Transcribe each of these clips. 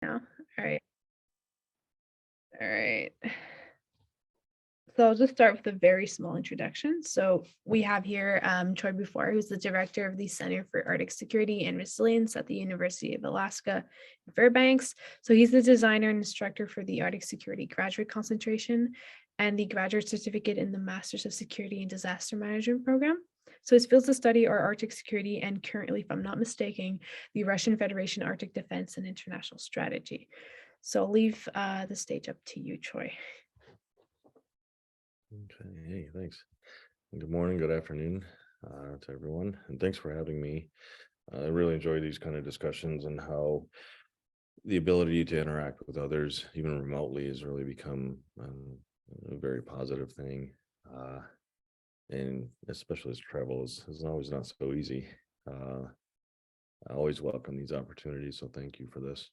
Yeah. All right. All right. So I'll just start with a very small introduction. So we have here Troy Bouffard, who's the director of the Center for Arctic Security and Resilience at the University of Alaska in Fairbanks. So he's the designer and instructor for the Arctic Security Graduate Concentration and the Graduate Certificate in the Masters of Security and Disaster Management program. So his fields of study are Arctic security and currently, if I'm not mistaken, the Russian Federation Arctic Defense and International Strategy. So I'll leave the stage up to you, Troy. Okay, hey, thanks. Good morning, good afternoon to everyone, and thanks for having me. I really enjoy these kind of discussions and how the ability to interact with others, even remotely, has really become a very positive thing. And especially as travel is always not so easy. I always welcome these opportunities, so thank you for this.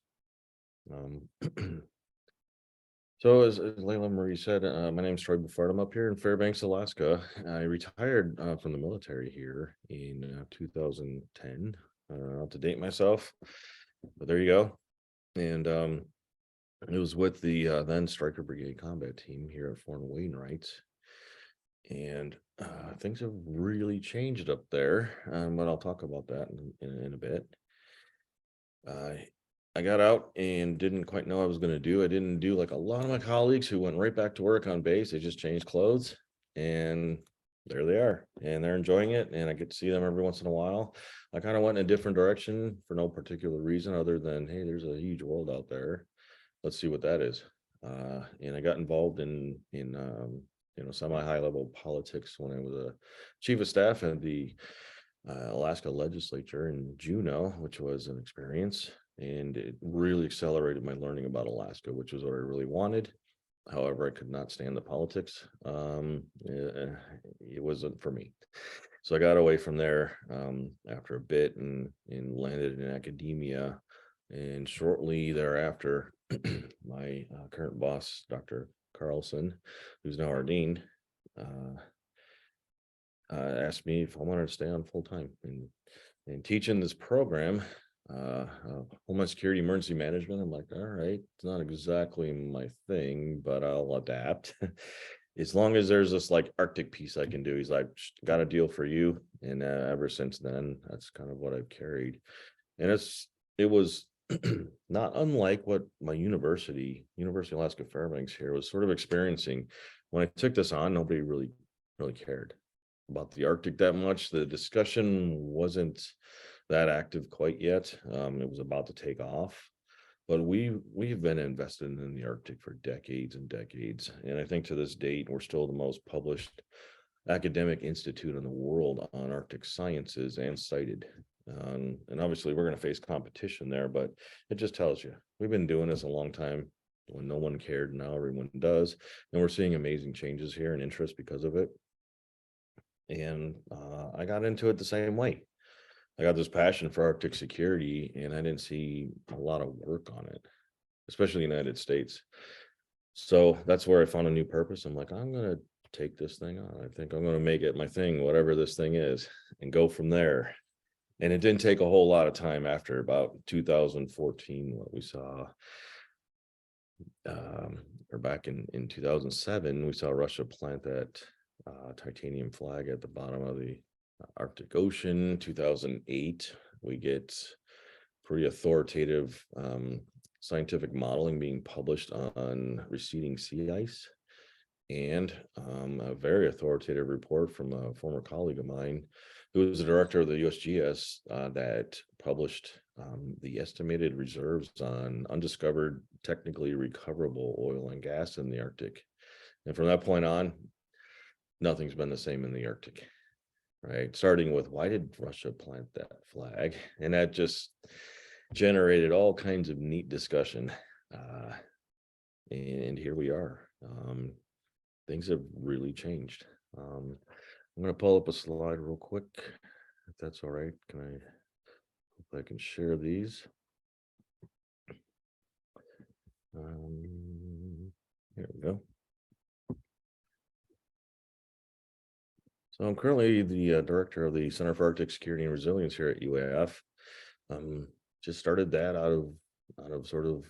Um, So as Layla-Maria said, my name's Troy Bouffard. I'm up here in Fairbanks, Alaska. I retired from the military here in 2010. Not to date myself, but there you go. And it was with the then Stryker Brigade Combat Team here at Fort Wainwright. And things have really changed up there, but I'll talk about that in a bit. I got out and didn't quite know what I was going to do. I didn't do like a lot of my colleagues who went right back to work on base. They just changed clothes and there they are and they're enjoying it. And I get to see them every once in a while. I kind of went in a different direction for no particular reason other than, hey, there's a huge world out there. Let's see what that is. And I got involved in semi-high level politics when I was a chief of staff at the Alaska legislature in Juneau, which was an experience. And it really accelerated my learning about Alaska, which was what I really wanted. However, I could not stand the politics. It wasn't for me. So I got away from there after a bit and landed in academia. And shortly thereafter, my current boss, Dr. Carlson, who's now our dean, asked me if I wanted to stay on full time and teach in this program, Homeland Security Emergency Management. I'm like, all right, it's not exactly my thing, but I'll adapt. As long as there's this like Arctic piece I can do. He's like, got a deal for you. And ever since then, that's kind of what I've carried. And it was not unlike what my University of Alaska Fairbanks here was sort of experiencing. When I took this on, nobody really cared about the Arctic that much. The discussion wasn't that active quite yet. It was about to take off, but we've been invested in the Arctic for decades and decades. And I think to this date, we're still the most published academic institute in the world on Arctic sciences and cited. And obviously we're going to face competition there, but it just tells you we've been doing this a long time. When no one cared, now everyone does. And we're seeing amazing changes here and interest because of it. And I got into it the same way. I got this passion for Arctic security, and I didn't see a lot of work on it, especially in the United States. So that's where I found a new purpose. I'm like, I'm going to take this thing on. I think I'm going to make it my thing, whatever this thing is, and go from there. And it didn't take a whole lot of time after about 2014, what we saw, or back in 2007, we saw Russia plant that titanium flag at the bottom of the Arctic Ocean. 2008, we get pretty authoritative scientific modeling being published on receding sea ice, and a very authoritative report from a former colleague of mine who was the director of the USGS that published the estimated reserves on undiscovered, technically recoverable oil and gas in the Arctic. And from that point on, nothing's been the same in the Arctic, right? Starting with, why did Russia plant that flag? And that just generated all kinds of neat discussion. And here we are. Things have really changed. I'm going to pull up a slide real quick, if that's all right. Hope I can share these. Here we go. So I'm currently the director of the Center for Arctic Security and Resilience here at UAF. Just started that out of out of sort of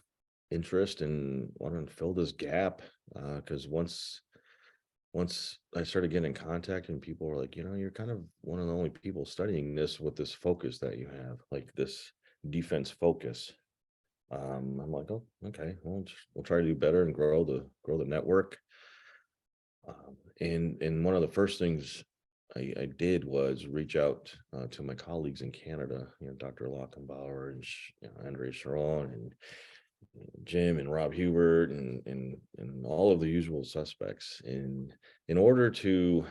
interest and wanting to fill this gap. Because once I started getting in contact and people were like, you're kind of one of the only people studying this with this focus that you have, like this defense focus. I'm like, oh, okay, well, we'll try to do better and grow the network. And one of the first things I did was reach out to my colleagues in Canada, Dr. Lockenbauer and Andre Sharon and Jim and Rob Hubert and all of the usual suspects in order to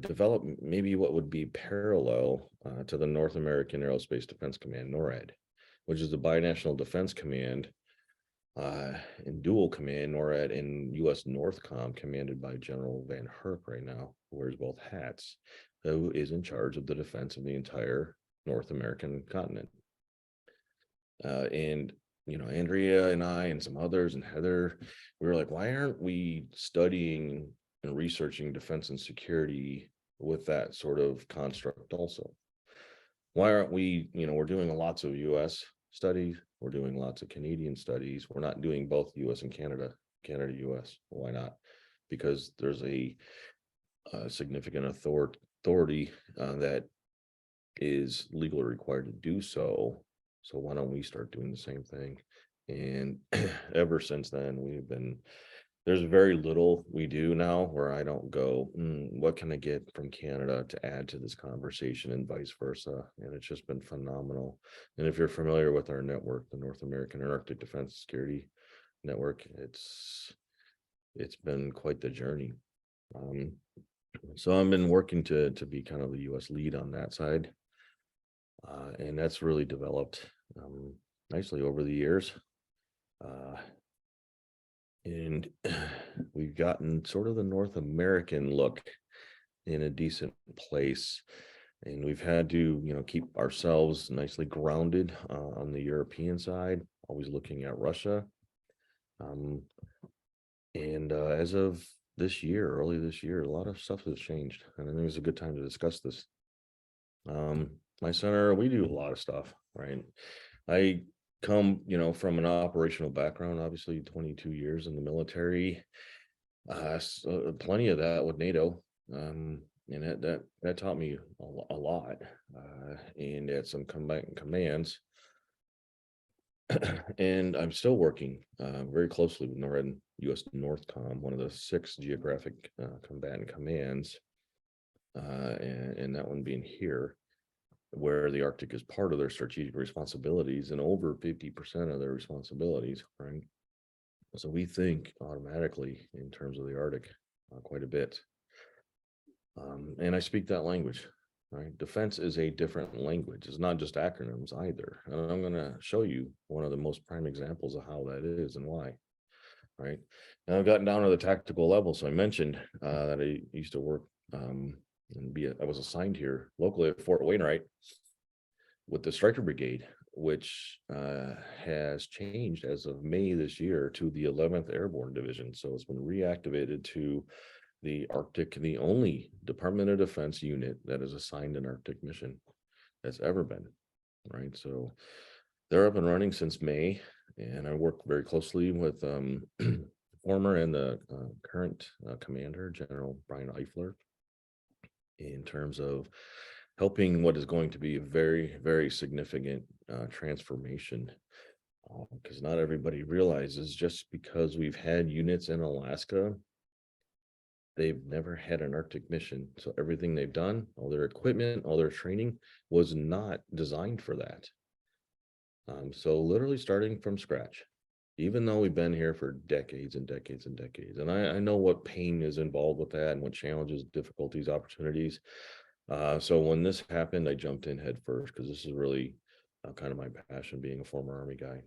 develop maybe what would be parallel to the North American Aerospace Defense Command, NORAD, which is the binational defense command in dual command, NORAD and U.S. NORTHCOM, commanded by General Van Herk right now, who wears both hats, who is in charge of the defense of the entire North American continent. And Andrea and I and some others and Heather, we were like, why aren't we studying and researching defense and security with that sort of construct also? Why aren't we, we're doing lots of US studies, we're doing lots of Canadian studies, we're not doing both US and Canada, US. Why not? Because there's a significant authority that is legally required to do so. So why don't we start doing the same thing? And ever since then, there's very little we do now where I don't go, what can I get from Canada to add to this conversation and vice versa. And it's just been phenomenal. And if you're familiar with our network, the North American Arctic Defense Security Network, it's been quite the journey. So I've been working to be kind of the US lead on that side. And that's really developed nicely over the years. And we've gotten sort of the North American look in a decent place. And we've had to, keep ourselves nicely grounded on the European side, always looking at Russia. And as of early this year, a lot of stuff has changed. And I think it's a good time to discuss this. My center, we do a lot of stuff, right? I come, from an operational background, obviously 22 years in the military, plenty of that with NATO. And that taught me a lot, and at some combatant commands. And I'm still working very closely with NORAD and U.S. NORTHCOM, one of the 6 geographic combatant commands, and that one being here, where the Arctic is part of their strategic responsibilities and over 50% of their responsibilities, right? So we think automatically in terms of the Arctic quite a bit. And I speak that language, right? Defense is a different language. It's not just acronyms either. And I'm going to show you one of the most prime examples of how that is and why, right? And I've gotten down to the tactical level. So I mentioned that I used to work I was assigned here locally at Fort Wainwright with the Striker Brigade, which has changed as of May this year to the 11th Airborne Division. So it's been reactivated to the Arctic, the only Department of Defense unit that is assigned an Arctic mission that's ever been, right? So they're up and running since May, and I work very closely with former and the current commander, General Brian Eifler, in terms of helping what is going to be a very, very significant transformation. Because not everybody realizes just because we've had units in Alaska, they've never had an Arctic mission. So everything they've done, all their equipment, all their training was not designed for that. So literally starting from scratch, even though we've been here for decades and decades and decades. And I know what pain is involved with that and what challenges, difficulties, opportunities. So when this happened, I jumped in head first because this is really kind of my passion, being a former Army guy.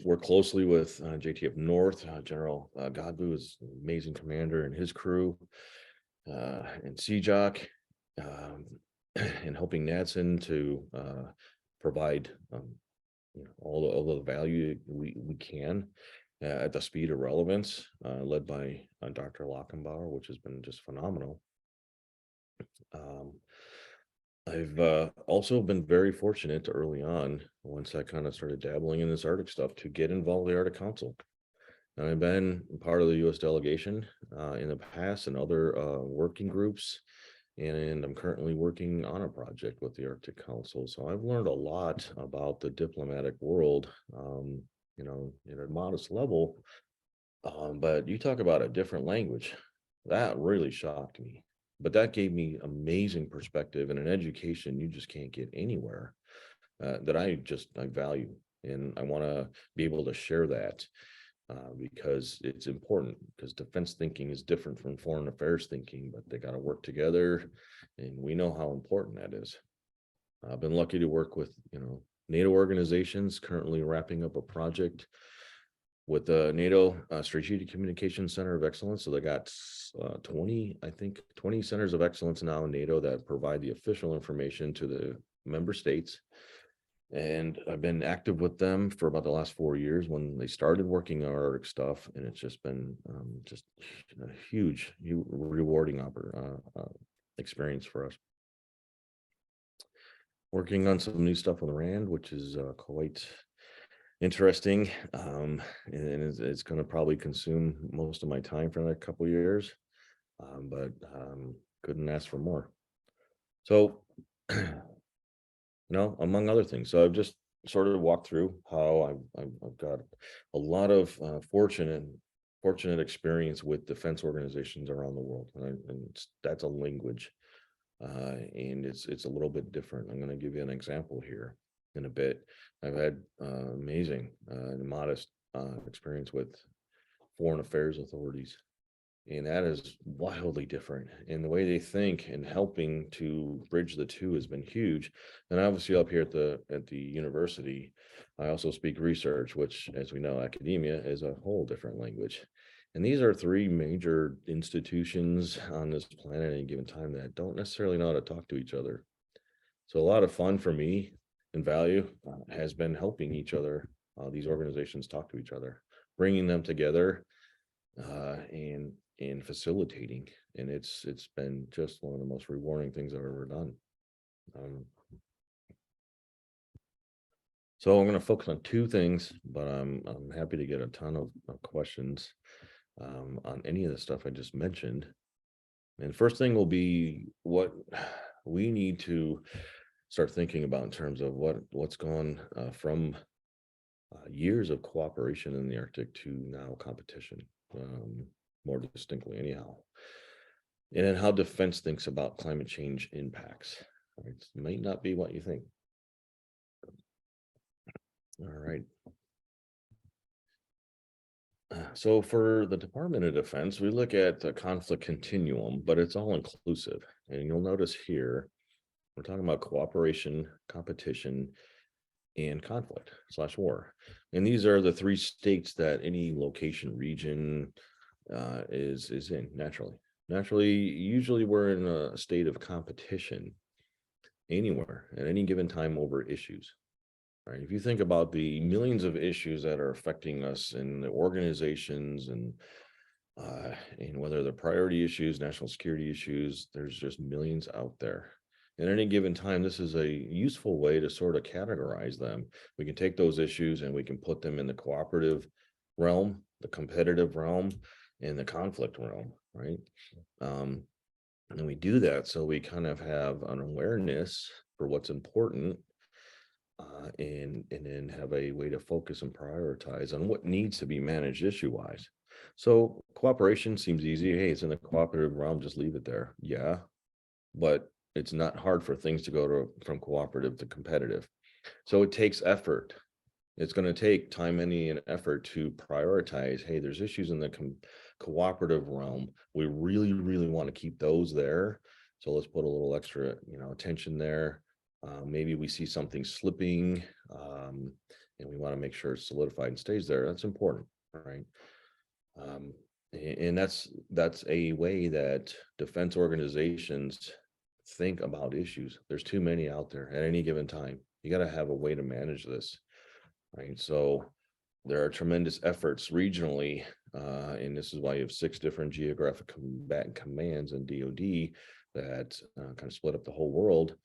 Work closely with JTF North, General Godbout is an amazing commander and his crew, and CJOC, and helping Nadson to provide all the value we can at the speed of relevance, led by Dr. Lockenbauer, which has been just phenomenal. I've also been very fortunate early on, once I kind of started dabbling in this Arctic stuff, to get involved with the Arctic Council. And I've been part of the U.S. delegation in the past and other working groups. And I'm currently working on a project with the Arctic Council. So I've learned a lot about the diplomatic world, at a modest level. But you talk about a different language. That really shocked me. But that gave me amazing perspective and an education you just can't get anywhere that I value. And I want to be able to share that because it's important, because defense thinking is different from foreign affairs thinking, but they got to work together. And we know how important that is. I've been lucky to work with, NATO organizations, currently wrapping up a project with the NATO Strategic Communications Center of Excellence. So they got 20 centers of excellence now in NATO that provide the official information to the member states. And I've been active with them for about the last 4 years when they started working on Arctic stuff. And it's just been just a huge rewarding experience for us. Working on some new stuff on the RAND, which is quite interesting. And it's going to probably consume most of my time for another couple of years, but couldn't ask for more. So, among other things. So I've just sort of walked through how I've got a lot of fortunate experience with defense organizations around the world, and that's a language, and it's a little bit different. I'm going to give you an example here in a bit. I've had amazing and modest experience with foreign affairs authorities, and that is wildly different. And the way they think and helping to bridge the two has been huge. And obviously up here at the university, I also speak research, which, as we know, academia is a whole different language. And these are three major institutions on this planet at any given time that don't necessarily know how to talk to each other. So a lot of fun for me and value has been helping each other, these organizations talk to each other, bringing them together, and facilitating. And it's been just one of the most rewarding things I've ever done. So I'm going to focus on two things, but I'm happy to get a ton of questions on any of the stuff I just mentioned. And the first thing will be what we need to start thinking about in terms of what's gone from years of cooperation in the Arctic to now competition, more distinctly anyhow. And then how defense thinks about climate change impacts. It might not be what you think. All right. So for the Department of Defense, we look at the conflict continuum, but it's all inclusive. And you'll notice here, we're talking about cooperation, competition, and conflict/war. And these are the three states that any location region is in naturally. Usually we're in a state of competition anywhere at any given time over issues. Right. If you think about the millions of issues that are affecting us in the organizations and whether they're priority issues, national security issues, there's just millions out there. At any given time, this is a useful way to sort of categorize them. We can take those issues and we can put them in the cooperative realm, the competitive realm, and the conflict realm, right? And we do that so we kind of have an awareness for what's important, and then have a way to focus and prioritize on what needs to be managed issue-wise. So cooperation seems easy. Hey, it's in the cooperative realm, just leave it there. Yeah, but it's not hard for things to go from cooperative to competitive. So it takes effort. It's going to take time, money, and effort to prioritize. Hey, there's issues in the cooperative realm. We really, really want to keep those there. So let's put a little extra, attention there. Maybe we see something slipping, and we want to make sure it's solidified and stays there. That's important, right? And that's a way that defense organizations think about issues. There's too many out there at any given time. You got to have a way to manage this, right? So there are tremendous efforts regionally, and this is why you have 6 different geographic combatant commands in DoD that kind of split up the whole world.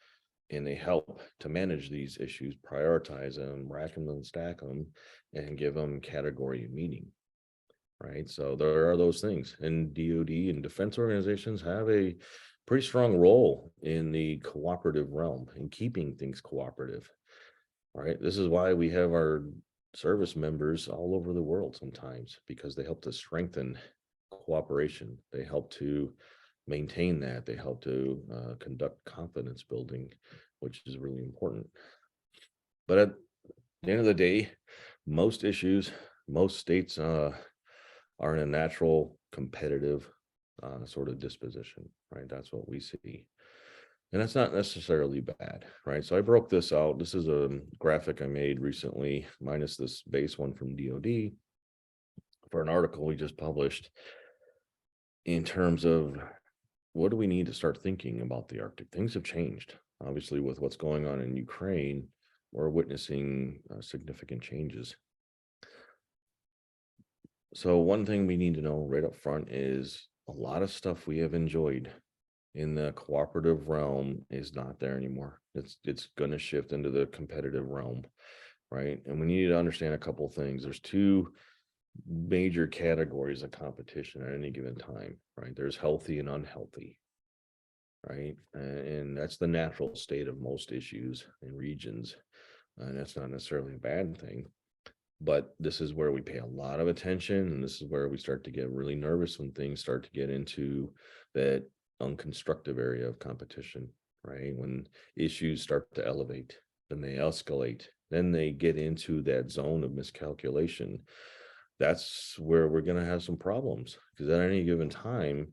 and they help to manage these issues, prioritize them, rack them and stack them, and give them category and meaning. Right. So there are those things, and DoD and defense organizations have a pretty strong role in the cooperative realm and keeping things cooperative. Right. This is why we have our service members all over the world sometimes, because they help to strengthen cooperation. They help to maintain that. They help to conduct confidence building, which is really important. But at the end of the day, most issues, most states are in a natural competitive sort of disposition, right? That's what we see. And that's not necessarily bad, right? So I broke this out. This is a graphic I made recently, minus this base one from DoD, for an article we just published in terms of what do we need to start thinking about the Arctic. Things have changed, obviously, with what's going on in Ukraine. We're witnessing significant changes. So one thing we need to know right up front is a lot of stuff we have enjoyed in the cooperative realm is not there anymore. It's going to shift into the competitive realm, right? And we need to understand a couple of things. There's two major categories of competition at any given time, right? There's healthy and unhealthy, right? And that's the natural state of most issues and regions. And that's not necessarily a bad thing. But this is where we pay a lot of attention, and this is where we start to get really nervous when things start to get into that unconstructive area of competition, right? When issues start to elevate, then they escalate, then they get into that zone of miscalculation. That's where we're going to have some problems, because at any given time,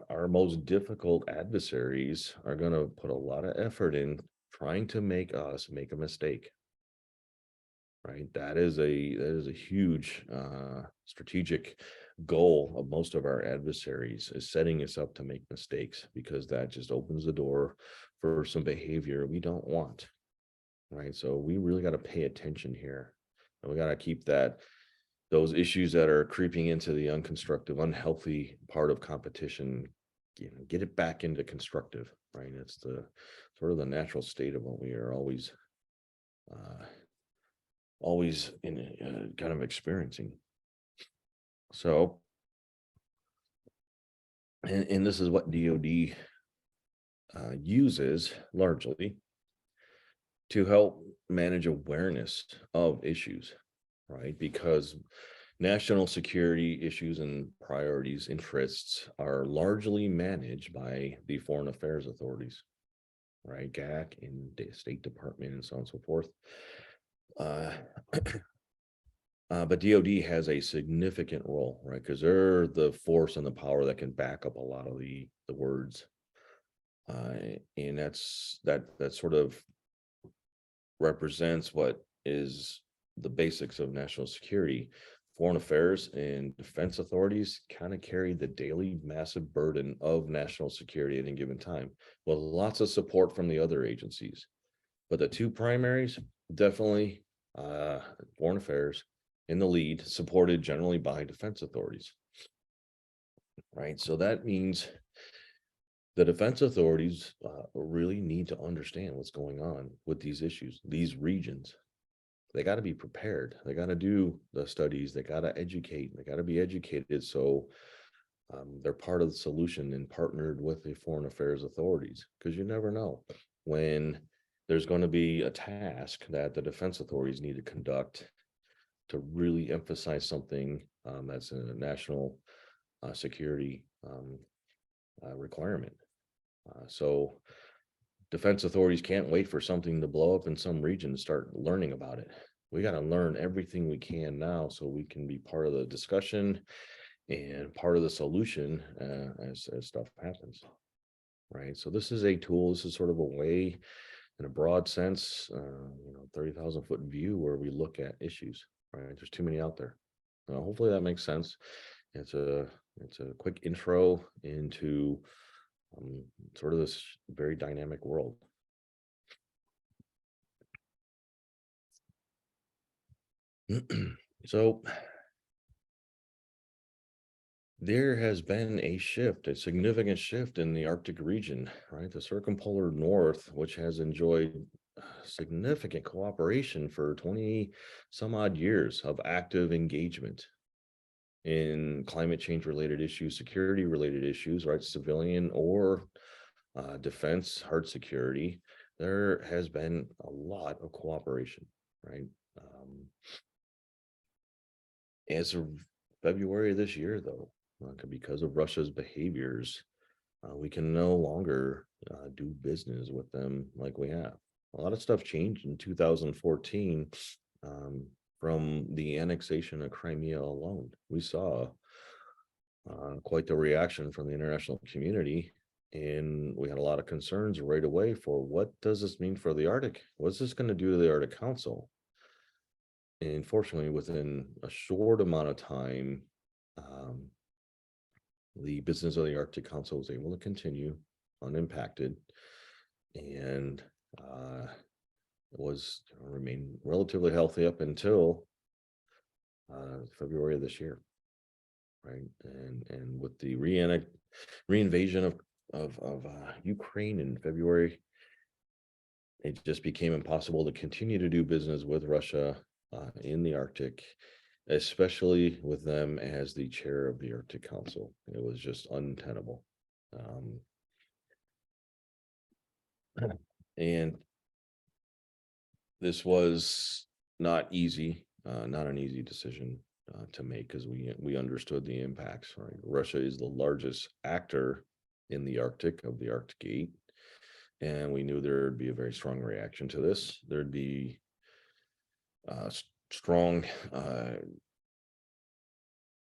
our most difficult adversaries are going to put a lot of effort in trying to make us make a mistake. Right, that is a huge strategic goal of most of our adversaries, is setting us up to make mistakes, because that just opens the door for some behavior we don't want. Right, so we really got to pay attention here, and we got to keep those issues that are creeping into the unconstructive, unhealthy part of competition, get it back into constructive. Right, it's the sort of the natural state of what we are always in kind of experiencing. So, and this is what DoD uses largely to help manage awareness of issues, right? Because national security issues and priorities, interests are largely managed by the foreign affairs authorities, right? GAC and the State Department and so on and so forth. But DoD has a significant role, right? Because they're the force and the power that can back up a lot of the words, and that sort of represents what is the basics of national security. Foreign affairs and defense authorities kind of carry the daily massive burden of national security at any given time, with lots of support from the other agencies. But the two primaries, definitely foreign affairs in the lead, supported generally by defense authorities. Right. So that means the defense authorities really need to understand what's going on with these issues, these regions. They got to be prepared. They got to do the studies. They got to educate. They got to be educated. So they're part of the solution and partnered with the foreign affairs authorities, because you never know when there's going to be a task that the defense authorities need to conduct to really emphasize something that's a national security requirement. So defense authorities can't wait for something to blow up in some region to start learning about it. We got to learn everything we can now so we can be part of the discussion and part of the solution as stuff happens. Right. So this is a tool. This is sort of a way, in a broad sense, 30,000 foot view where we look at issues. Right. There's too many out there. Hopefully that makes sense. It's a quick intro into sort of this very dynamic world. So There has been a shift, a significant shift in the Arctic region, right? The circumpolar north, which has enjoyed significant cooperation for 20 some odd years of active engagement in climate change related issues, security related issues, right? Civilian or defense, hard security. There has been a lot of cooperation, right? As of February of this year, though, because of Russia's behaviors, we can no longer do business with them like we have. A lot of stuff changed in 2014 um, from the annexation of Crimea alone. We saw quite the reaction from the international community, and we had a lot of concerns right away for what does this mean for the Arctic? What's this going to do to the Arctic Council? And fortunately, within a short amount of time, the business of the Arctic Council was able to continue unimpacted and was remain relatively healthy up until February of this year, right? And with the reinvasion of Ukraine in February, it just became impossible to continue to do business with Russia in the Arctic, especially with them as the chair of the Arctic Council. It was just untenable. And this was not easy, not an easy decision to make, because we understood the impacts, right? Russia is the largest actor in the Arctic of the Arctic 8, and we knew there'd be a very strong reaction to this. There'd be strong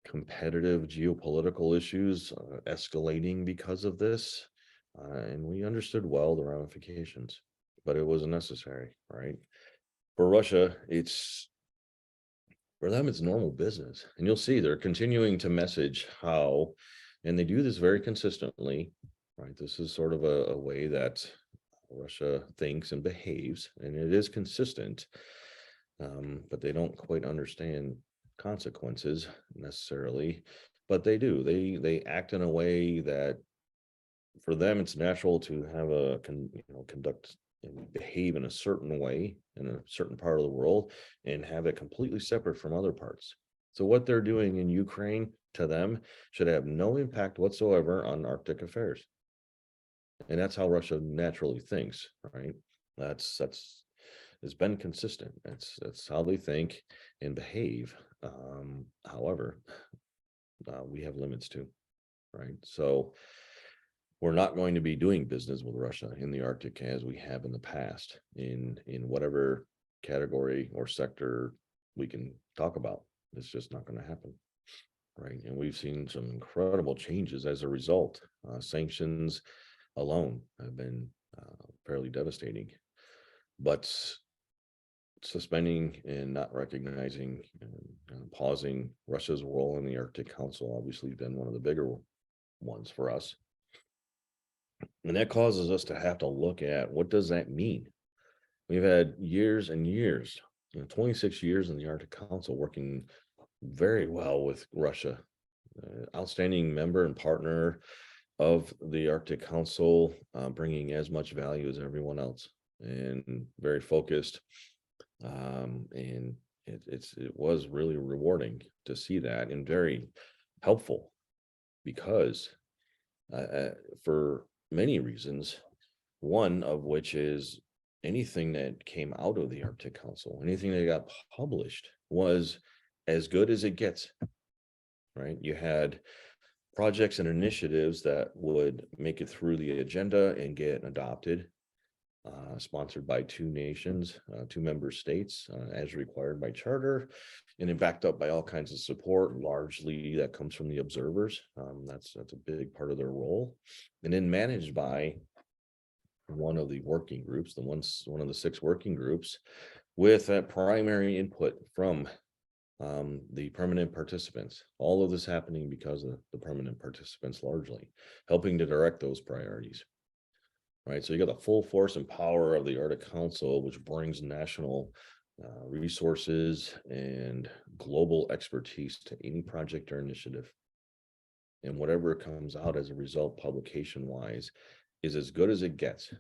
competitive geopolitical issues escalating because of this. And we understood well the ramifications, but it was necessary, right? For Russia, for them, it's normal business. And you'll see they're continuing to message how, and they do this very consistently, right? This is sort of a way that Russia thinks and behaves, and it is consistent, but they don't quite understand consequences necessarily, but they do. They act in a way that for them it's natural to have conduct and behave in a certain way in a certain part of the world and have it completely separate from other parts. So what they're doing in Ukraine to them should have no impact whatsoever on Arctic affairs. And that's how Russia naturally thinks, right? That's it's been consistent. That's how they think and behave. However, we have limits too, right? So we're not going to be doing business with Russia in the Arctic as we have in the past, in whatever category or sector we can talk about. It's just not going to happen, right? And we've seen some incredible changes as a result. Sanctions alone have been fairly devastating, but suspending and not recognizing and pausing Russia's role in the Arctic Council obviously been one of the bigger ones for us. And that causes us to have to look at what does that mean? We've had years and years, 26 years in the Arctic Council working very well with Russia, outstanding member and partner of the Arctic Council, bringing as much value as everyone else, and very focused. And it was really rewarding to see that, and very helpful, because for many reasons, one of which is anything that came out of the Arctic Council, anything that got published was as good as it gets, right? You had projects and initiatives that would make it through the agenda and get adopted, sponsored by two nations, two member states, as required by charter, and then backed up by all kinds of support, largely that comes from the observers. That's a big part of their role, and then managed by one of the working groups, one of the 6 working groups, with that primary input from the permanent participants. All of this happening because of the permanent participants largely helping to direct those priorities. Right, so you got the full force and power of the Arctic Council, which brings national resources and global expertise to any project or initiative. and whatever comes out as a result publication wise is as good as it gets,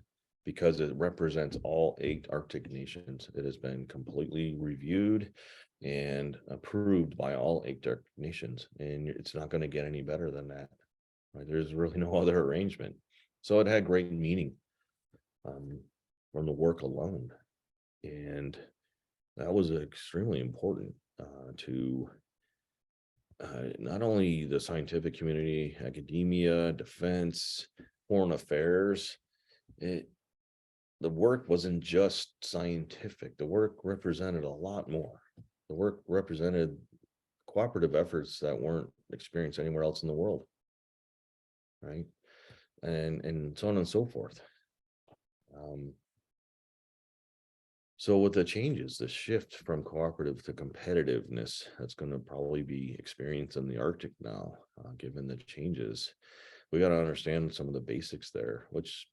because it represents all 8 Arctic nations. It has been completely reviewed and approved by all 8 Arctic nations, and it's not going to get any better than that. Right? There's really no other arrangement. So it had great meaning from the work alone, and that was extremely important to not only the scientific community, academia, defense, foreign affairs. The work wasn't just scientific. The work represented a lot more. The work represented cooperative efforts that weren't experienced anywhere else in the world, right? And so on and so forth. So with the changes, the shift from cooperative to competitiveness, that's going to probably be experienced in the Arctic now, given the changes. We got to understand some of the basics there, which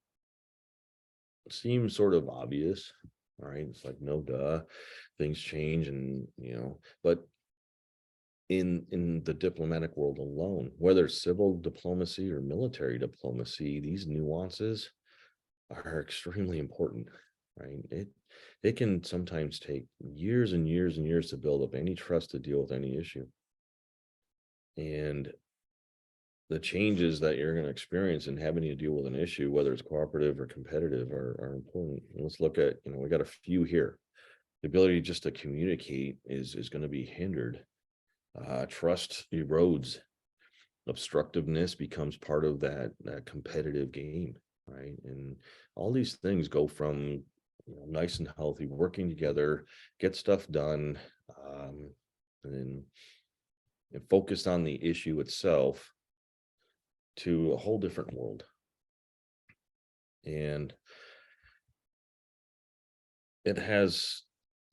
seems sort of obvious, right? It's like, no duh, things change, and but in the diplomatic world alone, whether it's civil diplomacy or military diplomacy, these nuances are extremely important, right? It can sometimes take years and years and years to build up any trust to deal with any issue. And the changes that you're going to experience in having to deal with an issue, whether it's cooperative or competitive, are important. And let's look at, we got a few here. The ability just to communicate is going to be hindered. Trust erodes. Obstructiveness becomes part of that competitive game, right? And all these things go from nice and healthy, working together, get stuff done, and focused on the issue itself, to a whole different world. And it has,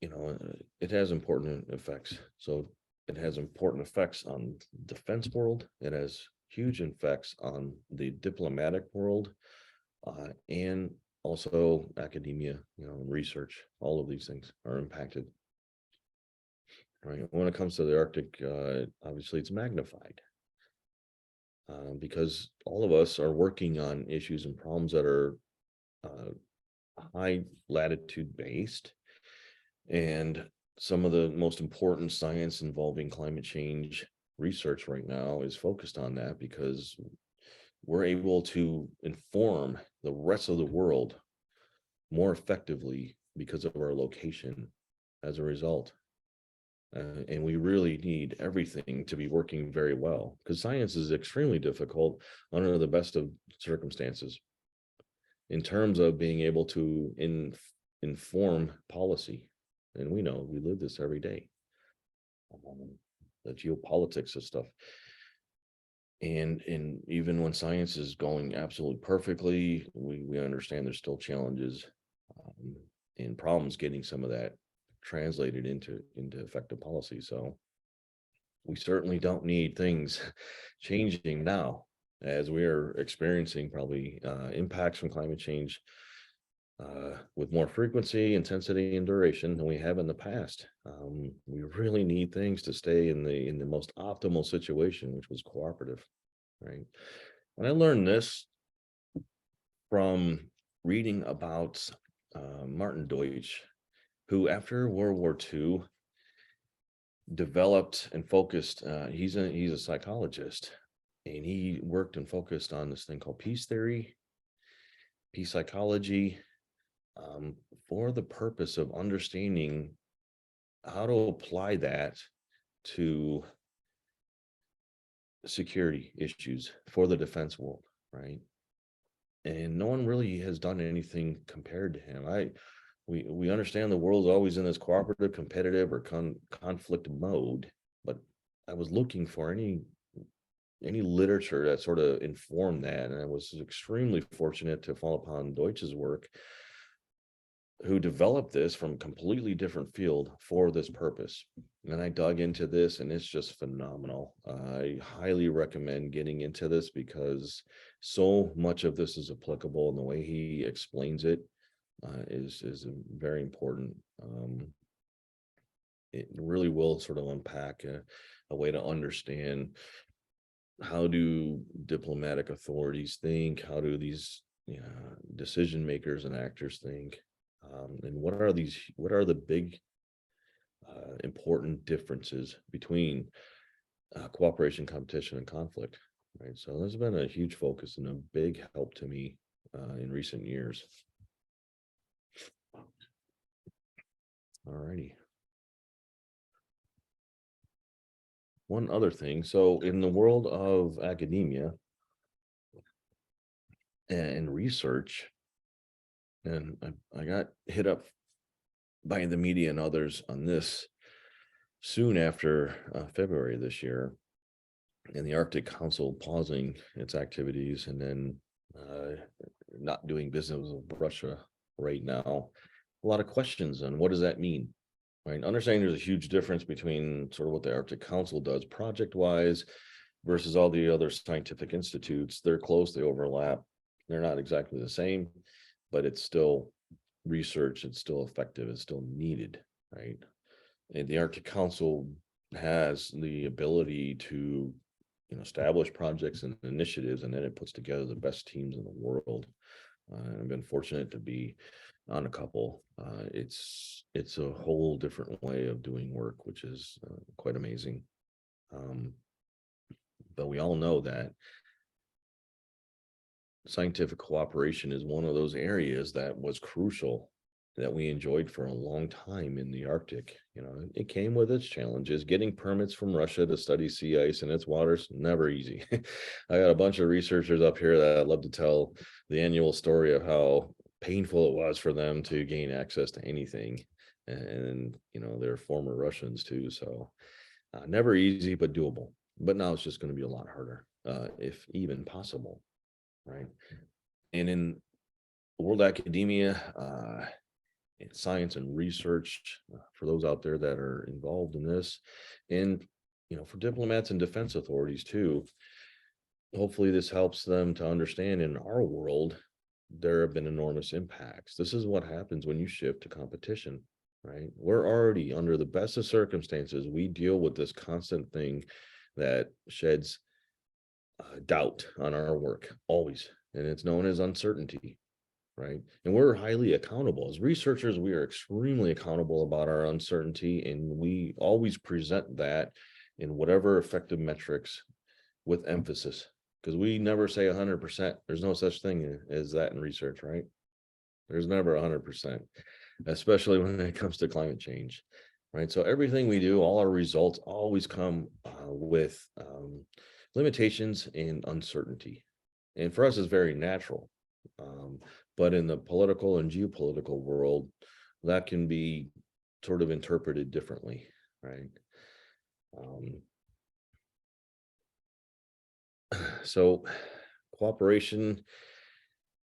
it has important effects. So it has important effects on defense world. It has huge effects on the diplomatic world, and also academia, research. All of these things are impacted. Right. When it comes to the Arctic, obviously it's magnified, because all of us are working on issues and problems that are high latitude based. And some of the most important science involving climate change research right now is focused on that, because we're able to inform the rest of the world more effectively because of our location as a result. And we really need everything to be working very well, because science is extremely difficult under the best of circumstances in terms of being able to inform policy. And we know, we live this every day, the geopolitics of stuff. And even when science is going absolutely perfectly, we understand there's still challenges and problems getting some of that translated into effective policy. So we certainly don't need things changing now, as we are experiencing probably impacts from climate change with more frequency, intensity, and duration than we have in the past. We really need things to stay in the most optimal situation, which was cooperative, right? And I learned this from reading about Martin Deutsch, who after World War II developed and focused. He's a psychologist, and he worked and focused on this thing called peace theory, peace psychology, for the purpose of understanding how to apply that to security issues for the defense world, right? And no one really has done anything compared to him. We understand the world's always in this cooperative, competitive, or conflict mode, but I was looking for any literature that sort of informed that, and I was extremely fortunate to fall upon Deutsch's work, who developed this from a completely different field for this purpose. And I dug into this, and it's just phenomenal. I highly recommend getting into this, because so much of this is applicable, and the way he explains it is very important. It really will sort of unpack a way to understand how do diplomatic authorities think? How do these decision makers and actors think? And what are the big important differences between cooperation, competition, and conflict? Right. So there's been a huge focus and a big help to me in recent years. All righty. One other thing. So in the world of academia and research, and I got hit up by the media and others on this soon after February this year, and the Arctic Council pausing its activities and then not doing business with Russia right now. A lot of questions on what does that mean, right? Understanding there's a huge difference between sort of what the Arctic Council does project-wise versus all the other scientific institutes. They're close, they overlap. They're not exactly the same, but it's still research, it's still effective, it's still needed, right? And the Arctic Council has the ability to establish projects and initiatives, and then it puts together the best teams in the world. I've been fortunate to be on a couple. It's a whole different way of doing work, which is quite amazing. But we all know that scientific cooperation is one of those areas that was crucial, that we enjoyed for a long time in the Arctic. It came with its challenges. Getting permits from Russia to study sea ice and its waters, never easy. I got a bunch of researchers up here that I'd love to tell the annual story of how painful it was for them to gain access to anything. And they're former Russians too. So never easy, but doable. But now it's just going to be a lot harder, if even possible. Right. And in world academia, in science and research, for those out there that are involved in this, and for diplomats and defense authorities too, hopefully this helps them to understand in our world there have been enormous impacts. This is what happens when you shift to competition, right? We're already under the best of circumstances. We deal with this constant thing that sheds doubt on our work always, and it's known as uncertainty, right? And we're highly accountable as researchers. We are extremely accountable about our uncertainty, and we always present that in whatever effective metrics with emphasis, because we never say 100%. There's no such thing as that in research, right? There's never 100%, especially when it comes to climate change, right? So everything we do, all our results always come with limitations and uncertainty. And for us, it's very natural. But in the political and geopolitical world, that can be sort of interpreted differently, right? So cooperation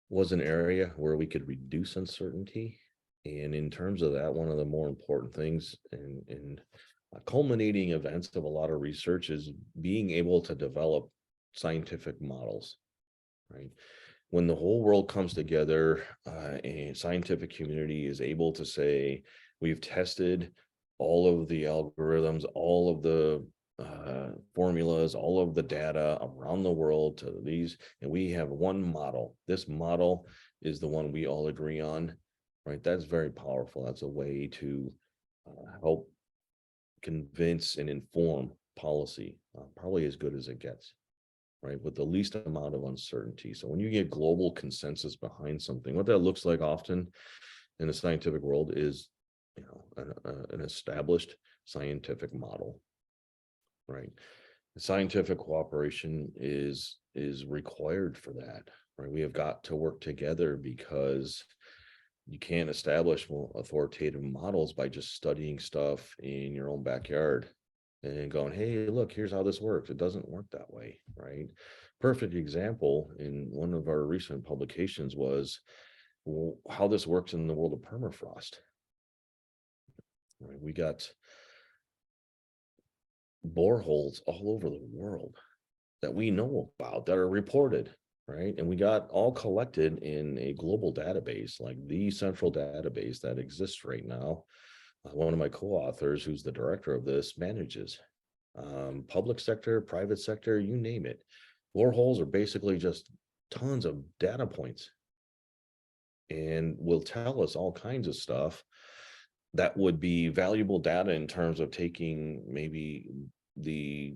was an area where we could reduce uncertainty. And in terms of that, one of the more important things and culminating events of a lot of research is being able to develop scientific models, right? When the whole world comes together, a scientific community is able to say, we've tested all of the algorithms, all of the formulas, all of the data around the world to these, and we have one model. This model is the one we all agree on, right? That's very powerful. That's a way to help convince and inform policy, probably as good as it gets, right? With the least amount of uncertainty. So when you get global consensus behind something, what that looks like often in the scientific world is, an established scientific model, right? Scientific cooperation is required for that, right? We have got to work together, because you can't establish authoritative models by just studying stuff in your own backyard and going, hey, look, here's how this works. It doesn't work that way, right? Perfect example in one of our recent publications was how this works in the world of permafrost. Right? We got boreholes all over the world that we know about, that are reported, right? And we got all collected in a global database, like the central database that exists right now. One of my co-authors, who's the director of this, manages. public sector, private sector, you name it. Boreholes are basically just tons of data points and will tell us all kinds of stuff that would be valuable data in terms of taking maybe the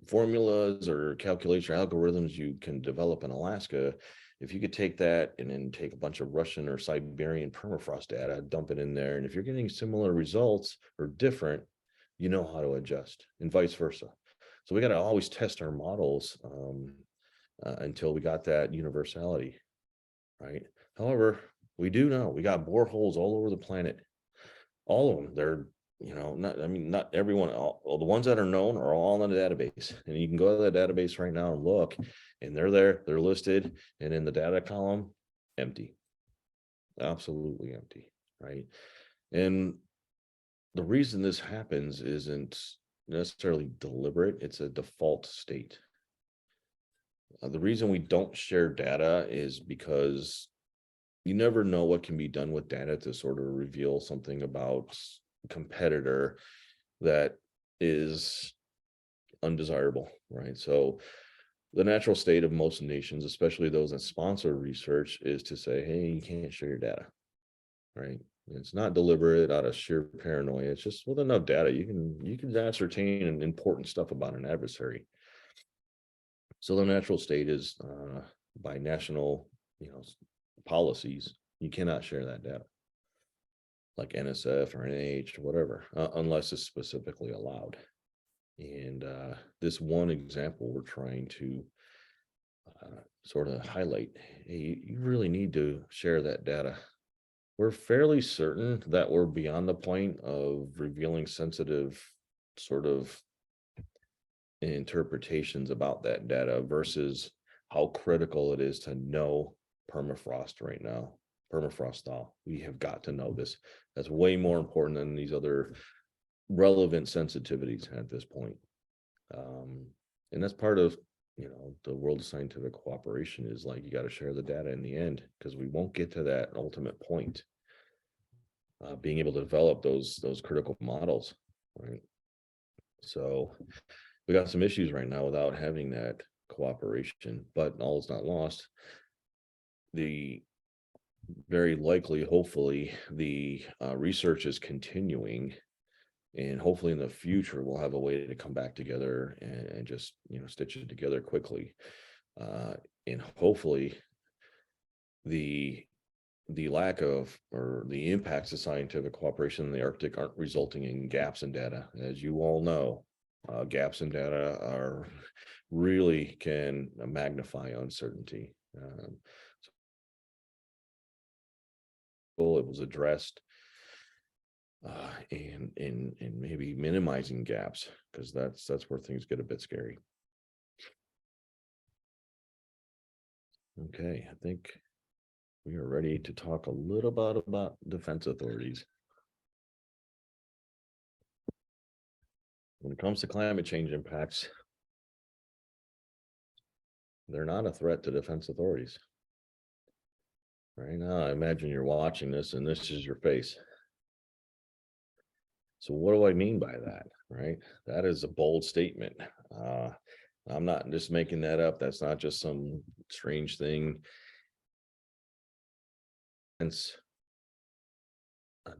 formulas or calculation algorithms you can develop in Alaska. If you could take that and then take a bunch of Russian or Siberian permafrost data, dump it in there, and if you're getting similar results or different, you know how to adjust, and vice versa. So we got to always test our models until we got that universality, right? However, we do know we got boreholes all over the planet. All of them. They're, not everyone, all the ones that are known are all in the database. And you can go to the database right now and look, and they're there, they're listed, and in the data column, empty. Absolutely empty, right? And the reason this happens isn't necessarily deliberate, it's a default state. The reason we don't share data is because you never know what can be done with data to sort of reveal something about a competitor that is undesirable, right? So the natural state of most nations, especially those that sponsor research, is to say, hey, you can't share your data, right? It's not deliberate out of sheer paranoia. It's just with enough data, you can ascertain important stuff about an adversary. So the natural state is by national, policies, you cannot share that data, like NSF or NIH or whatever, unless it's specifically allowed. And this one example we're trying to sort of highlight, hey, you really need to share that data. We're fairly certain that we're beyond the point of revealing sensitive sort of interpretations about that data versus how critical it is to know permafrost right now, permafrost thaw. We have got to know this. That's way more important than these other relevant sensitivities at this point. And that's part of, the world of scientific cooperation is like, you got to share the data in the end, because we won't get to that ultimate point. Being able to develop those critical models, right? So we got some issues right now without having that cooperation, but all is not lost. The very likely, hopefully, the research is continuing, and hopefully in the future we'll have a way to come back together and just stitch it together quickly, and hopefully the lack of or the impacts of scientific cooperation in the Arctic aren't resulting in gaps in data. As you all know, gaps in data really can magnify uncertainty. So it was addressed, and maybe minimizing gaps, because that's where things get a bit scary. Okay, I think we are ready to talk a little bit about defense authorities. When it comes to climate change impacts, they're not a threat to defense authorities. Right now, I imagine you're watching this and this is your face. So what do I mean by that, right? That is a bold statement. I'm not just making that up. That's not just some strange thing. Hence,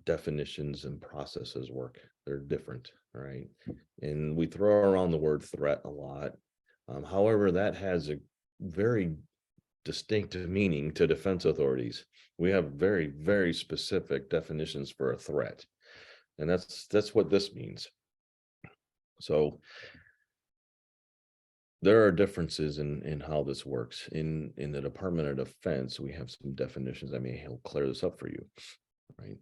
definitions and processes work. They're different, right? And we throw around the word threat a lot. However, that has a very distinct meaning to defense authorities. We have very, very specific definitions for a threat. And that's what this means. So there are differences in how this works. In the Department of Defense, we have some definitions that may help clear this up for you, right?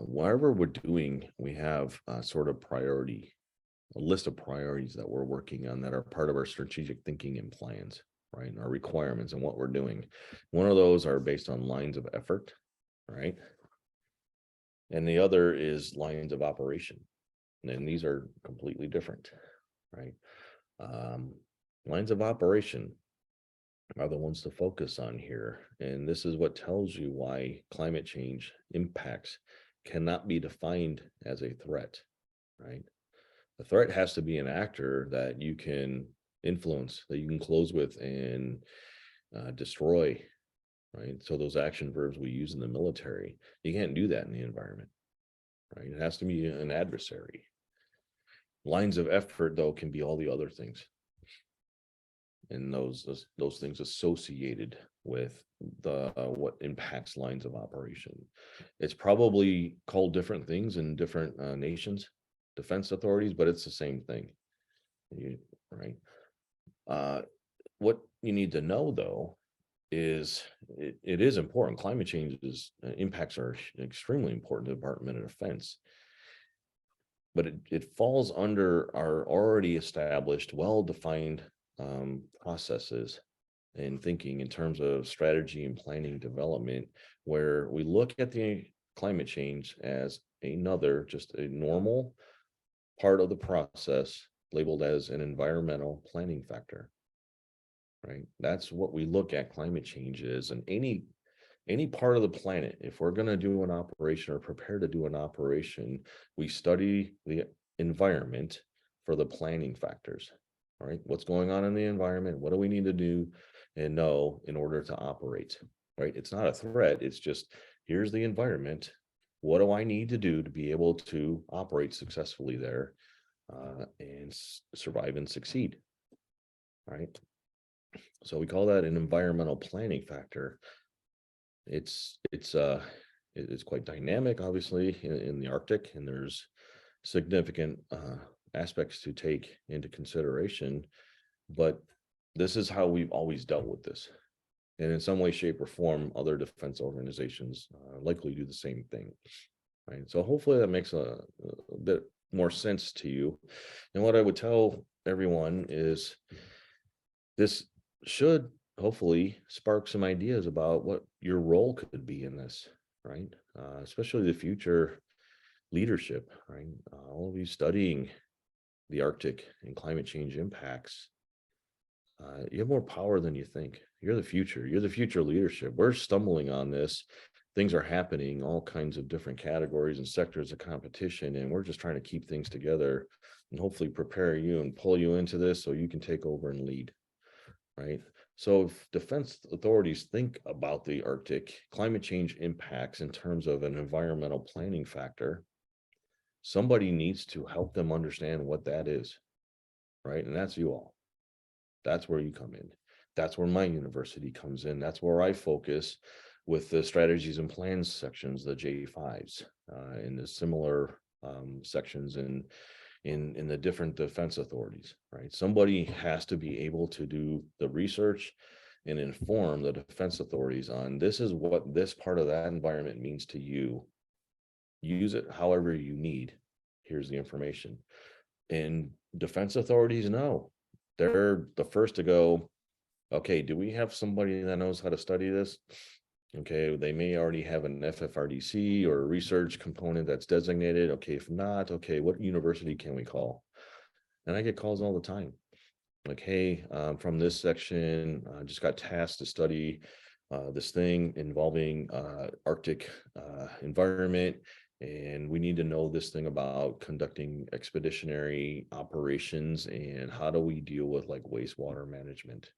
Whatever we're doing, we have a sort of a list of priorities that we're working on that are part of our strategic thinking and plans, right? Our requirements and what we're doing. One of those are based on lines of effort, right? And the other is lines of operation. And these are completely different, right? Lines of operation are the ones to focus on here. And this is what tells you why climate change impacts cannot be defined as a threat, right? A threat has to be an actor that you can influence, that you can close with and destroy, right? So those action verbs we use in the military, you can't do that in the environment, right? It has to be an adversary. Lines of effort, though, can be all the other things. And those things associated with the what impacts lines of operation. It's probably called different things in different nations, defense authorities, but it's the same thing, right? What you need to know, though, is it is important. Climate change impacts are extremely important to the Department of Defense, but it falls under our already established, well-defined processes and thinking in terms of strategy and planning development, where we look at the climate change as just a normal part of the process labeled as an environmental planning factor, right? That's what we look at climate change is. And any part of the planet, if we're going to do an operation or prepare to do an operation, we study the environment for the planning factors. All right, what's going on in the environment? What do we need to do and know in order to operate? Right, it's not a threat. It's just, here's the environment. What do I need to do to be able to operate successfully there and survive and succeed? Right. So we call that an environmental planning factor. It's quite dynamic, obviously, in the Arctic, and there's significant aspects to take into consideration, but this is how we've always dealt with this. And in some way, shape, or form, other defense organizations likely do the same thing, right? So hopefully that makes a bit more sense to you. And what I would tell everyone is this should hopefully spark some ideas about what your role could be in this, right? Especially the future leadership, right? All of you studying the Arctic and climate change impacts, you have more power than you think. You're the future. You're the future leadership. We're stumbling on this. Things are happening, all kinds of different categories and sectors of competition, and we're just trying to keep things together and hopefully prepare you and pull you into this so you can take over and lead, right? So if defense authorities think about the Arctic climate change impacts in terms of an environmental planning factor, somebody needs to help them understand what that is, right? And that's you all. That's where you come in. That's where my university comes in. That's where I focus with the strategies and plans sections, the J5s, and the similar sections in the different defense authorities, right? Somebody has to be able to do the research and inform the defense authorities on this is what this part of that environment means to you. Use it however you need. Here's the information. And defense authorities know. They're the first to go, okay, do we have somebody that knows how to study this? Okay, they may already have an FFRDC or a research component that's designated. Okay, if not, okay, what university can we call? And I get calls all the time. Like, hey, from this section, I just got tasked to study this thing involving Arctic environment. And we need to know this thing about conducting expeditionary operations and how do we deal with like wastewater management?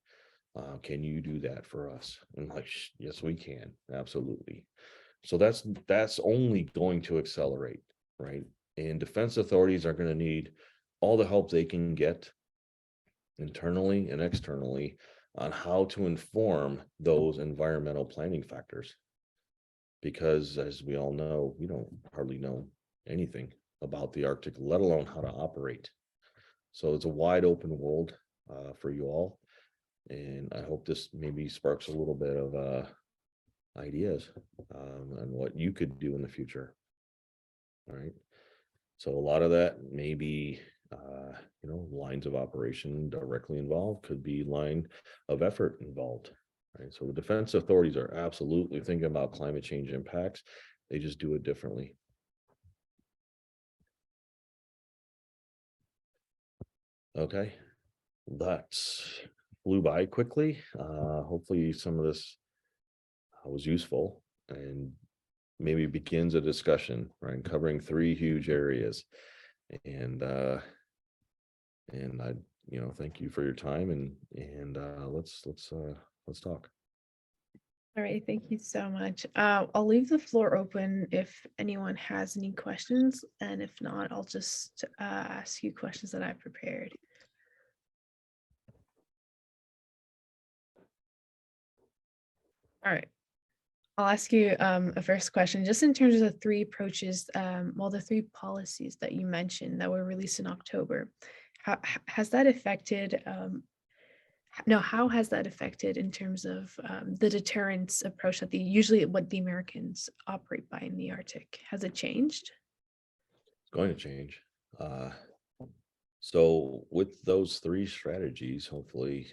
Can you do that for us? And like, yes, we can. Absolutely. So that's only going to accelerate, right? And defense authorities are going to need all the help they can get internally and externally on how to inform those environmental planning factors. Because as we all know, we don't hardly know anything about the Arctic, let alone how to operate. So it's a wide open world for you all. And I hope this maybe sparks a little bit of ideas on what you could do in the future. All right. So a lot of that may be, lines of operation directly involved, could be line of effort involved. Right. So the defense authorities are absolutely thinking about climate change impacts. They just do it differently. Okay. That flew by quickly. Hopefully some of this was useful and maybe begins a discussion, right? Covering 3 huge areas. And And I, thank you for your time, and let's talk. All right, thank you so much. I'll leave the floor open if anyone has any questions, and if not, I'll just ask you questions that I prepared. All right. I'll ask you a first question, just in terms of the three approaches, the three policies that you mentioned that were released in October. How has that affected, how has that affected in terms of the deterrence approach that usually what the Americans operate by in the Arctic? Has it changed? It's going to change. So with those three strategies, hopefully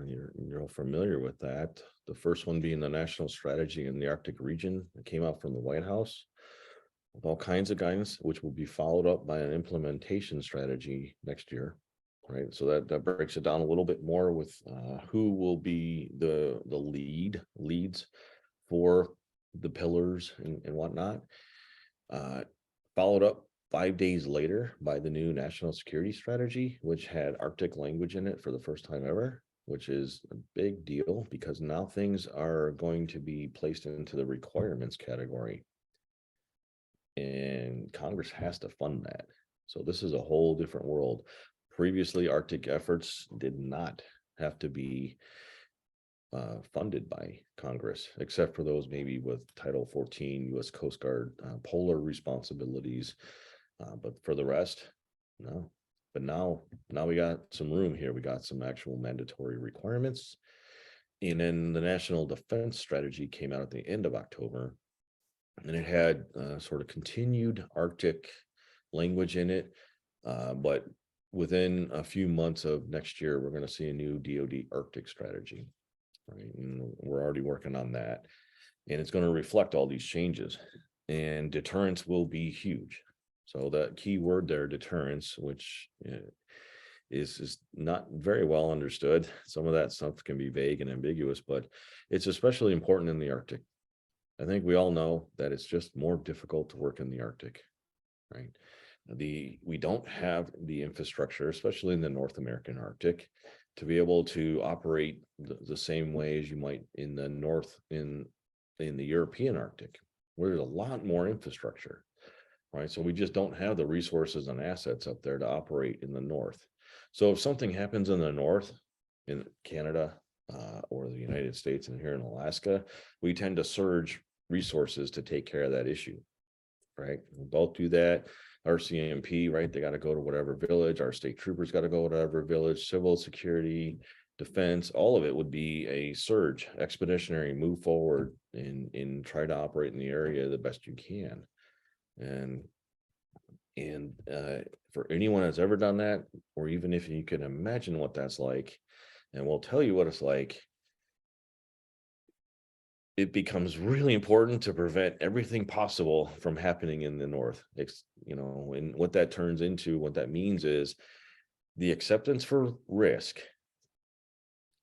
you're all familiar with that. The first one being the national strategy in the Arctic region that came out from the White House with all kinds of guidance, which will be followed up by an implementation strategy next year. Right. So that breaks it down a little bit more with who will be the leads for the pillars and whatnot. Followed up 5 days later by the new national security strategy, which had Arctic language in it for the first time ever, which is a big deal because now things are going to be placed into the requirements category. And Congress has to fund that. So this is a whole different world. Previously, Arctic efforts did not have to be funded by Congress, except for those maybe with Title 14 U.S. Coast Guard polar responsibilities. But for the rest, no. But now we got some room here. We got some actual mandatory requirements. And then the National Defense Strategy came out at the end of October, and it had sort of continued Arctic language in it. But within a few months of next year, we're going to see a new DoD Arctic strategy. Right. And we're already working on that. And it's going to reflect all these changes. And deterrence will be huge. So that key word there, deterrence, which is not very well understood. Some of that stuff can be vague and ambiguous, but it's especially important in the Arctic. I think we all know that it's just more difficult to work in the Arctic, right? We don't have the infrastructure, especially in the North American Arctic, to be able to operate the same way as you might in the North in the European Arctic, where there's a lot more infrastructure, right? So we just don't have the resources and assets up there to operate in the North. So if something happens in the North, in Canada or the United States and here in Alaska, we tend to surge resources to take care of that issue, right? We both do that. RCMP, right? They got to go to whatever village. Our state troopers got to go to whatever village. Civil security, defense, all of it would be a surge, expeditionary, move forward and try to operate in the area the best you can. And for anyone that's ever done that, or even if you can imagine what that's like, and we'll tell you what it's like, it becomes really important to prevent everything possible from happening in the North. And what that turns into, what that means is the acceptance for risk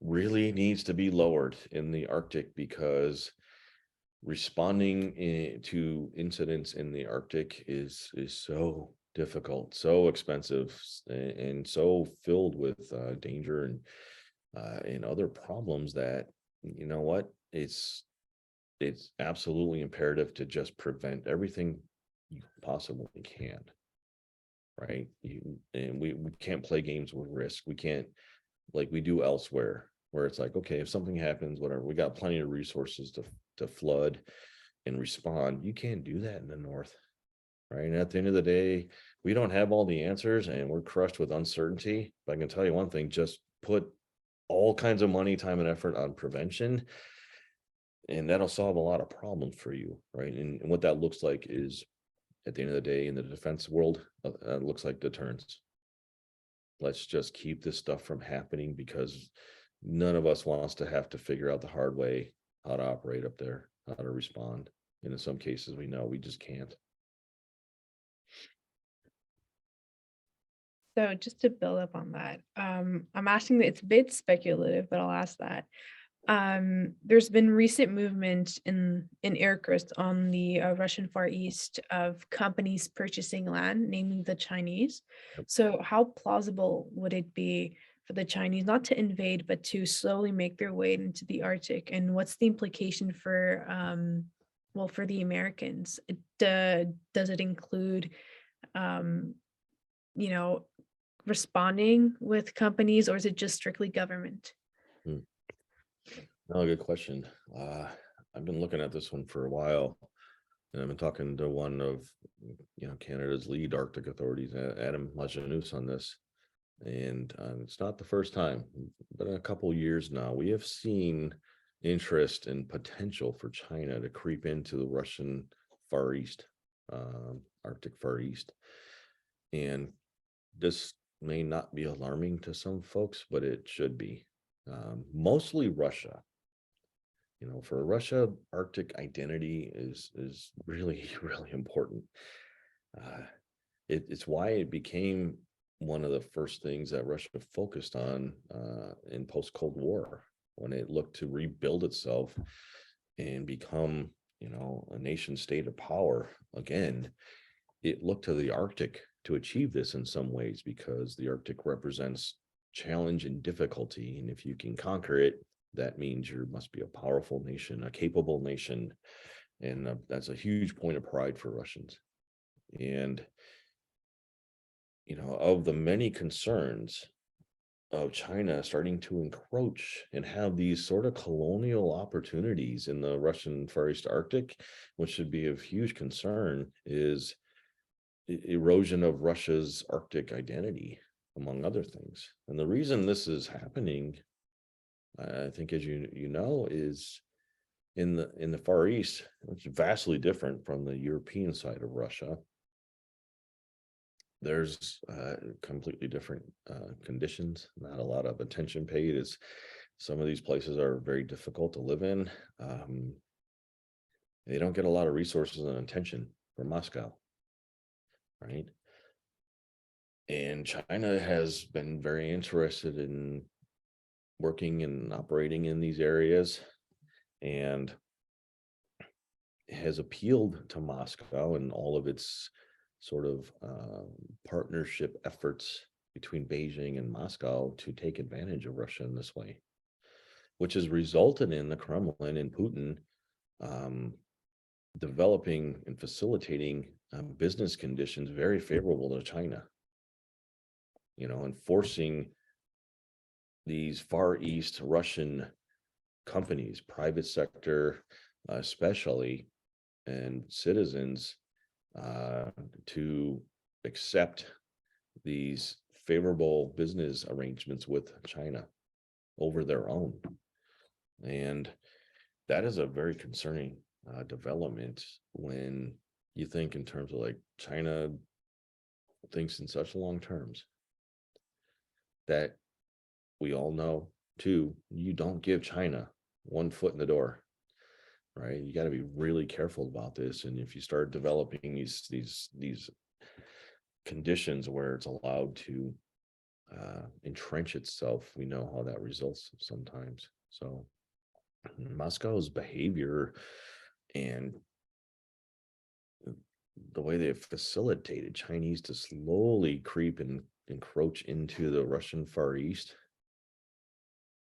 really needs to be lowered in the Arctic, because responding to incidents in the Arctic is so difficult, so expensive, and so filled with danger and other problems that, you know what, it's absolutely imperative to just prevent everything you possibly can, right? We can't play games with risk. We can't, like we do elsewhere, where it's like, okay, if something happens, whatever, we got plenty of resources to flood and respond. You can't do that in the North, right? And at the end of the day, we don't have all the answers and we're crushed with uncertainty. But I can tell you one thing, just put all kinds of money, time, and effort on prevention, and that'll solve a lot of problems for you, right? And what that looks like is, at the end of the day, in the defense world, it looks like deterrence. Let's just keep this stuff from happening, because none of us wants to have to figure out the hard way how to operate up there, how to respond. And in some cases, we know we just can't. So just to build up on that, I'm asking that it's a bit speculative, but I'll ask that. There's been recent movement in aircraft on the Russian Far East of companies purchasing land, namely the Chinese. Yep. So, how plausible would it be for the Chinese not to invade, but to slowly make their way into the Arctic? And what's the implication for, well, for the Americans? Does it include, um, you know, responding with companies, or is it just strictly government? Hmm. No, good question. I've been looking at this one for a while, and I've been talking to one of Canada's lead Arctic authorities, Adam Lajeunesse, on this. And it's not the first time, but in a couple years now, we have seen interest and potential for China to creep into the Russian Far East, Arctic Far East. And this may not be alarming to some folks, but it should be. Mostly Russia. For Russia, Arctic identity is really, really important. It's why it became one of the first things that Russia focused on in post-Cold War, when it looked to rebuild itself and become, a nation state of power again. It looked to the Arctic to achieve this in some ways, because the Arctic represents challenge and difficulty, and if you can conquer it, that means you must be a powerful nation, a capable nation, and that's a huge point of pride for Russians. And of the many concerns of China starting to encroach and have these sort of colonial opportunities in the Russian Far East Arctic, which should be of huge concern, is erosion of Russia's Arctic identity, among other things. And the reason this is happening, I think, as you know, is in the Far East, which is vastly different from the European side of Russia. There's completely different conditions, not a lot of attention paid, as some of these places are very difficult to live in. They don't get a lot of resources and attention from Moscow, right? And China has been very interested in working and operating in these areas, and has appealed to Moscow and all of its sort of partnership efforts between Beijing and Moscow to take advantage of Russia in this way, which has resulted in the Kremlin and Putin developing and facilitating business conditions very favorable to China, and forcing these Far East Russian companies, private sector especially, and citizens to accept these favorable business arrangements with China over their own. And that is a very concerning development, when you think in terms of, like, China thinks in such long terms, that we all know too, you don't give China one foot in the door, right? You got to be really careful about this. And if you start developing these conditions where it's allowed to entrench itself, we know how that results sometimes. So Moscow's behavior and the way they have facilitated Chinese to slowly creep and encroach into the Russian Far East,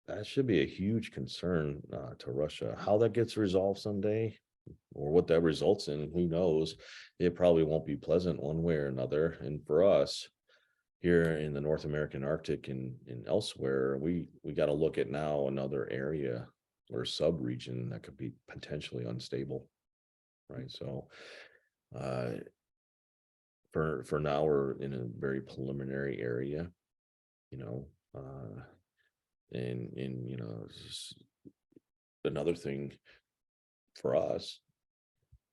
that should be a huge concern to Russia. How that gets resolved someday, or what that results in, who knows? It probably won't be pleasant one way or another. And for us here in the North American Arctic and elsewhere, we got to look at now another area or sub-region that could be potentially unstable, right? So for now, we're in a very preliminary area, and another thing for us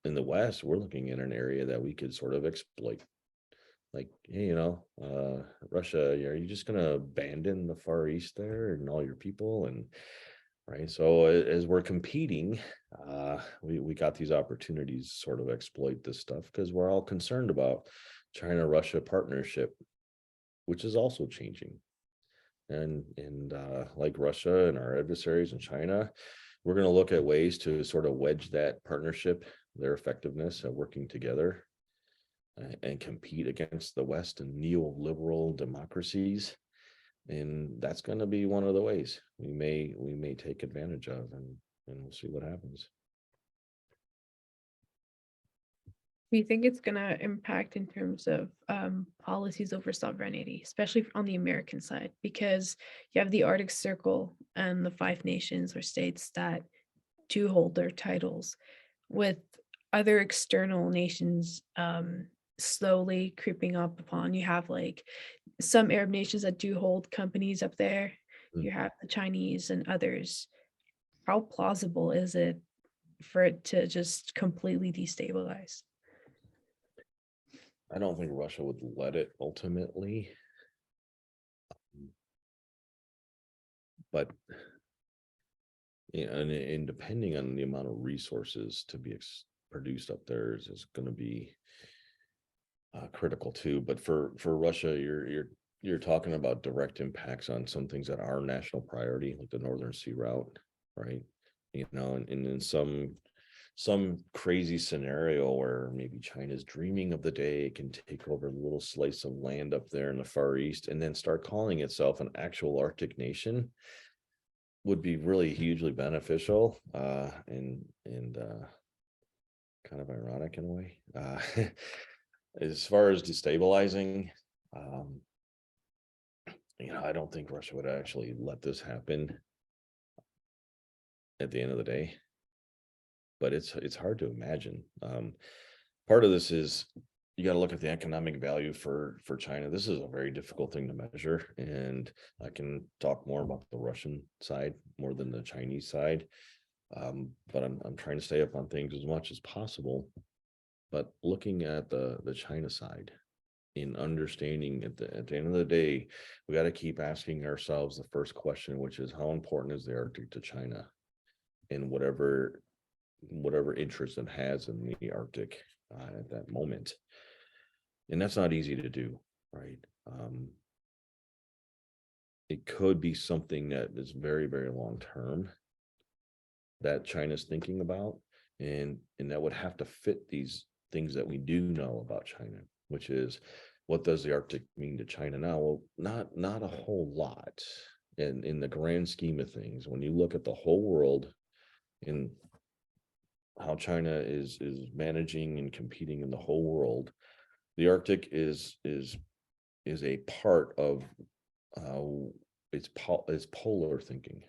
in the West, we're looking at an area that we could sort of exploit. Like, hey, Russia, are you just going to abandon the Far East there and all your people? And right. So as we're competing, we got these opportunities to sort of exploit this stuff, because we're all concerned about China-Russia partnership, which is also changing. and like Russia and our adversaries in China, we're going to look at ways to sort of wedge that partnership, their effectiveness of working together and compete against the West and neoliberal democracies. And that's going to be one of the ways we may take advantage of, and we'll see what happens. Do you think it's going to impact in terms of policies over sovereignty, especially on the American side? Because you have the Arctic Circle and the 5 nations or states that do hold their titles, with other external nations slowly creeping up upon. You have like some Arab nations that do hold companies up there. Mm. You have the Chinese and others. How plausible is it for it to just completely destabilize? I don't think Russia would let it ultimately, but and depending on the amount of resources to be produced up there is going to be critical too. But for Russia, you're talking about direct impacts on some things that are national priority, like the Northern Sea Route, right? And in some crazy scenario where maybe China's dreaming of the day it can take over a little slice of land up there in the Far East and then start calling itself an actual Arctic nation, would be really hugely beneficial, and kind of ironic in a way. As far as destabilizing, I don't think Russia would actually let this happen at the end of the day, but it's hard to imagine. Part of this is you got to look at the economic value for China. This is a very difficult thing to measure, and I can talk more about the Russian side more than the Chinese side. But I'm trying to stay up on things as much as possible. But looking at the China side, in understanding at the end of the day, we got to keep asking ourselves the first question, which is how important is the Arctic to China, and whatever interest it has in the Arctic at that moment. And that's not easy to do, right? It could be something that is very, very long term that China's thinking about, and that would have to fit these things that we do know about China, which is, what does the Arctic mean to China now? Well, not a whole lot in the grand scheme of things. When you look at the whole world and how China is managing and competing in the whole world, the Arctic is a part of its polar thinking.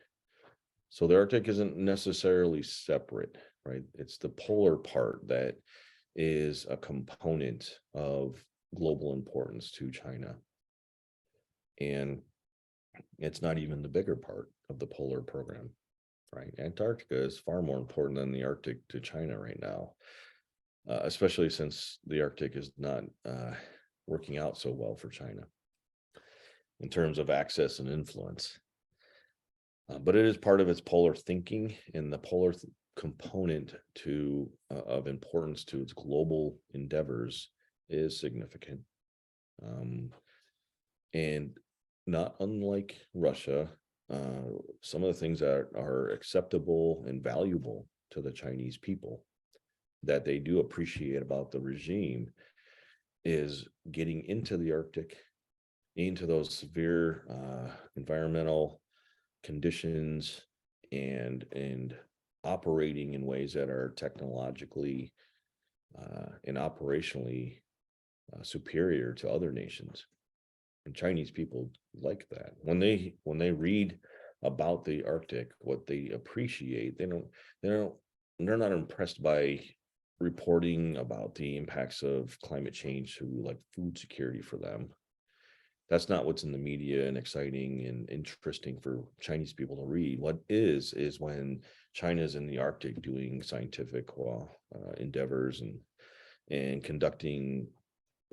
So the Arctic isn't necessarily separate, right? It's the polar part that is a component of global importance to China. And it's not even the bigger part of the polar program, right? Antarctica is far more important than the Arctic to China right now, especially since the Arctic is not working out so well for China in terms of access and influence. But it is part of its polar thinking, and the polar component of importance to its global endeavors is significant. And not unlike Russia, some of the things that are acceptable and valuable to the Chinese people that they do appreciate about the regime is getting into the Arctic, into those severe environmental conditions, and operating in ways that are technologically and operationally superior to other nations. And Chinese people like that. When they read about the Arctic, what they appreciate, they're not impressed by reporting about the impacts of climate change to like food security for them. That's not what's in the media and exciting and interesting for Chinese people to read. What is when China's in the Arctic doing scientific endeavors and conducting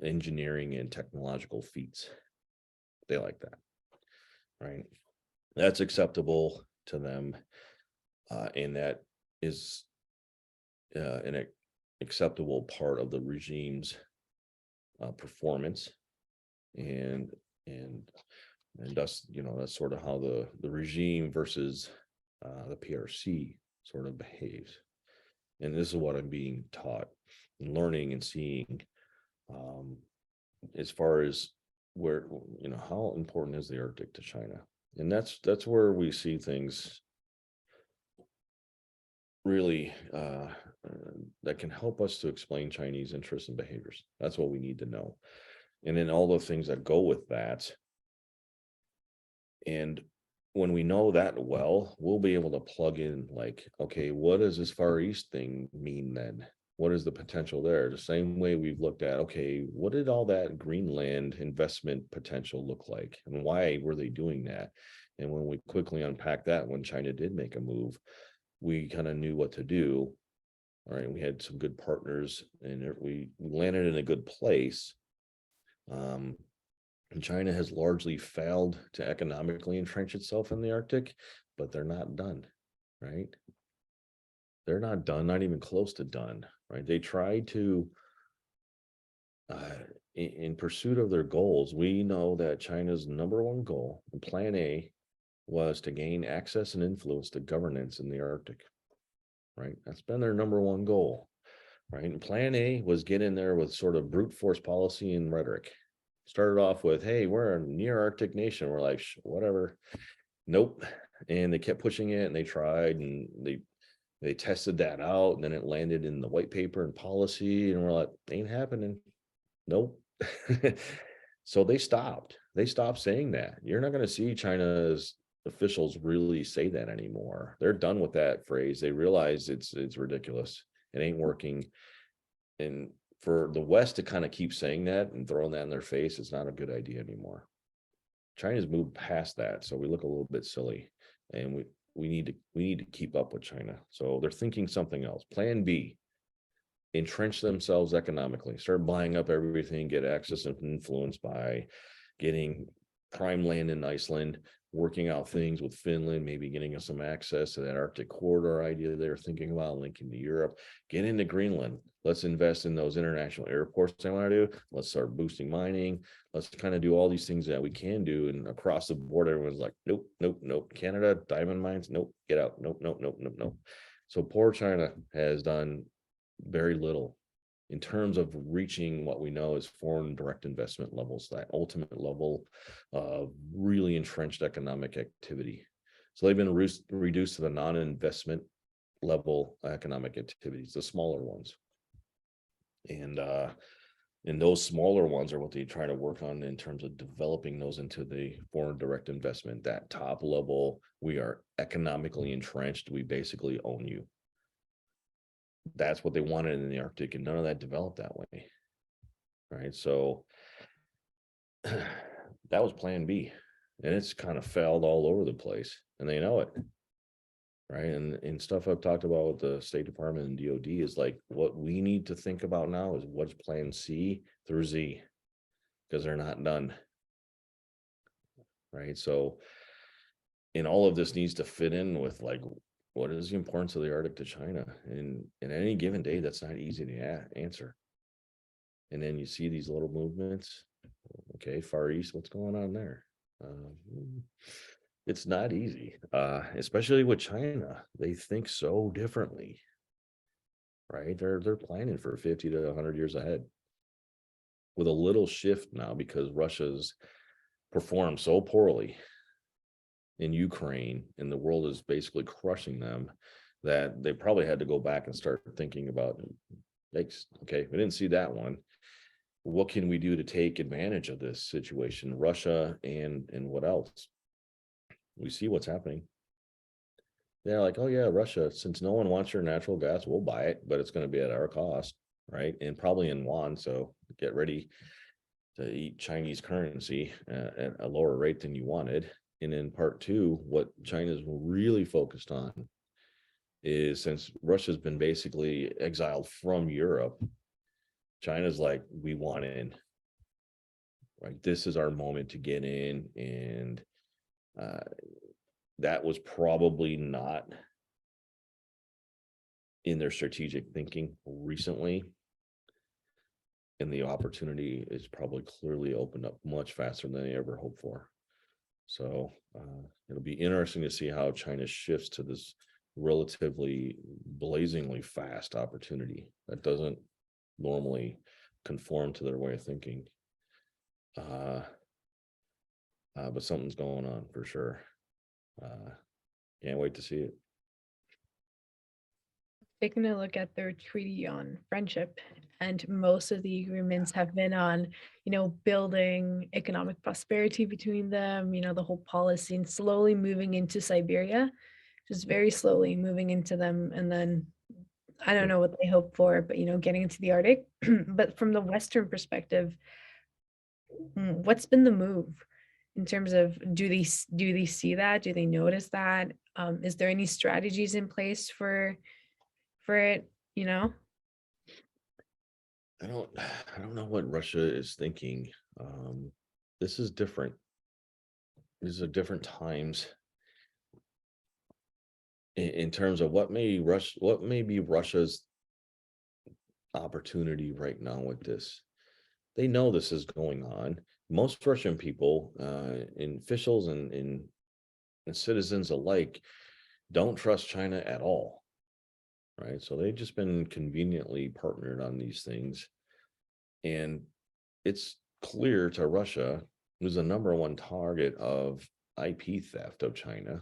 engineering and technological feats. They like that, right? That's acceptable to them, and that is an acceptable part of the regime's performance. And And thus, that's sort of how the regime versus the PRC sort of behaves. And this is what I'm being taught and learning and seeing, as far as where, how important is the Arctic to China? And that's where we see things really that can help us to explain Chinese interests and behaviors. That's what we need to know. And then all the things that go with that. And when we know that well, we'll be able to plug in like, okay, what does this Far East thing mean then? What is the potential there? The same way we've looked at, okay, what did all that Greenland investment potential look like? And why were they doing that? And when we quickly unpack that, when China did make a move, we kind of knew what to do. All right, we had some good partners and we landed in a good place. And China has largely failed to economically entrench itself in the Arctic, but they're not done, right? They're not done, not even close to done, right? They tried to, in pursuit of their goals, we know that China's number one goal, plan A, was to gain access and influence to governance in the Arctic, right? That's been their number one goal, right? And plan A was get in there with sort of brute force policy and rhetoric. Started off with, hey, we're a near Arctic nation. We're like, whatever. Nope. And they kept pushing it and they tried and they tested that out. And then it landed in the white paper and policy. And we're like, ain't happening. Nope. So they stopped. They stopped saying that. You're not going to see China's officials really say that anymore. They're done with that phrase. They realize it's ridiculous. It ain't working. And for the West to kind of keep saying that and throwing that in their face, it's not a good idea anymore. China's moved past that, so we look a little bit silly, and we need to keep up with China. So they're thinking something else. Plan B: entrench themselves economically, start buying up everything, get access and influence by getting prime land in Iceland, working out things with Finland, maybe getting us some access to that Arctic corridor idea they're thinking about, linking to Europe, get into Greenland. Let's invest in those international airports they want to do. Let's start boosting mining. Let's kind of do all these things that we can do. And across the board, everyone's like, nope, nope, nope. Canada, diamond mines, nope, get out. Nope, nope, nope, nope, nope. So poor China has done very little in terms of reaching what we know as foreign direct investment levels, that ultimate level of really entrenched economic activity. So they've been reduced to the non-investment level economic activities, the smaller ones. And those smaller ones are what they try to work on in terms of developing those into the foreign direct investment. That top level, we are economically entrenched. We basically own you. That's what they wanted in the Arctic, and none of that developed that way. Right. So that was plan B. And it's kind of failed all over the place. And they know it. Right. And stuff I've talked about with the State Department and DOD is like what we need to think about now is what's plan C through Z, because they're not done. Right. So, and all of this needs to fit in with like, what is the importance of the Arctic to China? And in any given day, that's not easy to answer. And then you see these little movements. Okay, Far East, what's going on there? It's not easy, especially with China. They think so differently, right? They're planning for 50 to 100 years ahead with a little shift now because Russia's performed so poorly in Ukraine and the world is basically crushing them that they probably had to go back and start thinking about, yikes, okay, we didn't see that one. What can we do to take advantage of this situation? Russia and what else? We see what's happening. They're like, oh yeah, Russia, since no one wants your natural gas, we'll buy it, but it's going to be at our cost, right? And probably in yuan. So get ready to eat Chinese currency at a lower rate than you wanted. And in part two, what China's really focused on is, since Russia's been basically exiled from Europe, China's like, we want in, right? This is our moment to get in. And that was probably not in their strategic thinking recently. And the opportunity is probably clearly opened up much faster than they ever hoped for. So it'll be interesting to see how China shifts to this relatively blazingly fast opportunity that doesn't normally conform to their way of thinking. But something's going on for sure. Can't wait to see it. Taking a look at their treaty on friendship, and most of the agreements have been on, building economic prosperity between them, the whole policy, and slowly moving into Siberia, just very slowly moving into them. And then I don't know what they hope for, but getting into the Arctic. But from the Western perspective, what's been the move in terms of, do they see that? Do they notice that? Is there any strategies in place for it, I don't know what Russia is thinking. This is different. These are different times in terms of what may be Russia's opportunity right now with this. They know this is going on. Most Russian people, and officials and citizens alike, don't trust China at all. Right. So they've just been conveniently partnered on these things. And it's clear to Russia, who's the number one target of IP theft of China,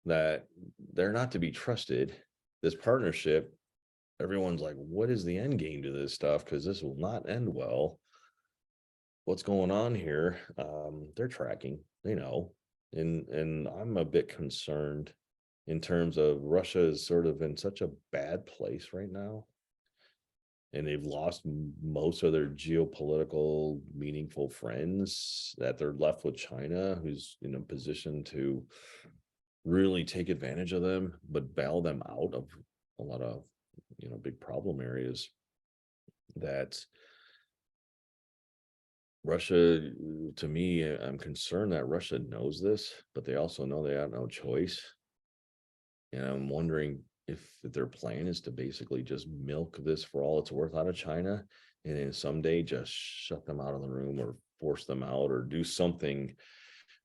that they're not to be trusted. This partnership, everyone's like, what is the end game to this stuff? Because this will not end well. What's going on here? They're tracking, they know. And I'm a bit concerned in terms of Russia is sort of in such a bad place right now. And they've lost most of their geopolitical meaningful friends, that they're left with China, who's in a position to really take advantage of them, but bail them out of a lot of, big problem areas. That Russia, to me, I'm concerned that Russia knows this, but they also know they have no choice. And I'm wondering if their plan is to basically just milk this for all it's worth out of China, and then someday just shut them out of the room or force them out or do something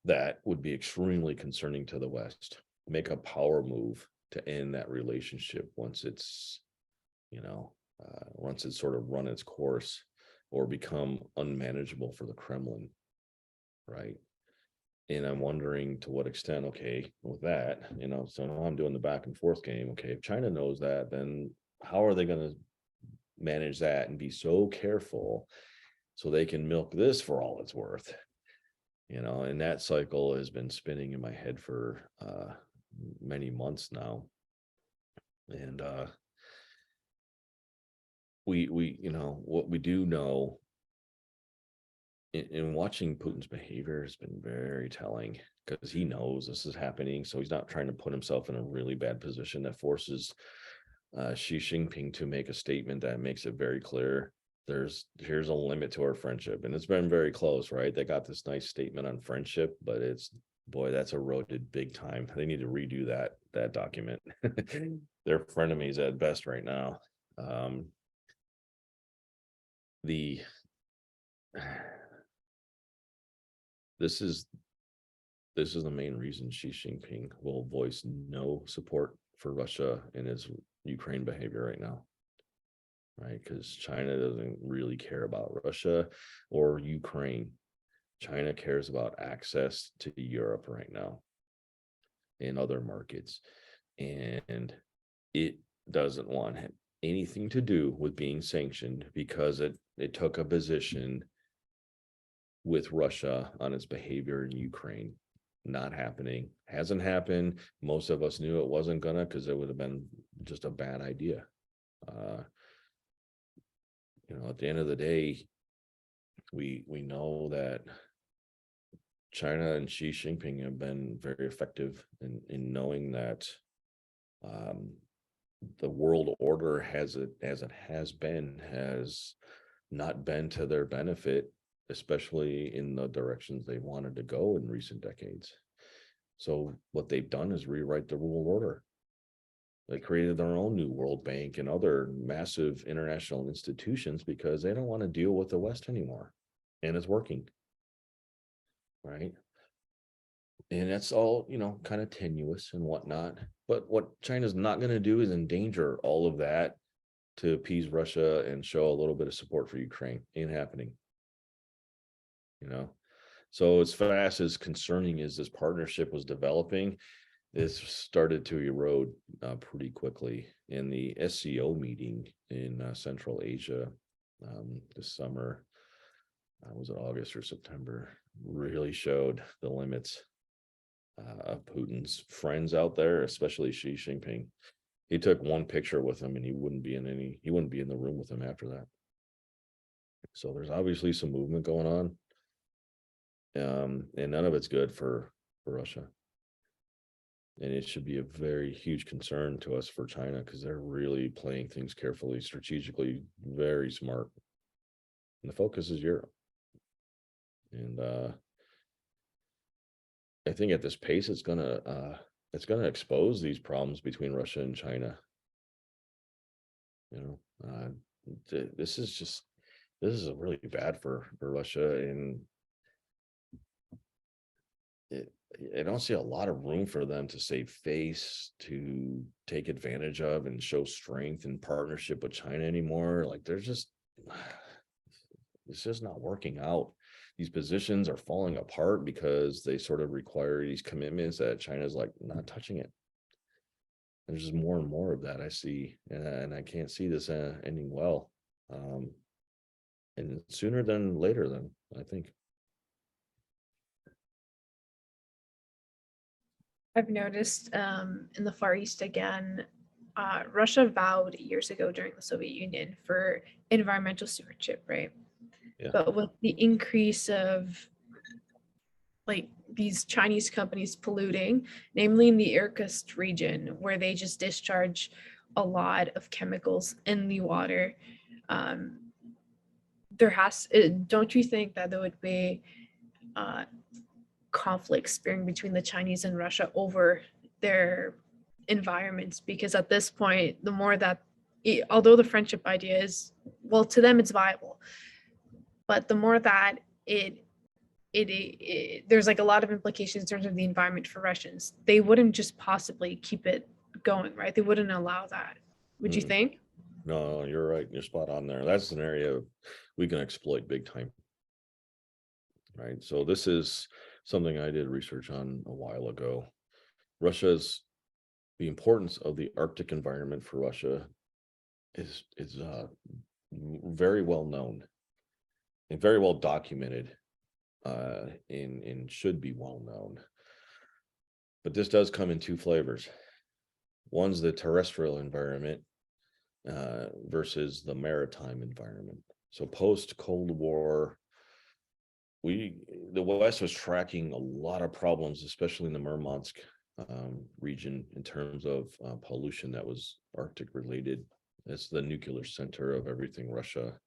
that would be extremely concerning to the West. Make a power move to end that relationship once it's, once it's sort of run its course or become unmanageable for the Kremlin, right? And I'm wondering to what extent, okay, with that, so now I'm doing the back and forth game. Okay, if China knows that, then how are they going to manage that and be so careful so they can milk this for all it's worth? And that cycle has been spinning in my head for many months now. And we what we do know in watching Putin's behavior has been very telling, because he knows this is happening. So he's not trying to put himself in a really bad position that forces Xi Jinping to make a statement that makes it very clear here's a limit to our friendship. And it's been very close, right? They got this nice statement on friendship, but that's eroded big time. They need to redo that document. They're frenemies at best right now. This is the main reason Xi Jinping will voice no support for Russia in its Ukraine behavior right now, right? Because China doesn't really care about Russia or Ukraine. China cares about access to Europe right now and other markets. And it doesn't want anything to do with being sanctioned because it took a position with Russia on its behavior in Ukraine. Not happening. Hasn't happened. Most of us knew it wasn't gonna, because it would have been just a bad idea. At the end of the day, we know that China and Xi Jinping have been very effective in knowing that the world order as it has not been to their benefit, especially in the directions they wanted to go in recent decades. So what they've done is rewrite the world order. They created their own new World Bank and other massive international institutions because they don't want to deal with the West anymore. And it's working. Right? And that's all, kind of tenuous and whatnot. But what China's not going to do is endanger all of that to appease Russia and show a little bit of support for Ukraine. Ain't happening. So as fast as concerning as this partnership was developing, this started to erode pretty quickly. In the SCO meeting in Central Asia this summer, was it August or September, really showed the limits of Putin's friends out there, especially Xi Jinping. He took one picture with him and he wouldn't be in the room with him after that. So there's obviously some movement going on. And none of it's good for Russia. And it should be a very huge concern to us for China, because they're really playing things carefully, strategically, very smart. And the focus is Europe. And I think at this pace, it's gonna expose these problems between Russia and China. This is really bad for Russia, and I don't see a lot of room for them to save face, to take advantage of and show strength and partnership with China anymore. Like it's just not working out. These positions are falling apart because they sort of require these commitments that China's like not touching it. There's just more and more of that I see, and I can't see this ending well. And sooner than later, then I think. I've noticed in the Far East again, Russia vowed years ago during the Soviet Union for environmental stewardship, right? Yeah. But with the increase of like these Chinese companies polluting, namely in the Irkutsk region, where they just discharge a lot of chemicals in the water, don't you think that there would be conflicts spearing between the Chinese and Russia over their environments? Because at this point, the more that, although the friendship idea is, well, to them it's viable, but the more that there's like a lot of implications in terms of the environment for Russians, they wouldn't just possibly keep it going, right? They wouldn't allow that. Would you think? No, you're right. You're spot on there. That's an area we can exploit big time. Right. So this is something I did research on a while ago. The importance of the Arctic environment for Russia is very well known and very well documented, and should be well known. But this does come in two flavors. One's the terrestrial environment versus the maritime environment. So post Cold War, the West was tracking a lot of problems, especially in the Murmansk region, in terms of pollution that was Arctic related. It's the nuclear center of everything Russia.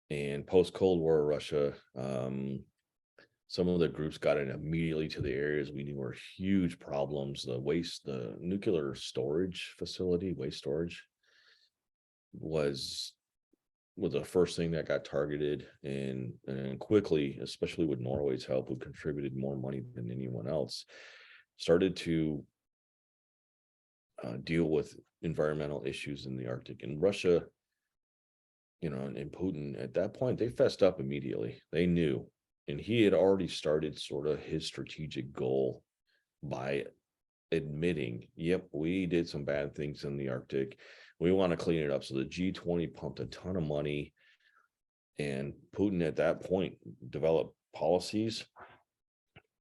And post Cold War Russia, some of the groups got in immediately to the areas we knew were huge problems. The nuclear storage facility, waste storage, was the first thing that got targeted, and quickly, especially with Norway's help, who contributed more money than anyone else, started to deal with environmental issues in the Arctic. And Russia, and Putin at that point, they fessed up immediately. They knew, and he had already started sort of his strategic goal by admitting, yep, we did some bad things in the Arctic. We want to clean it up. So the G20 pumped a ton of money, and Putin at that point developed policies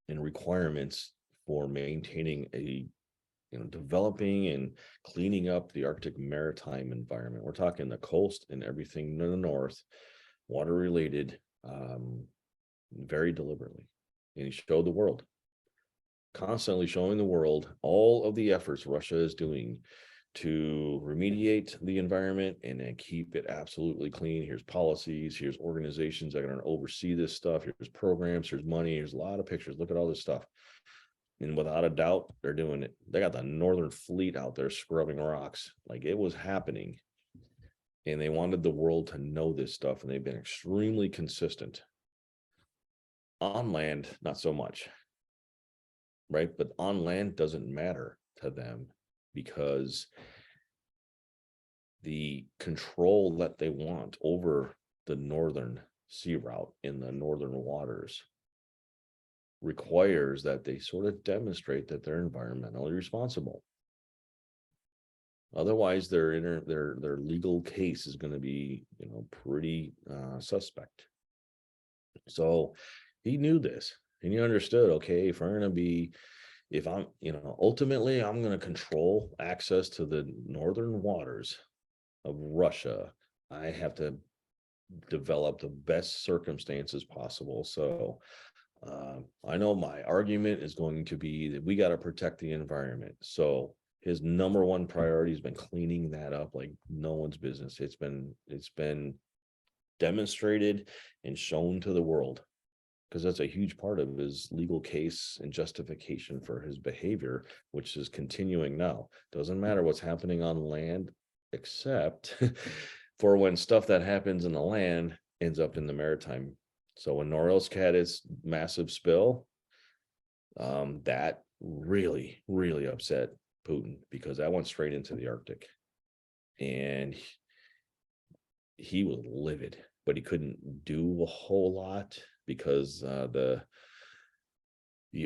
and requirements for maintaining developing and cleaning up the Arctic maritime environment. We're talking the coast and everything in the north, water related, very deliberately. And he showed the world, constantly showing the world all of the efforts Russia is doing to remediate the environment and then keep it absolutely clean. Here's policies, here's organizations that are going to oversee this stuff, here's programs, here's money, here's a lot of pictures. Look at all this stuff. And without a doubt, they're doing it. They got the Northern Fleet out there scrubbing rocks. Like, it was happening. And they wanted the world to know this stuff, and they've been extremely consistent. On land, not so much. right? But on land doesn't matter to them because the control that they want over the northern sea route in the northern waters requires that they sort of demonstrate that they're environmentally responsible. Otherwise, their legal case is going to be, pretty suspect. So he knew this, and he understood. Okay, if I'm, ultimately, I'm going to control access to the northern waters of Russia. I have to develop the best circumstances possible. So I know my argument is going to be that we got to protect the environment. So his number one priority has been cleaning that up like no one's business. It's been demonstrated and shown to the world, because that's a huge part of his legal case and justification for his behavior, which is continuing now. Doesn't matter what's happening on land, except for when stuff that happens in the land ends up in the maritime. So when Norilsk had its massive spill, that really, really upset Putin, because that went straight into the Arctic. And he was livid, but he couldn't do a whole lot because the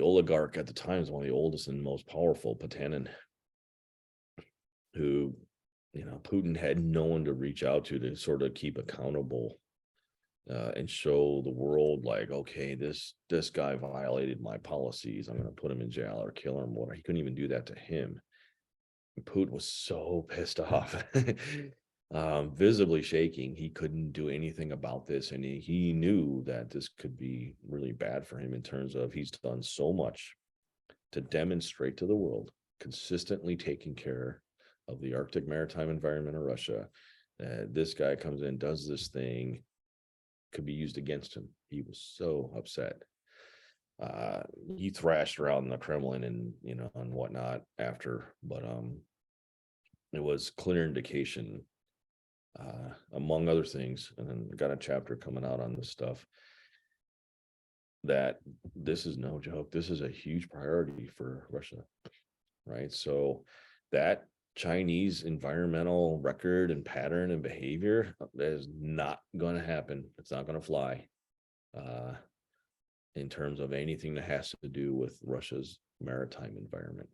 oligarch at the time is one of the oldest and most powerful, Potanin, who, Putin had no one to reach out to sort of keep accountable and show the world like, okay, this guy violated my policies. I'm going to put him in jail or kill him. He couldn't even do that to him. And Putin was so pissed off, visibly shaking. He couldn't do anything about this. And he knew that this could be really bad for him in terms of he's done so much to demonstrate to the world, consistently taking care of the Arctic maritime environment of Russia. This guy comes in, does this thing, could be used against him. He was so upset. He thrashed around the Kremlin and and whatnot after, but it was clear indication, among other things, and then got a chapter coming out on this stuff, that this is no joke. This is a huge priority for Russia, right? So that Chinese environmental record and pattern and behavior is not going to happen. It's not going to fly in terms of anything that has to do with Russia's maritime environment,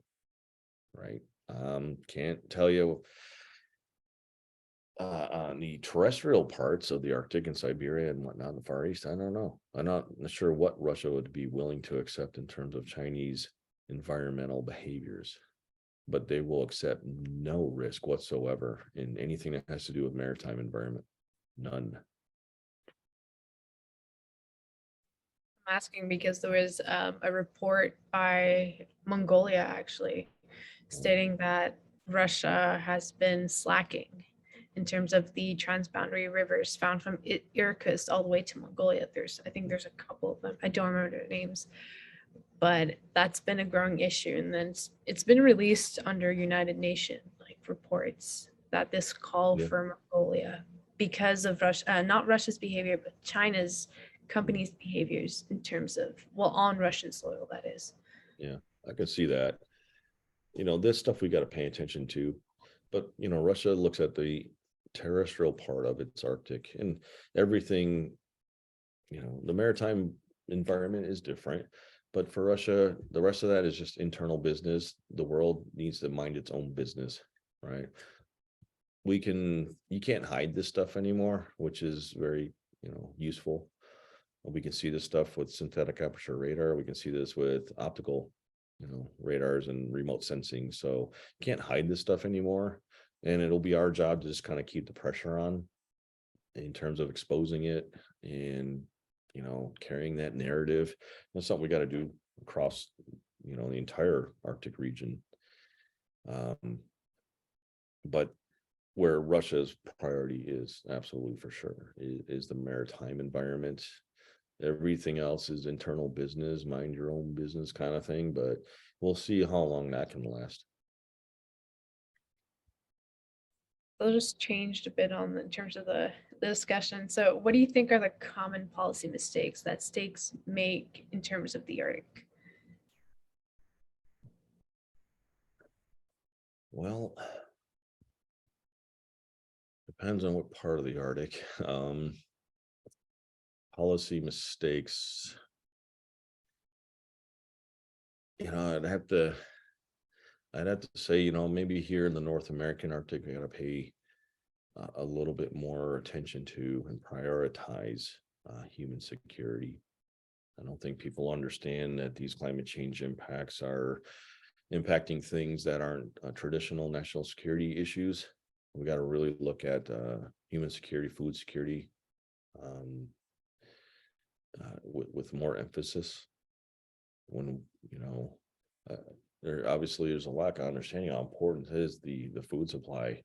right? Can't tell you on the terrestrial parts of the Arctic and Siberia and whatnot, the Far East. I don't know. I'm not sure what Russia would be willing to accept in terms of Chinese environmental behaviors, but they will accept no risk whatsoever in anything that has to do with maritime environment. None. I'm asking because there was a report by Mongolia actually stating that Russia has been slacking in terms of the transboundary rivers found from Irkutsk all the way to Mongolia. I think there's a couple of them. I don't remember their names, but that's been a growing issue. And then it's been released under United Nations reports that this call for Mongolia, because of Russia, not Russia's behavior, but China's companies' behaviors in terms of, on Russian soil, that is. Yeah, I can see that. This stuff we got to pay attention to, but Russia looks at the terrestrial part of its Arctic and everything. The maritime environment is different, but for Russia, the rest of that is just internal business. The world needs to mind its own business, right? You can't hide this stuff anymore, which is very, useful. We can see this stuff with synthetic aperture radar. We can see this with optical, radars and remote sensing. So you can't hide this stuff anymore. And it'll be our job to just kind of keep the pressure on in terms of exposing it and, carrying that narrative. That's something we got to do across, the entire Arctic region. But where Russia's priority is absolutely for sure is the maritime environment. Everything else is internal business, mind your own business kind of thing, but we'll see how long that can last. So just changed a bit in terms of the discussion. So what do you think are the common policy mistakes that states make in terms of the Arctic? Well, depends on what part of the Arctic. Policy mistakes. I'd have to say, maybe here in the North American Arctic, we got to pay a little bit more attention to and prioritize human security. I don't think people understand that these climate change impacts are impacting things that aren't traditional national security issues. We got to really look at human security, food security, with more emphasis. When there's a lack of understanding how important is the food supply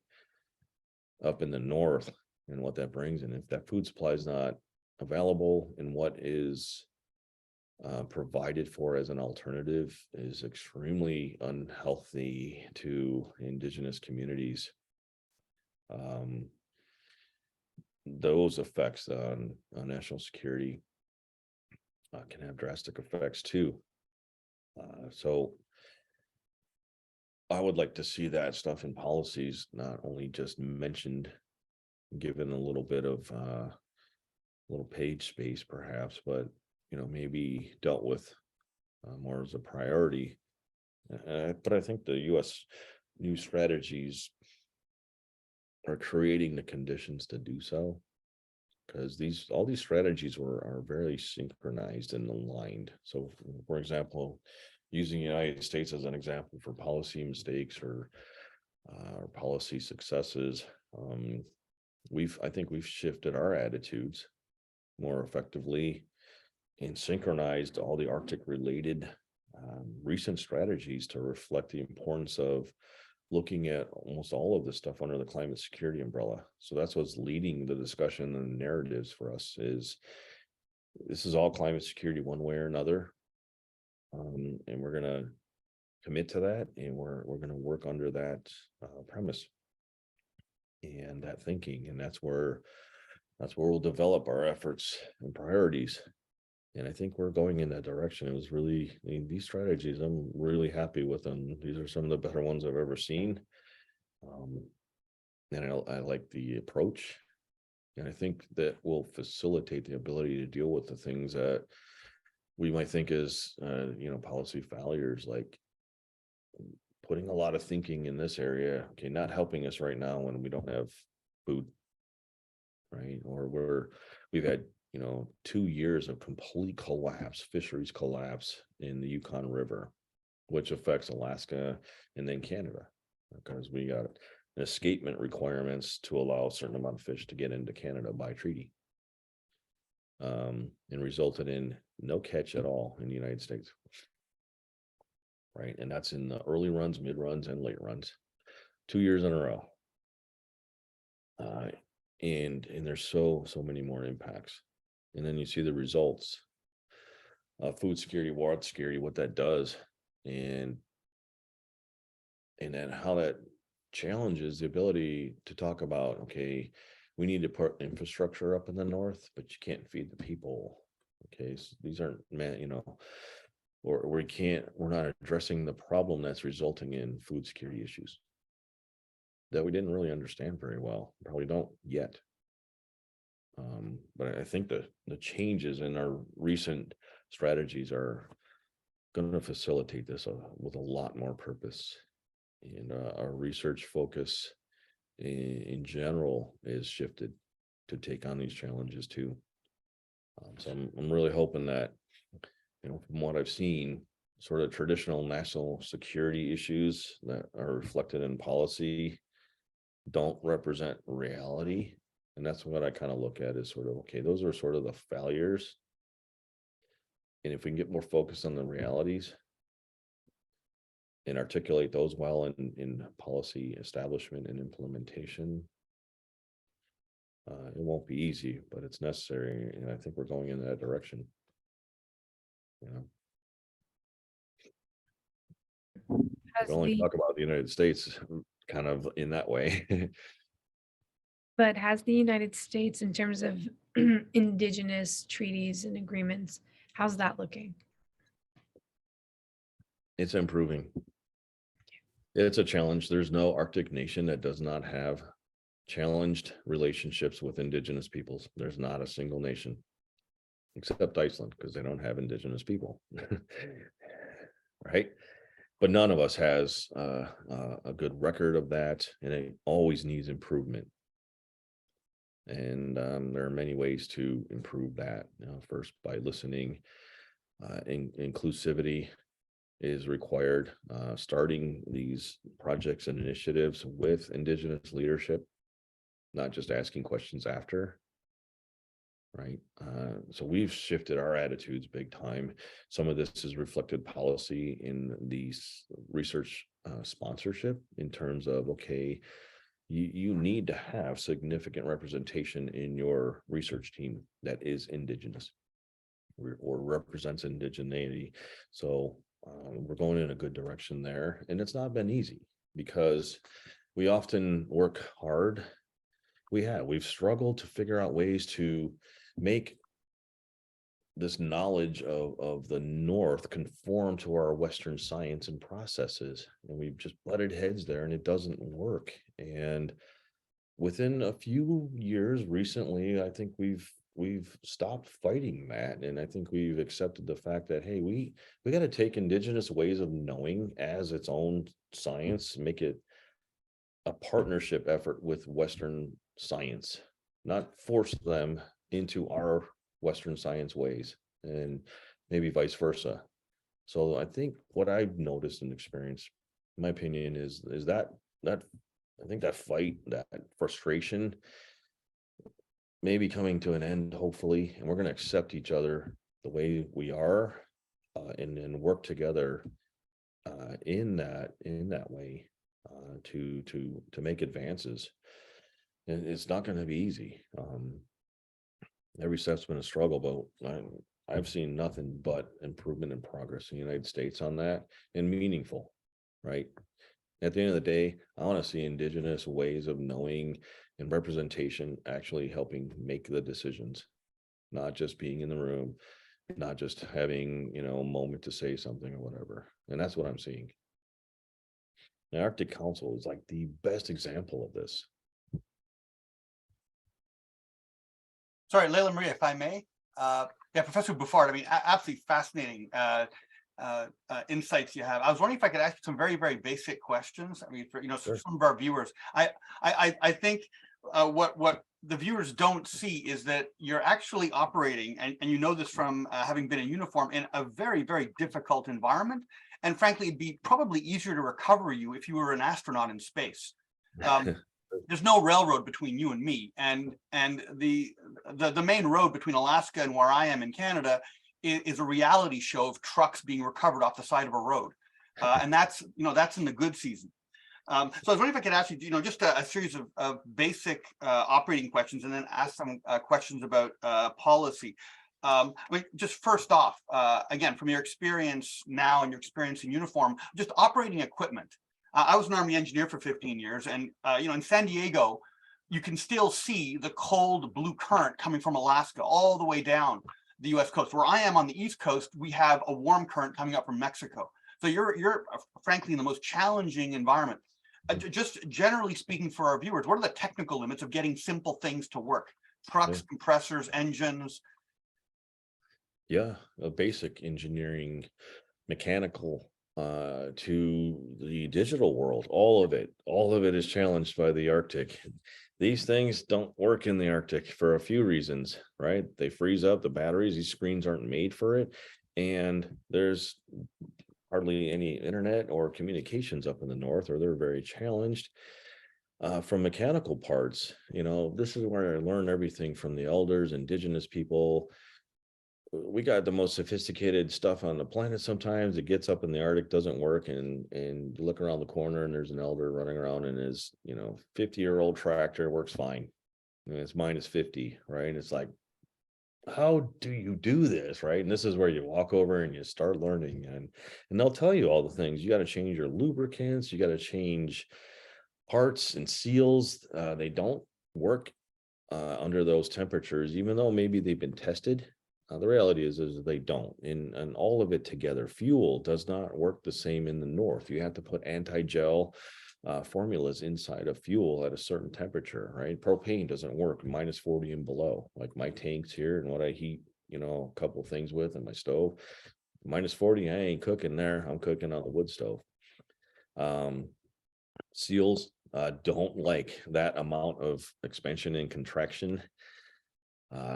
up in the north and what that brings. And if that food supply is not available and what is provided for as an alternative is extremely unhealthy to indigenous communities. Those effects on national security can have drastic effects too. So I would like to see that stuff in policies not only just mentioned, given a little bit of little page space perhaps, but maybe dealt with more as a priority. But I think the U.S. new strategies are creating the conditions to do so, because all these strategies are very synchronized and aligned. So, for example, using the United States as an example for policy mistakes or policy successes, I think we've shifted our attitudes more effectively and synchronized all the Arctic related recent strategies to reflect the importance of looking at almost all of this stuff under the climate security umbrella. So that's what's leading the discussion and the narratives for us. Is this is all climate security one way or another, and we're going to commit to that, and we're going to work under that premise and that thinking, and that's where we'll develop our efforts and priorities. And I think we're going in that direction. It was really, these strategies, I'm really happy with them. These are some of the better ones I've ever seen. And I like the approach. And I think that will facilitate the ability to deal with the things that we might think is, policy failures, like putting a lot of thinking in this area, okay, not helping us right now when we don't have food, right? Or we've had 2 years of complete collapse, fisheries collapse in the Yukon River, which affects Alaska and then Canada, because we got escapement requirements to allow a certain amount of fish to get into Canada by treaty, and resulted in no catch at all in the United States. Right. And that's in the early runs, mid runs, and late runs, 2 years in a row. And there's so many more impacts. And then you see the results of food security, water security, what that does, and then how that challenges the ability to talk about, okay, we need to put infrastructure up in the north, but you can't feed the people. Okay, so these aren't, or we're not addressing the problem that's resulting in food security issues that we didn't really understand very well, probably don't yet. But I think the changes in our recent strategies are going to facilitate this with a lot more purpose. And our research focus in general is shifted to take on these challenges too. So I'm really hoping that, from what I've seen, sort of traditional national security issues that are reflected in policy don't represent reality. And that's what I kind of look at, is sort of, okay, those are sort of the failures. And if we can get more focused on the realities and articulate those well in policy establishment and implementation, it won't be easy, but it's necessary. And I think we're going in that direction. We only talk about the United States kind of in that way. But has the United States, in terms of indigenous treaties and agreements, how's that looking? It's improving. It's a challenge. There's no Arctic nation that does not have challenged relationships with indigenous peoples. There's not a single nation except Iceland because they don't have indigenous people. Right? But none of us has a good record of that, and it always needs improvement. And there are many ways to improve that. First, by listening, inclusivity is required. Starting these projects and initiatives with indigenous leadership, not just asking questions after. Right. So we've shifted our attitudes big time. Some of this is reflected policy in these research sponsorship in terms of, okay, you need to have significant representation in your research team that is indigenous or represents indigeneity. So we're going in a good direction there. And it's not been easy because we often work hard. We've struggled to figure out ways to make this knowledge of the North conform to our Western science and processes. And we've just butted heads there and it doesn't work. And within a few years recently, I think we've stopped fighting that. And I think we've accepted the fact that, hey, we got to take indigenous ways of knowing as its own science, make it a partnership effort with Western science, not force them into our Western science ways, and maybe vice versa. So I think what I've noticed and experienced, in my opinion, is that I think that fight, that frustration may be coming to an end, hopefully, and we're going to accept each other the way we are, and work together in that way to make advances. And it's not going to be easy. Every step's been a struggle, but I've seen nothing but improvement and progress in the United States on that, and meaningful, right? At the end of the day, I want to see indigenous ways of knowing and representation actually helping make the decisions, not just being in the room, not just having, a moment to say something or whatever. And that's what I'm seeing. The Arctic Council is like the best example of this. Sorry, Layla-Maria, if I may. Yeah, Professor Bouffard, I mean, absolutely fascinating insights you have. I was wondering if I could ask you some very, very basic questions. I mean, for Sure. some of our viewers, I think what the viewers don't see is that you're actually operating, and you know this from having been in uniform, in a very, very difficult environment. And frankly, it'd be probably easier to recover you if you were an astronaut in space. There's no railroad between you and me, and the main road between Alaska and where I am in Canada is a reality show of trucks being recovered off the side of a road, and that's in the good season. So I was wondering if I could ask you, just a series of basic operating questions, and then ask some questions about policy. Just first off, again, from your experience now and your experience in uniform, just operating equipment. I was an Army engineer for 15 years, and in San Diego, you can still see the cold blue current coming from Alaska all the way down the U.S. coast. Where I am on the East Coast, we have a warm current coming up from Mexico. So you're frankly in the most challenging environment. Just generally speaking, for our viewers, what are the technical limits of getting simple things to work? Trucks, compressors, engines. Yeah, a basic engineering, mechanical, to the digital world. All of it is challenged by the Arctic. These things don't work in the Arctic for a few reasons, right? They freeze up, the batteries, these screens aren't made for it, and there's hardly any internet or communications up in the north, or they're very challenged. From mechanical parts, this is where I learned everything from the elders, indigenous people. We got the most sophisticated stuff on the planet. Sometimes it gets up in the Arctic, doesn't work, and you look around the corner and there's an elder running around in his 50-year-old tractor, works fine, and it's -50, right? And it's like, how do you do this, right? And this is where you walk over and you start learning, and they'll tell you all the things. You got to change your lubricants, you got to change parts and seals. They don't work under those temperatures, even though maybe they've been tested. The reality is they don't, and all of it together. Fuel does not work the same in the north. You have to put anti-gel formulas inside of fuel at a certain temperature, right? Propane doesn't work -40 and below. Like my tanks here and what I heat, a couple things with in my stove, -40, I ain't cooking there. I'm cooking on the wood stove. Seals don't like that amount of expansion and contraction.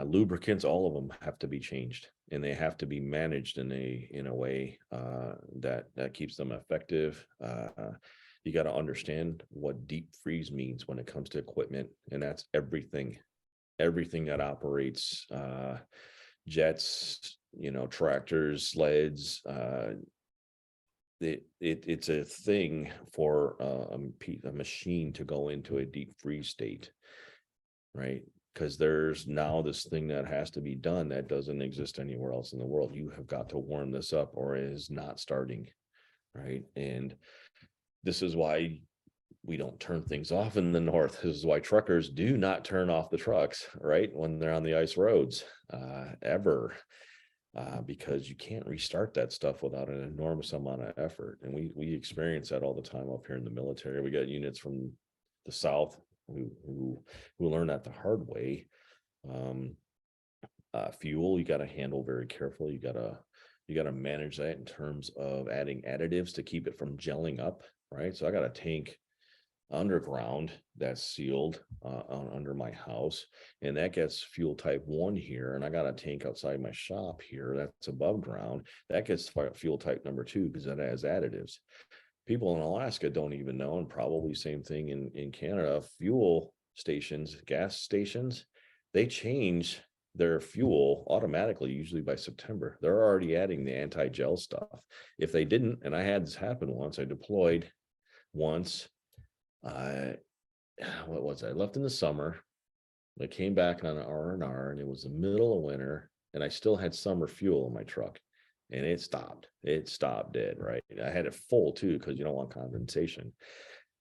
Lubricants, all of them have to be changed, and they have to be managed in a way that keeps them effective. You got to understand what deep freeze means when it comes to equipment, and that's everything that operates jets, tractors, sleds. It's a thing for a machine to go into a deep freeze state, right? Because there's now this thing that has to be done that doesn't exist anywhere else in the world. You have got to warm this up or it is not starting, right? And this is why we don't turn things off in the north. This is why truckers do not turn off the trucks, right, when they're on the ice roads, ever, because you can't restart that stuff without an enormous amount of effort. And we experience that all the time up here in the military. We got units from the South who learn that the hard way. Fuel, you got to handle very carefully. You got to manage that in terms of adding additives to keep it from gelling up, right? So I got a tank underground that's sealed under my house, and that gets fuel type 1 here, and I got a tank outside my shop here that's above ground that gets fuel type number 2 because that has additives. People in Alaska don't even know, and probably same thing in Canada. Fuel stations, gas stations, they change their fuel automatically, usually by September. They're already adding the anti-gel stuff. If they didn't, and I had this happen once, I deployed once. What was I left in the summer? I came back on an R&R, and it was the middle of winter, and I still had summer fuel in my truck. And it stopped dead, right? I had it full too, because you don't want condensation.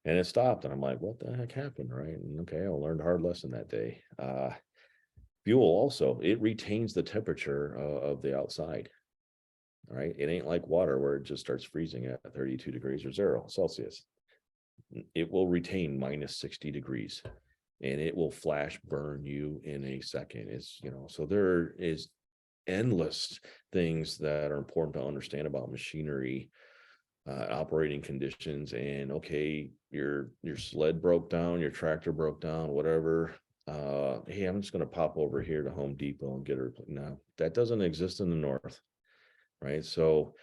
And it stopped, and I'm like, what the heck happened, right? And okay, I learned a hard lesson that day. Fuel also, it retains the temperature of the outside, right? It ain't like water where it just starts freezing at 32 degrees or 0 Celsius. It will retain -60 degrees, and it will flash burn you in a second. It's, so there is endless things that are important to understand about machinery, operating conditions. And okay, your sled broke down, your tractor broke down, whatever. Hey, I'm just going to pop over here to Home Depot and get her. No, that doesn't exist in the north, right? So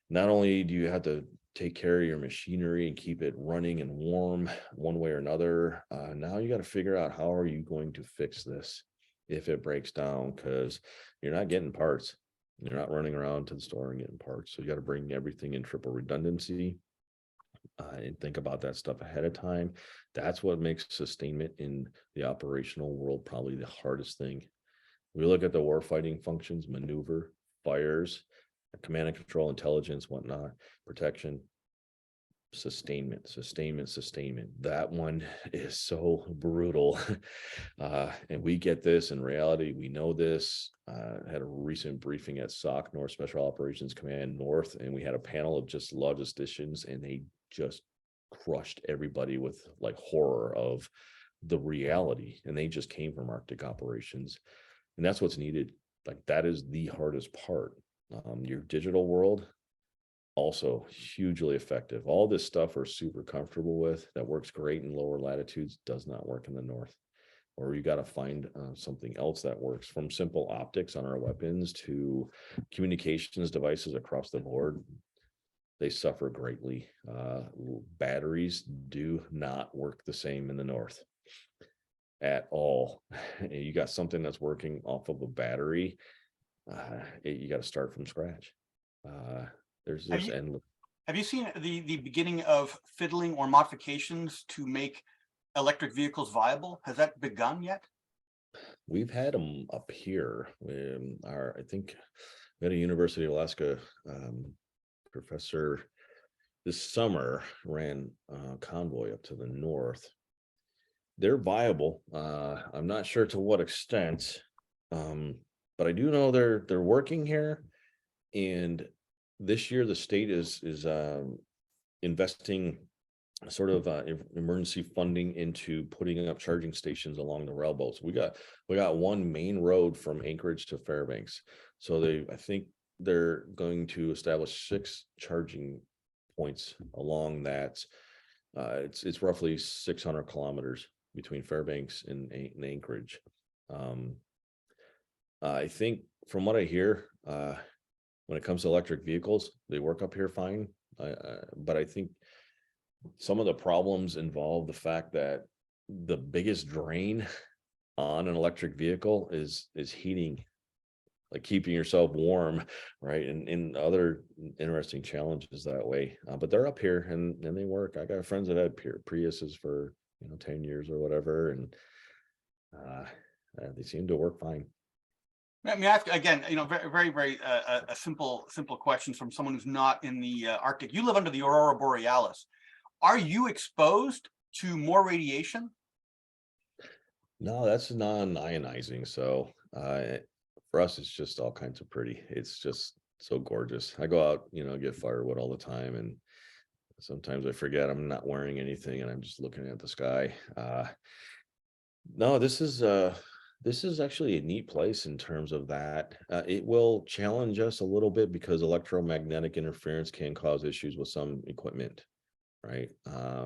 not only do you have to take care of your machinery and keep it running and warm one way or another, now you got to figure out how are you going to fix this if it breaks down, because you're not getting parts. You're not running around to the store and getting parts. So you got to bring everything in triple redundancy and think about that stuff ahead of time. That's what makes sustainment in the operational world probably the hardest thing. We look at the warfighting functions, maneuver, fires, command and control, intelligence, whatnot, protection. Sustainment. That one is so brutal. And we get this in reality. We know this. Had a recent briefing at SOC, North Special Operations Command North, and we had a panel of just logisticians, and they just crushed everybody with like horror of the reality. And they just came from Arctic operations, and that's what's needed. Like that is the hardest part. Your digital world, also hugely effective. All this stuff we're super comfortable with that works great in lower latitudes does not work in the north, or you got to find something else that works, from simple optics on our weapons to communications devices across the board. They suffer greatly. Batteries do not work the same in the north at all. You got something that's working off of a battery, you got to start from scratch. There's endless. Have you seen the beginning of fiddling or modifications to make electric vehicles viable? Has that begun yet? We've had them up here. I think we had a University of Alaska professor this summer ran a convoy up to the north. They're viable. I'm not sure to what extent, but I do know they're working here. And this year the state is investing sort of emergency funding into putting up charging stations along the railroads. We got one main road from Anchorage to Fairbanks. So I think they're going to establish 6 charging points along that. It's roughly 600 kilometers between Fairbanks and Anchorage. I think from what I hear, when it comes to electric vehicles, they work up here fine. But I think some of the problems involve the fact that the biggest drain on an electric vehicle is heating, like keeping yourself warm, right? And other interesting challenges that way. But they're up here and they work. I got friends that had Priuses for 10 years or whatever, and they seem to work fine. Let me ask again, very a simple question from someone who's not in the Arctic. You live under the Aurora Borealis. Are you exposed to more radiation? No, that's non-ionizing. So for us, it's just all kinds of pretty. It's just so gorgeous. I go out, get firewood all the time, and sometimes I forget I'm not wearing anything and I'm just looking at the sky. No, this is actually a neat place in terms of that. It will challenge us a little bit because electromagnetic interference can cause issues with some equipment, right?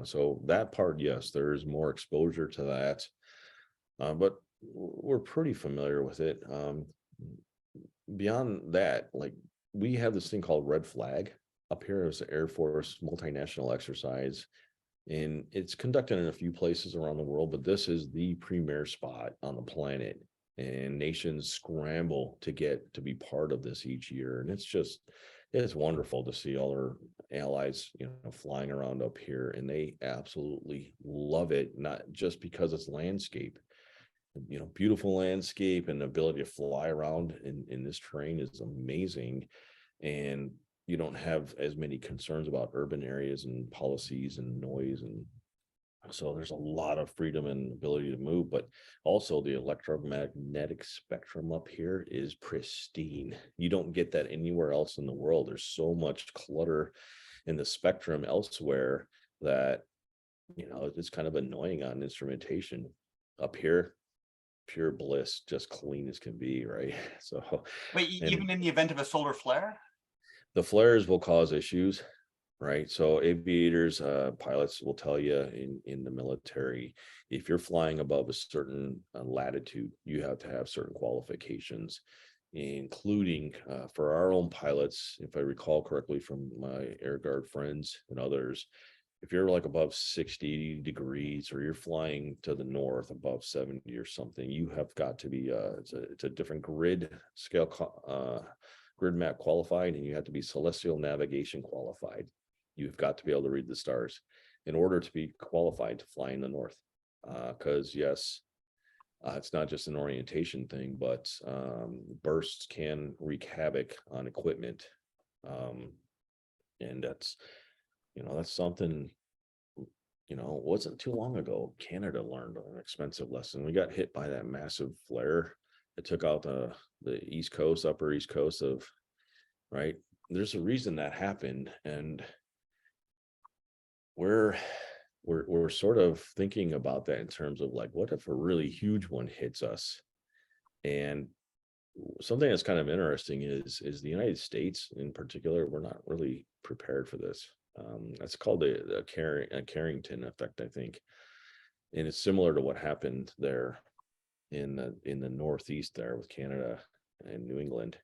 So that part, yes, there's more exposure to that, but we're pretty familiar with it. Beyond that, like, we have this thing called Red Flag up here. It's the Air Force multinational exercise, and it's conducted in a few places around the world, but this is the premier spot on the planet, and nations scramble to get to be part of this each year. And it's wonderful to see all our allies, flying around up here, and they absolutely love it, not just because it's landscape. Beautiful landscape and the ability to fly around in this terrain is amazing. And you don't have as many concerns about urban areas and policies and noise. And so there's a lot of freedom and ability to move, but also the electromagnetic spectrum up here is pristine. You don't get that anywhere else in the world. There's so much clutter in the spectrum elsewhere that, it's kind of annoying on instrumentation. Up here, pure bliss, just clean as can be, right? So Wait, even in the event of a solar flare? The flares will cause issues, right? So aviators, pilots will tell you in the military, if you're flying above a certain latitude, you have to have certain qualifications, including for our own pilots, if I recall correctly from my Air Guard friends and others, if you're like above 60 degrees or you're flying to the north above 70 or something, you have got to be it's a different grid scale, grid map qualified, and you have to be celestial navigation qualified. You've got to be able to read the stars in order to be qualified to fly in the north. Because yes, it's not just an orientation thing, but bursts can wreak havoc on equipment. And that's something, it wasn't too long ago, Canada learned an expensive lesson. We got hit by that massive flare. It took out the East Coast, upper East Coast of, right? There's a reason that happened. And we're sort of thinking about that in terms of like, what if a really huge one hits us? And something that's kind of interesting is the United States in particular, we're not really prepared for this. That's called a Carrington effect, I think. And it's similar to what happened there in the Northeast there with Canada and New England.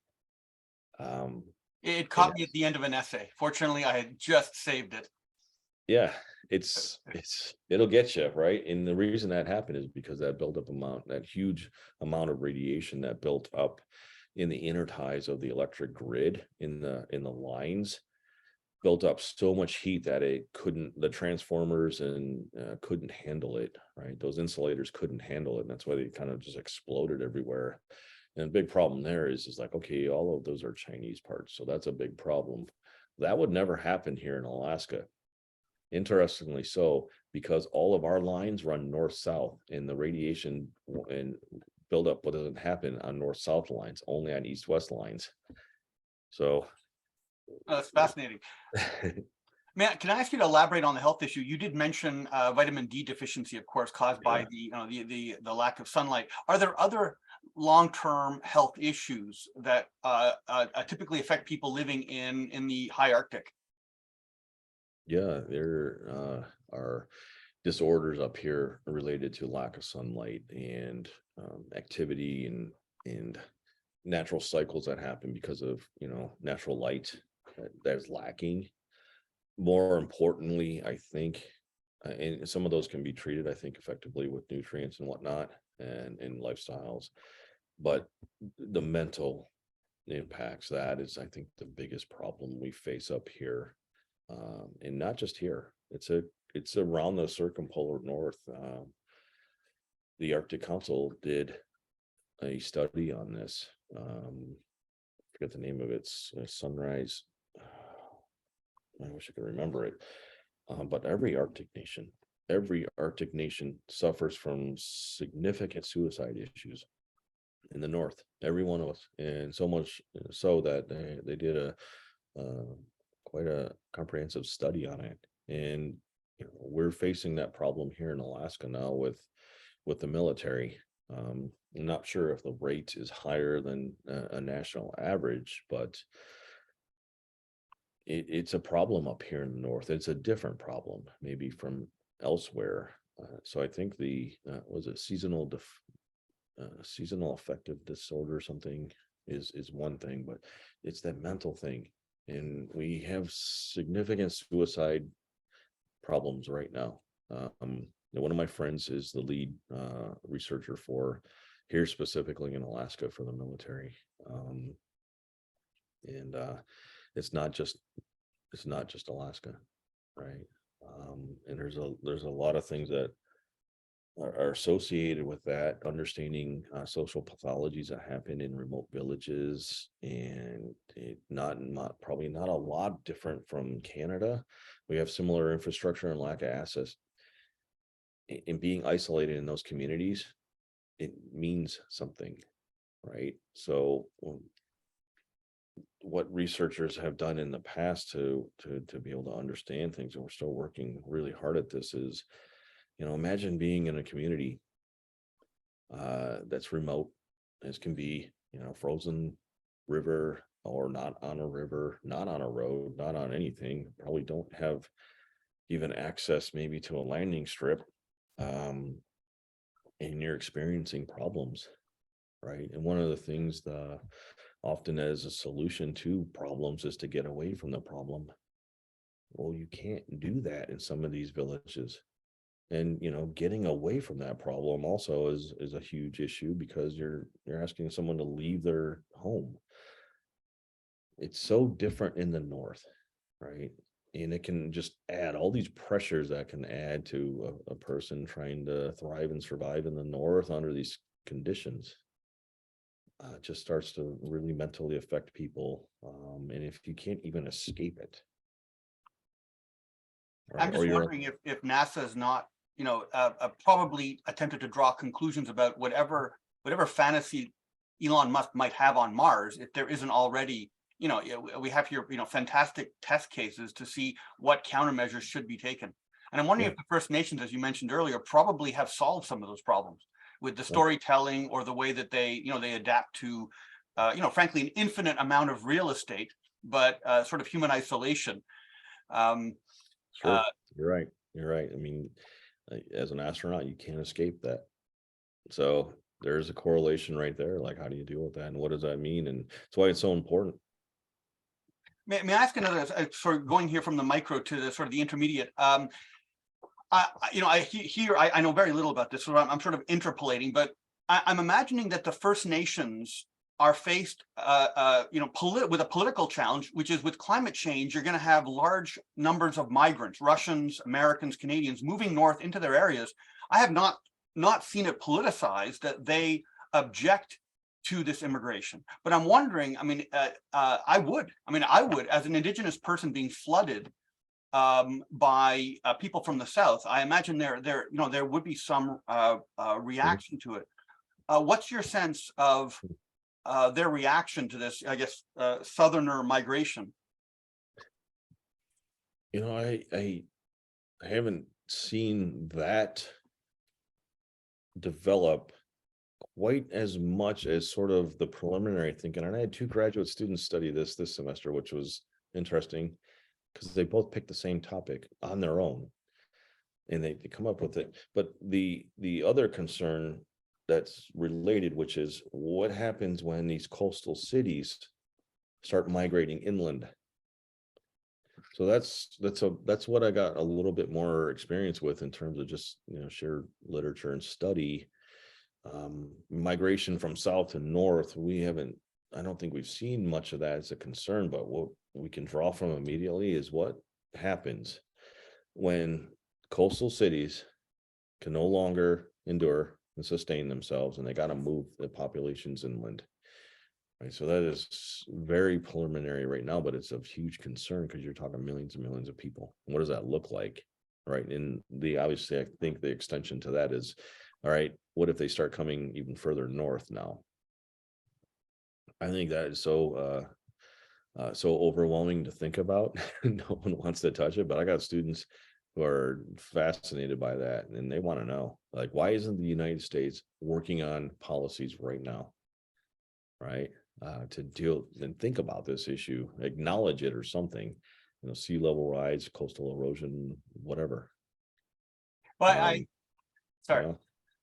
It caught me at the end of an essay. Fortunately, I had just saved it. Yeah, it'll get you, right? And the reason that happened is because that huge amount of radiation that built up in the inner ties of the electric grid in the lines built up so much heat that the transformers and couldn't handle it, right? Those insulators couldn't handle it. And that's why they kind of just exploded everywhere. And the big problem there is like, okay, all of those are Chinese parts. So that's a big problem. That would never happen here in Alaska. Interestingly so, because all of our lines run north-south, and the radiation and buildup doesn't happen on north-south lines, only on east-west lines. So That's fascinating. Man, can I ask you to elaborate on the health issue? You did mention vitamin D deficiency, of course, caused by the lack of sunlight. Are there other long-term health issues that typically affect people living in the high Arctic? yeah, there are disorders up here related to lack of sunlight and activity and natural cycles that happen because of, natural light that is lacking. More importantly, I think, and some of those can be treated, I think, effectively with nutrients and whatnot and lifestyles, but the mental impacts, that is, I think, the biggest problem we face up here. And not just here, it's around the circumpolar north. The Arctic Council did a study on this. Forget the name of it. It's Sunrise. I wish I could remember it. But every Arctic nation suffers from significant suicide issues in the north. Every one of us, and so much so that they did a quite a comprehensive study on it. And we're facing that problem here in Alaska now with the military. I'm not sure if the rate is higher than a national average, but it's a problem up here in the north. It's a different problem, maybe from elsewhere. So I think the was it seasonal affective disorder or something is one thing, but it's that mental thing. And we have significant suicide problems right now. One of my friends is the lead researcher for here, specifically in Alaska, for the military. And it's not just Alaska, right? And there's a lot of things that are associated with that, understanding social pathologies that happen in remote villages, and probably not a lot different from Canada. We have similar infrastructure and lack of access. In being isolated in those communities, it means something, right? So what researchers have done in the past to be able to understand things, and we're still working really hard at this, is, imagine being in a community that's remote as can be, frozen river, or not on a river, not on a road, not on anything, probably don't have even access maybe to a landing strip, and you're experiencing problems, right? And one of the things often as a solution to problems is to get away from the problem. Well, you can't do that in some of these villages. And, getting away from that problem also is a huge issue, because you're asking someone to leave their home. It's so different in the north, right? And it can just add all these pressures that can add to a person trying to thrive and survive in the north under these conditions. It just starts to really mentally affect people. And if you can't even escape it. Right? I'm just wondering if NASA is not, probably attempted to draw conclusions about whatever fantasy Elon Musk might have on Mars, if there isn't already, we have here, fantastic test cases to see what countermeasures should be taken. And I'm wondering if the First Nations, as you mentioned earlier, probably have solved some of those problems with the storytelling, or the way that they adapt to, frankly, an infinite amount of real estate, but sort of human isolation. Sure, you're right. I mean, as an astronaut, you can't escape that. So there's a correlation right there. Like, how do you deal with that, and what does that mean? And that's why it's so important. May I ask another, sort of going here from the micro to the sort of the intermediate? I know very little about this, so I'm sort of interpolating, but I'm imagining that the First Nations are faced, with a political challenge, which is with climate change. You're going to have large numbers of migrants, Russians, Americans, Canadians, moving north into their areas. I have not seen it politicized that they object to this immigration, but I'm wondering. I mean, I would, as an Indigenous person being flooded by people from the South, I imagine there would be some reaction to it. What's your sense of their reaction to this, I guess, southerner migration? I haven't seen that develop quite as much as sort of the preliminary thinking. And I had two graduate students study this semester, which was interesting because they both picked the same topic on their own and they come up with it. But the other concern that's related, which is what happens when these coastal cities start migrating inland. So that's what I got a little bit more experience with in terms of just shared literature and study. Migration from south to north, I don't think we've seen much of that as a concern, but what we can draw from immediately is what happens when coastal cities can no longer endure and sustain themselves and they got to move the populations inland. Right, so that is very preliminary right now, but it's of huge concern because you're talking millions and millions of people. What does that look like? Right. And obviously, I think the extension to that is, all right, what if they start coming even further north now? I think that is so overwhelming to think about. No one wants to touch it, but I got students who are fascinated by that and they want to know, like, why isn't the United States working on policies right now? Right. To deal and think about this issue, acknowledge it or something, sea level rise, coastal erosion, whatever. Well, sorry.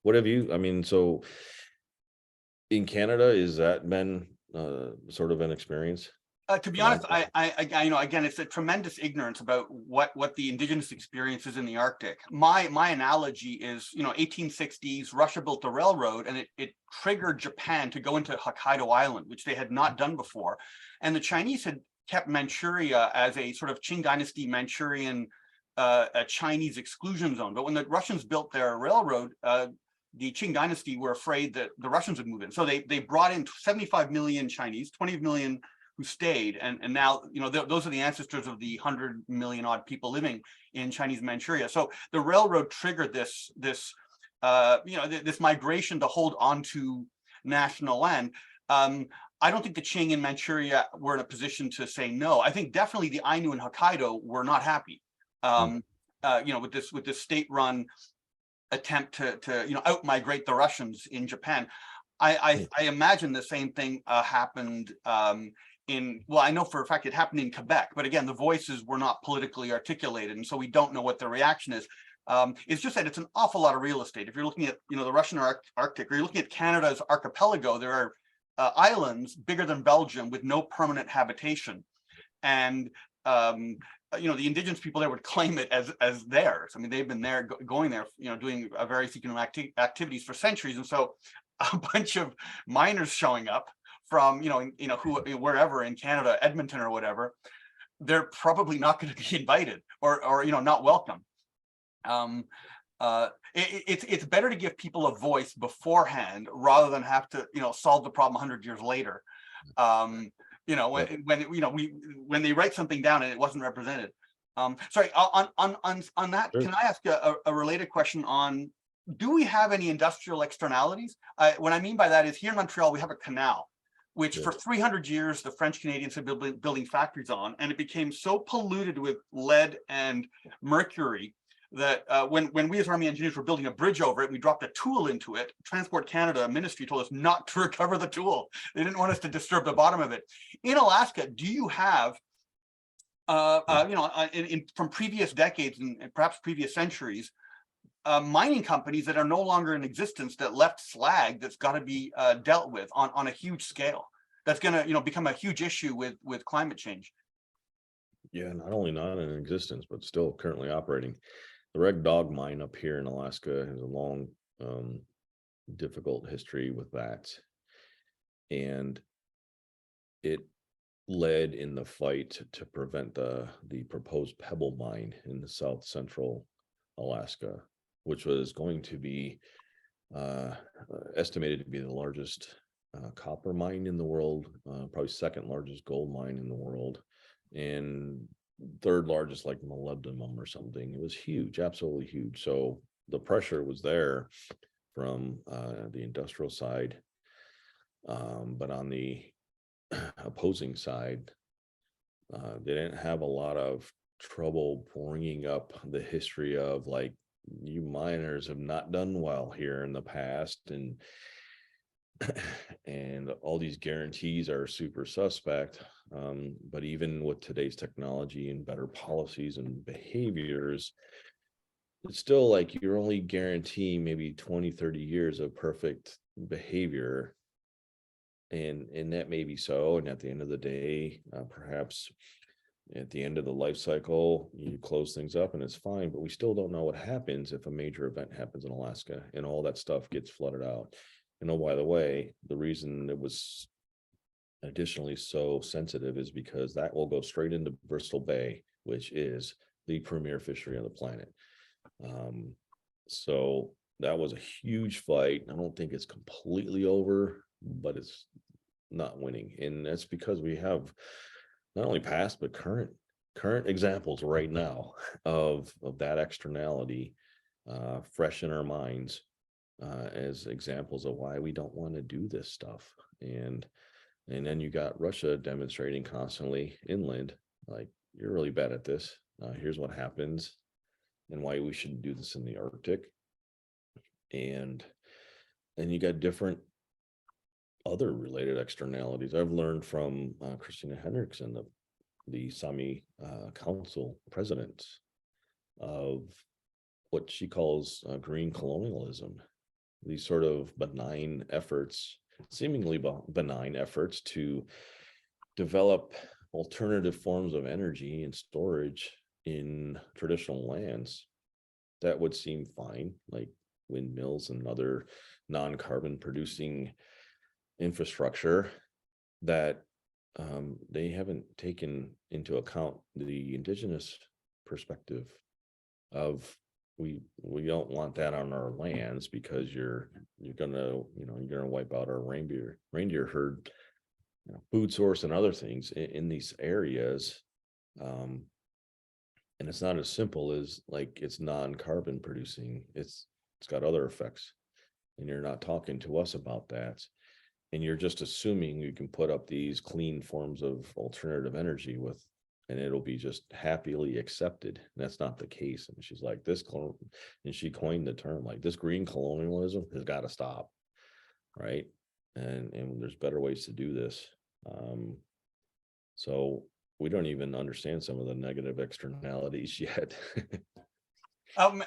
What have you, so in Canada, is that been sort of an experience? To be honest, I again, it's a tremendous ignorance about what the indigenous experience is in the Arctic. My analogy is, 1860s, Russia built a railroad and it triggered Japan to go into Hokkaido Island, which they had not done before. And the Chinese had kept Manchuria as a sort of Qing Dynasty Manchurian a Chinese exclusion zone. But when the Russians built their railroad, the Qing Dynasty were afraid that the Russians would move in. So they brought in 75 million Chinese, 20 million who stayed, and now those are the ancestors of the 100 million odd people living in Chinese Manchuria. So the railroad triggered this migration to hold on to national land. I don't think the Qing in Manchuria were in a position to say no. I think definitely the Ainu in Hokkaido were not happy. With this state-run attempt to out migrate the Russians in Japan. I imagine the same thing happened. I know for a fact it happened in Quebec, but again, the voices were not politically articulated, and so we don't know what the reaction is. It's just that it's an awful lot of real estate. If you're looking at the Russian Arctic, or you're looking at Canada's archipelago, there are islands bigger than Belgium with no permanent habitation, and the indigenous people there would claim it as theirs. I mean, they've been there, going there, doing various economic activities for centuries, and so a bunch of miners showing up from wherever in Canada, Edmonton or whatever, they're probably not going to be invited or not welcome. It's better to give people a voice beforehand rather than have to solve the problem 100 years later. When they write something down and it wasn't represented. Sorry, on that, Sure. Can I ask a related question on, do we have any industrial externalities? What I mean by that is, here in Montreal, we have a canal, which for 300 years, the French Canadians have been building factories on, and it became so polluted with lead and mercury that when we as Army engineers were building a bridge over it, we dropped a tool into it. Transport Canada ministry told us not to recover the tool. They didn't want us to disturb the bottom of it. In Alaska, do you have, from previous decades and perhaps previous centuries, mining companies that are no longer in existence that left slag that's got to be dealt with on a huge scale? That's going to become a huge issue with climate change. Yeah, not only not in existence, but still currently operating. The Red Dog mine up here in Alaska has a long, difficult history with that. And it led in the fight to prevent the proposed Pebble mine in the south central Alaska, which was going to be estimated to be the largest copper mine in the world, probably second largest gold mine in the world, and third largest like molybdenum or something. It was huge, absolutely huge. So the pressure was there from the industrial side. But on the opposing side, they didn't have a lot of trouble bringing up the history of like, you miners have not done well here in the past, and all these guarantees are super suspect. But even with today's technology and better policies and behaviors, it's still like you're only guaranteeing maybe 20, 30 years of perfect behavior. And that may be so. And at the end of the day, perhaps at the end of the life cycle, you close things up and it's fine, but we still don't know what happens if a major event happens in Alaska and all that stuff gets flooded out. And oh, by the way, the reason it was additionally so sensitive is because that will go straight into Bristol Bay, which is the premier fishery on the planet. So that was a huge fight. I don't think it's completely over, but it's not winning. And that's because we have not only past, but current examples right now of that externality fresh in our minds as examples of why we don't want to do this stuff. And then you got Russia demonstrating constantly inland, like, you're really bad at this. Here's what happens and why we shouldn't do this in the Arctic. And you got different other related externalities. I've learned from Christina Henriksen, the Sami Council president, of what she calls green colonialism. These sort of benign efforts, seemingly benign efforts to develop alternative forms of energy and storage in traditional lands that would seem fine, like windmills and other non-carbon producing infrastructure, that they haven't taken into account the indigenous perspective of, we don't want that on our lands because you're gonna wipe out our reindeer herd, food source and other things in these areas. And it's not as simple as like it's non-carbon producing. It's got other effects, and you're not talking to us about that. And you're just assuming you can put up these clean forms of alternative energy and it'll be just happily accepted. And that's not the case. And she's like, and she coined the term, like, this green colonialism has got to stop. Right. And there's better ways to do this. So we don't even understand some of the negative externalities yet.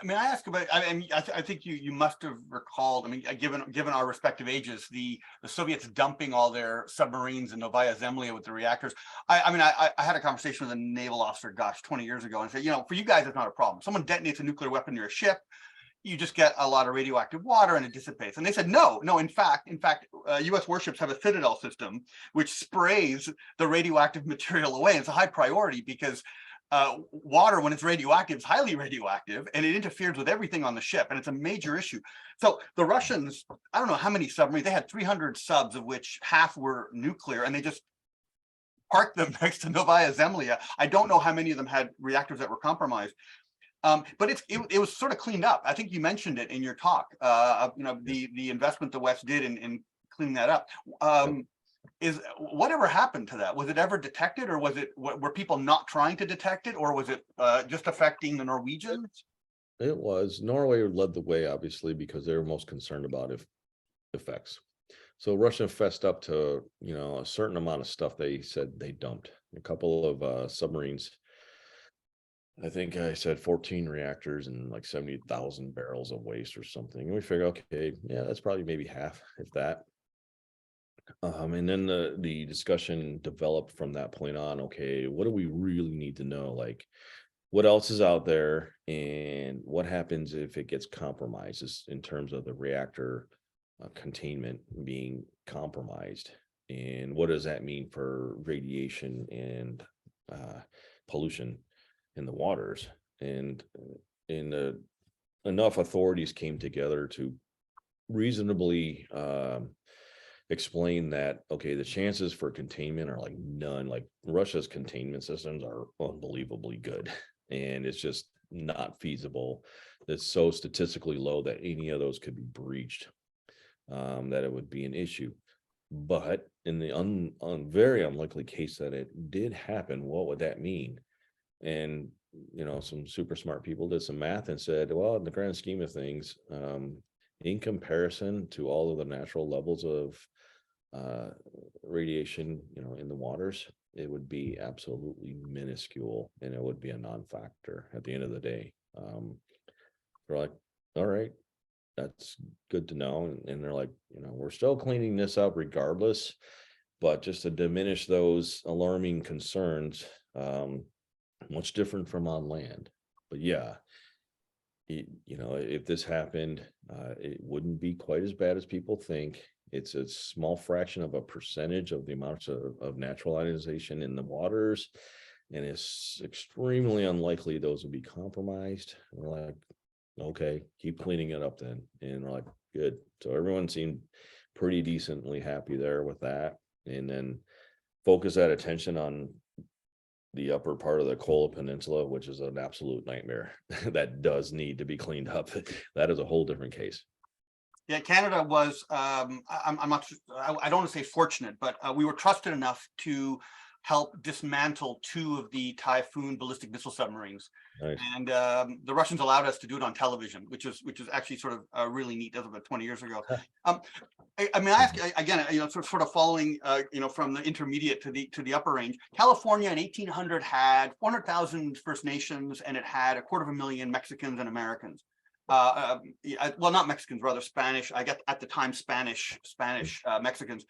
May I ask about? I think you must have recalled. I mean, given our respective ages, the Soviets dumping all their submarines in Novaya Zemlya with the reactors. I had a conversation with a naval officer, 20 years ago, and said, for you guys, it's not a problem. Someone detonates a nuclear weapon near a ship, you just get a lot of radioactive water and it dissipates. And they said, no. In fact, U.S. warships have a Citadel system which sprays the radioactive material away. It's a high priority because water, when it's radioactive, is highly radioactive, and it interferes with everything on the ship, and it's a major issue. So the Russians, I don't know how many submarines, they had 300 subs, of which half were nuclear, and they just parked them next to Novaya Zemlya. I don't know how many of them had reactors that were compromised. But it was sort of cleaned up. I think you mentioned it in your talk, the investment the West did in cleaning that up. Is whatever happened to that? Was it ever detected, or were people not trying to detect it, or was it just affecting the Norwegians? It was. Norway led the way, obviously, because they were most concerned about effects. So Russia fessed up to, a certain amount of stuff they said they dumped. A couple of submarines. I think I said 14 reactors and like 70,000 barrels of waste or something. And we figure, okay, yeah, that's probably maybe half, if that. And then the discussion developed from that point on. Okay, what do we really need to know? Like, what else is out there, and what happens if it gets compromised in terms of the reactor containment being compromised, and what does that mean for radiation and pollution in the waters? And enough authorities came together to reasonably explain that, okay, the chances for containment are like none. Like, Russia's containment systems are unbelievably good, and it's just not feasible. That's so statistically low that any of those could be breached, that it would be an issue. But in the very unlikely case that it did happen, what would that mean? And some super smart people did some math and said, well, in the grand scheme of things, in comparison to all of the natural levels of radiation, in the waters, it would be absolutely minuscule, and it would be a non-factor at the end of the day. They're like, all right, that's good to know. And they're like, we're still cleaning this up regardless, but just to diminish those alarming concerns, much different from on land. But yeah, if this happened, it wouldn't be quite as bad as people think. It's a small fraction of a percentage of the amounts of natural ionization in the waters, and it's extremely unlikely those would be compromised. We're like, okay, keep cleaning it up then. And we're like, good. So everyone seemed pretty decently happy there with that. And then focus that attention on the upper part of the Kola Peninsula, which is an absolute nightmare. That does need to be cleaned up. That is a whole different case. Yeah, Canada was, I'm not, I don't want to say fortunate, but we were trusted enough to help dismantle 2 of the Typhoon ballistic missile submarines. Nice. And the Russians allowed us to do it on television, which is actually sort of really neat. That was about 20 years ago. I mean, I ask again, sort of following, from the intermediate to the upper range. California in 1800 had 400,000 First Nations, and it had 250,000 Mexicans and Americans. Well, not Mexicans, rather Spanish. I get at the time Spanish Mexicans.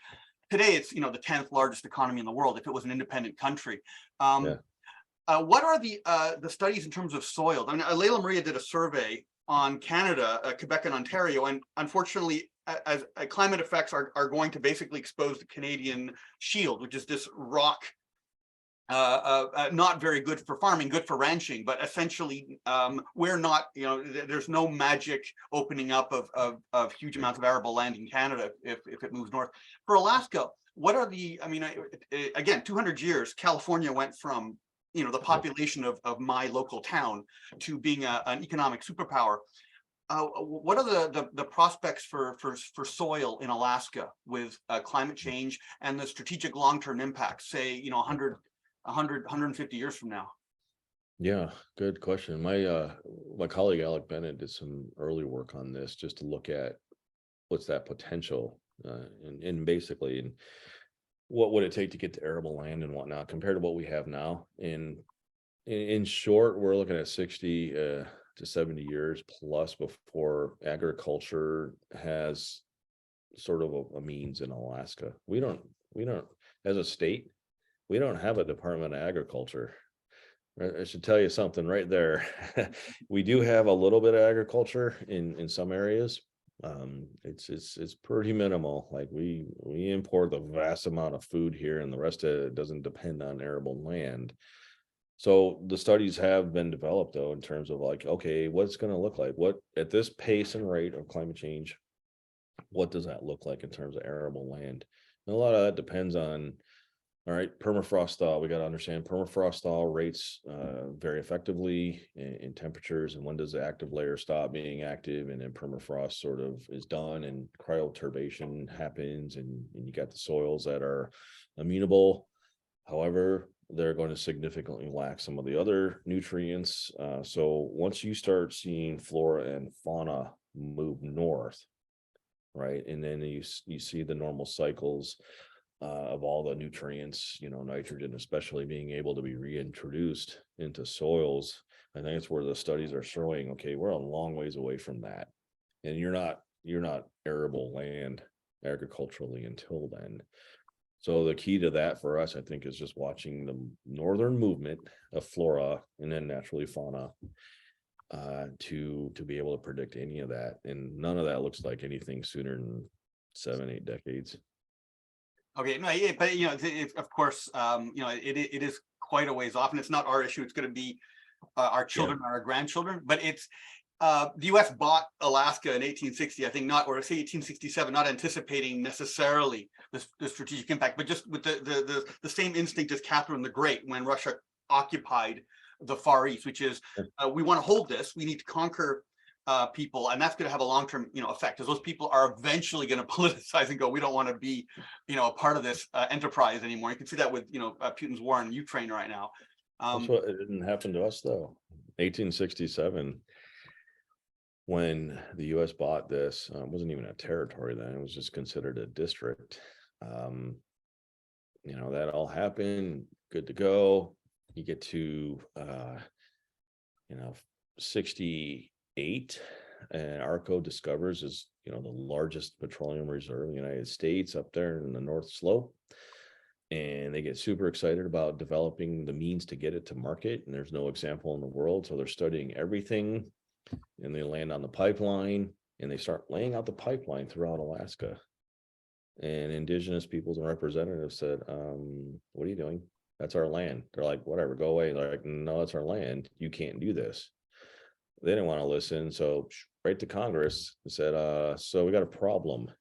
Today, it's the 10th largest economy in the world if it was an independent country. What are the studies in terms of soil? I mean, Layla-Maria did a survey on Canada, Quebec, and Ontario, and unfortunately, as climate effects are going to basically expose the Canadian shield, which is this rock. Not very good for farming, good for ranching, but essentially we're not, there's no magic opening up of huge amounts of arable land in Canada if it moves north. For Alaska, what are again, 200 years, California went from, the population of my local town to being an economic superpower. What are the prospects for soil in Alaska with climate change and the strategic long-term impacts, say, 150 years from now? Yeah, good question. My colleague Alec Bennett did some early work on this, just to look at what's that potential, and basically, and what would it take to get to arable land and whatnot compared to what we have now. In short, we're looking at 60 to 70 years plus before agriculture has sort of a means in Alaska. We don't as a state, we don't have a Department of Agriculture. I should tell you something right there. We do have a little bit of agriculture in some areas. It's pretty minimal. Like we import the vast amount of food here, and the rest of it doesn't depend on arable land. So the studies have been developed though, in terms of like, okay, what's going to look like? What at this pace and rate of climate change, what does that look like in terms of arable land? And a lot of that depends on, all right, permafrost thaw. We got to understand permafrost thaw rates very effectively in temperatures, and when does the active layer stop being active, and then permafrost sort of is done, and cryoturbation happens, and you got the soils that are amenable. However, they're going to significantly lack some of the other nutrients. So once you start seeing flora and fauna move north, right, and then you see the normal cycles of all the nutrients, nitrogen especially, being able to be reintroduced into soils. I think it's where the studies are showing, okay, we're a long ways away from that, and you're not arable land agriculturally until then. So the key to that for us, I think, is just watching the northern movement of flora and then naturally fauna to be able to predict any of that. And none of that looks like anything sooner than 7-8 decades. Okay, no, yeah, but of course, it is quite a ways off, and it's not our issue. It's going to be our children, or our grandchildren. But it's the U.S. bought Alaska in 1860, I think, or say 1867, not anticipating necessarily the strategic impact, but just with the same instinct as Catherine the Great when Russia occupied the Far East, which is we want to hold this. We need to conquer people, and that's going to have a long-term, effect, because those people are eventually going to politicize and go, we don't want to be, a part of this enterprise anymore. You can see that with, Putin's war in Ukraine right now. That's what it didn't happen to us though. 1867, when the U.S. bought this, it wasn't even a territory then; it was just considered a district. That all happened. Good to go. You get to 68, and ARCO discovers is the largest petroleum reserve in the United States up there in the North Slope. And they get super excited about developing the means to get it to market. And there's no example in the world. So they're studying everything, and they land on the pipeline, and they start laying out the pipeline throughout Alaska. And indigenous peoples and representatives said, what are you doing? That's our land. They're like, whatever, go away. They're like, no, it's our land. You can't do this. They didn't want to listen. So right to Congress said, so we got a problem.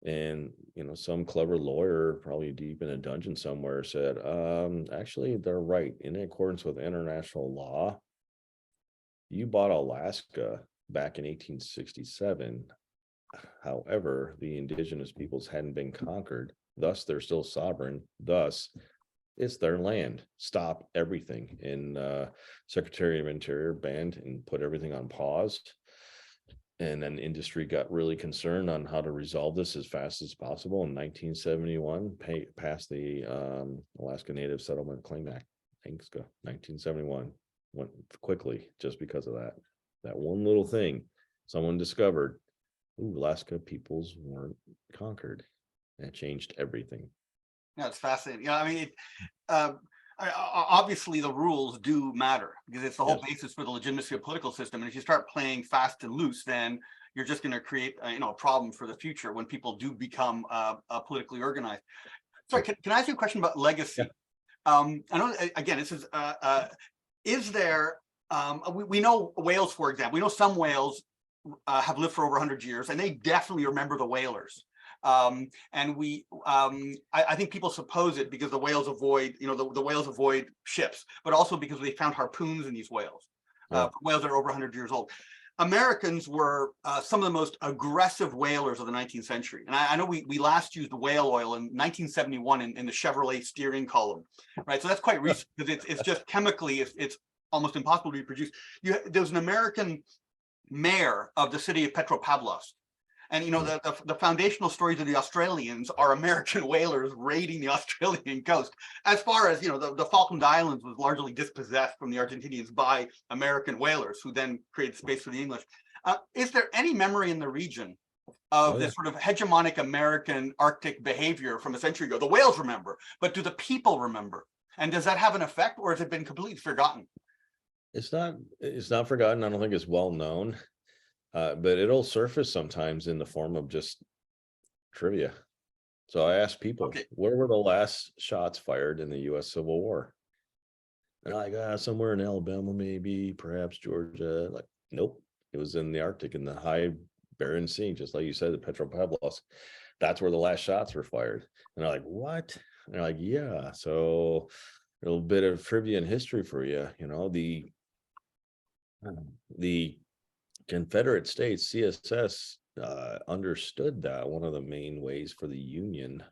And, some clever lawyer, probably deep in a dungeon somewhere, said, actually, they're right. In accordance with international law, you bought Alaska back in 1867. However, the indigenous peoples hadn't been conquered. Thus, they're still sovereign. Thus, it's their land. Stop everything. And Secretary of Interior banned and put everything on pause. And then industry got really concerned on how to resolve this as fast as possible. In 1971, passed the Alaska Native Settlement Claim Act. Thanks, 1971 went quickly just because of that one little thing. Someone discovered, Alaska peoples weren't conquered. That changed everything. Yeah, it's fascinating. Obviously the rules do matter, because it's the whole basis for the legitimacy of political system. And if you start playing fast and loose, then you're just going to create a problem for the future when people do become politically organized. Sorry, can I ask you a question about legacy? I know, again, this is there, we know whales, for example, we know some whales have lived for over 100 years, and they definitely remember the whalers. And I think people suppose it because the whales avoid, the whales avoid ships, but also because they found harpoons in these whales. Whales that are over 100 years old. Americans were some of the most aggressive whalers of the 19th century. And I know we last used whale oil in 1971 in the Chevrolet steering column, right? So that's quite recent, because it's just chemically, it's almost impossible to reproduce. There was an American mayor of the city of Petropavlovsk. And the foundational stories of the Australians are American whalers raiding the Australian coast. As far as the Falkland Islands was largely dispossessed from the Argentinians by American whalers, who then created space for the English. Is there any memory in the region of this sort of hegemonic American Arctic behavior from a century ago? The whales remember, but do the people remember? And does that have an effect, or has it been completely forgotten? It's not forgotten. I don't think it's well known. But it'll surface sometimes in the form of just trivia. So I asked people, where were the last shots fired in the U.S. Civil War? They're like, somewhere in Alabama, maybe, perhaps Georgia. Like, nope. It was in the Arctic, in the high Barren Sea, just like you said, the Petropavlovsk. That's where the last shots were fired. And they're like, what? And they're like, yeah. So a little bit of trivia and history for you. The Confederate States, CSS, understood that one of the main ways for the Union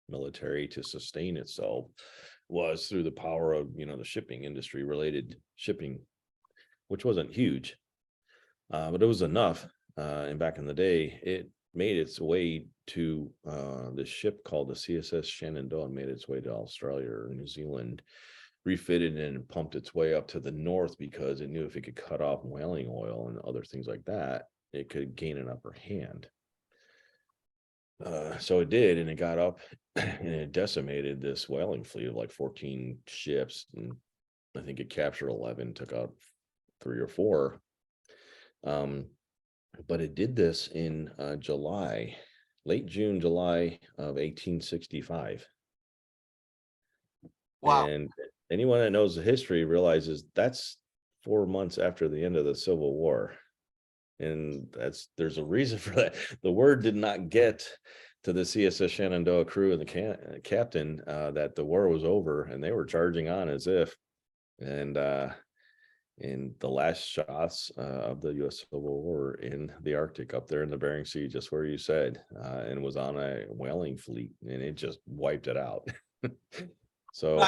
military to sustain itself was through the power of, the shipping industry, related shipping, which wasn't huge, but it was enough. And back in the day, it made its way to this ship called the CSS Shenandoah, made its way to Australia or New Zealand, refitted and pumped its way up to the north, because it knew if it could cut off whaling oil and other things like that, it could gain an upper hand. So it did, and it got up and it decimated this whaling fleet of like 14 ships, and I think it captured 11, took out 3 or 4. But it did this in late June, July of 1865. Wow. And anyone that knows the history realizes that's 4 months after the end of the Civil War. And there's a reason for that. The word did not get to the CSS Shenandoah crew and the captain that the war was over, and they were charging on as if And the last shots of the U.S. Civil War were in the Arctic, up there in the Bering Sea, just where you said, and was on a whaling fleet, and it just wiped it out. So